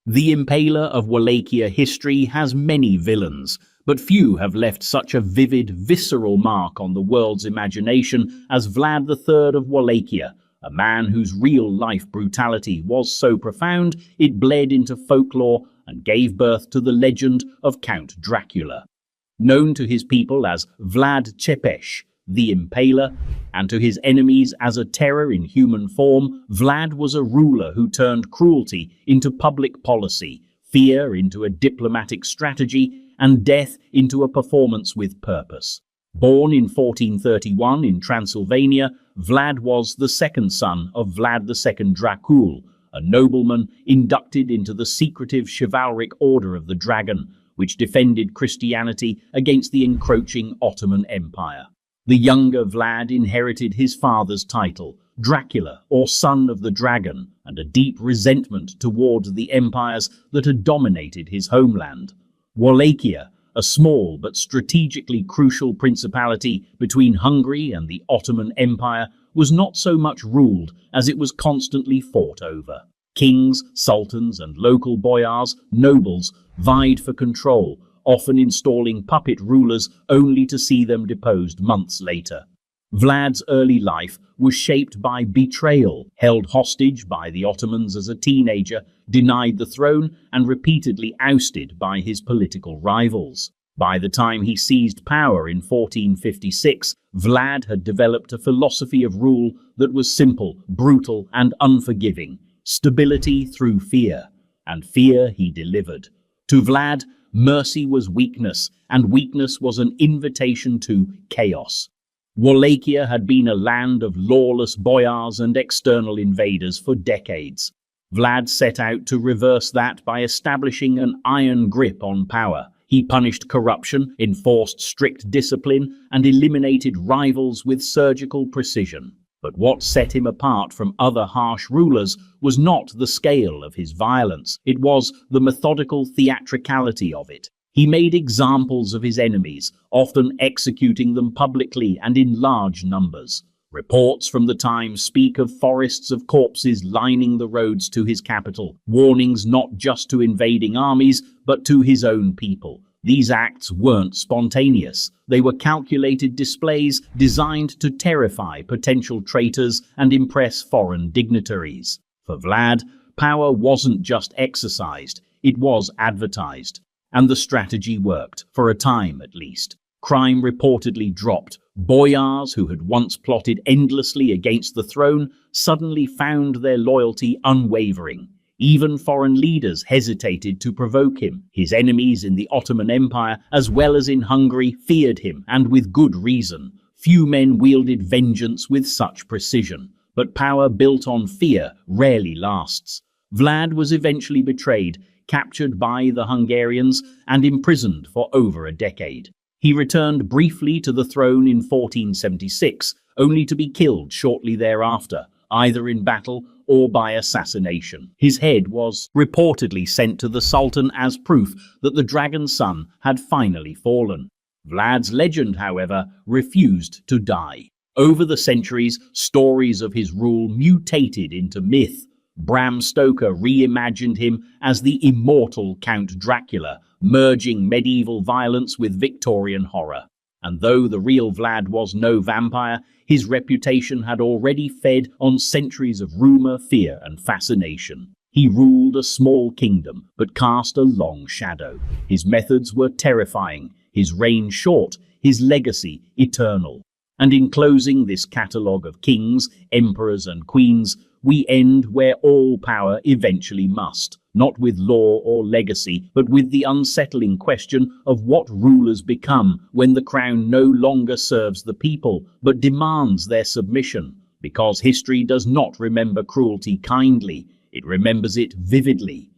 [SPEAKER 1] The Impaler of Wallachia history has many villains, but few have left such a vivid, visceral mark on the world's imagination as Vlad III of Wallachia, a man whose real-life brutality was so profound it bled into folklore and gave birth to the legend of Count Dracula. Known to his people as Vlad Tepes, the Impaler, and to his enemies as a terror in human form, Vlad was a ruler who turned cruelty into public policy, fear into a diplomatic strategy, and death into a performance with purpose. Born in 1431 in Transylvania, Vlad was the second son of Vlad II Dracul, a nobleman inducted into the secretive chivalric Order of the Dragon, which defended Christianity against the encroaching Ottoman Empire. The younger Vlad inherited his father's title, Dracula, or Son of the Dragon, and a deep resentment towards the empires that had dominated his homeland. Wallachia, a small but strategically crucial principality between Hungary and the Ottoman Empire, was not so much ruled as it was constantly fought over. Kings, sultans, and local boyars, nobles, vied for control, often installing puppet rulers only to see them deposed months later. Vlad's early life was shaped by betrayal, held hostage by the Ottomans as a teenager, denied the throne, and repeatedly ousted by his political rivals. By the time he seized power in 1456, Vlad had developed a philosophy of rule that was simple, brutal, and unforgiving: stability through fear. And fear he delivered. To Vlad, mercy was weakness, and weakness was an invitation to chaos. Wallachia had been a land of lawless boyars and external invaders for decades. Vlad set out to reverse that by establishing an iron grip on power. He punished corruption, enforced strict discipline, and eliminated rivals with surgical precision. But what set him apart from other harsh rulers was not the scale of his violence. It was the methodical theatricality of it. He made examples of his enemies, often executing them publicly and in large numbers. Reports from the time speak of forests of corpses lining the roads to his capital, warnings not just to invading armies, but to his own people. These acts weren't spontaneous. They were calculated displays designed to terrify potential traitors and impress foreign dignitaries. For Vlad, power wasn't just exercised, it was advertised. And the strategy worked, for a time at least. Crime reportedly dropped. Boyars who had once plotted endlessly against the throne suddenly found their loyalty unwavering. Even foreign leaders hesitated to provoke him. His enemies in the Ottoman Empire, as well as in Hungary, feared him, and with good reason. Few men wielded vengeance with such precision, but power built on fear rarely lasts. Vlad was eventually betrayed, captured by the Hungarians, and imprisoned for over a decade. He returned briefly to the throne in 1476, only to be killed shortly thereafter, either in battle or by assassination. His head was reportedly sent to the Sultan as proof that the dragon's son had finally fallen. Vlad's legend, however, refused to die. Over the centuries, stories of his rule mutated into myth. Bram Stoker reimagined him as the immortal Count Dracula, merging medieval violence with Victorian horror. And though the real Vlad was no vampire, his reputation had already fed on centuries of rumor, fear, and fascination. He ruled a small kingdom, but cast a long shadow. His methods were terrifying, his reign short, his legacy eternal. And in closing this catalogue of kings, emperors, and queens, we end where all power eventually must, not with law or legacy, but with the unsettling question of what rulers become when the crown no longer serves the people, but demands their submission. Because history does not remember cruelty kindly, it remembers it vividly.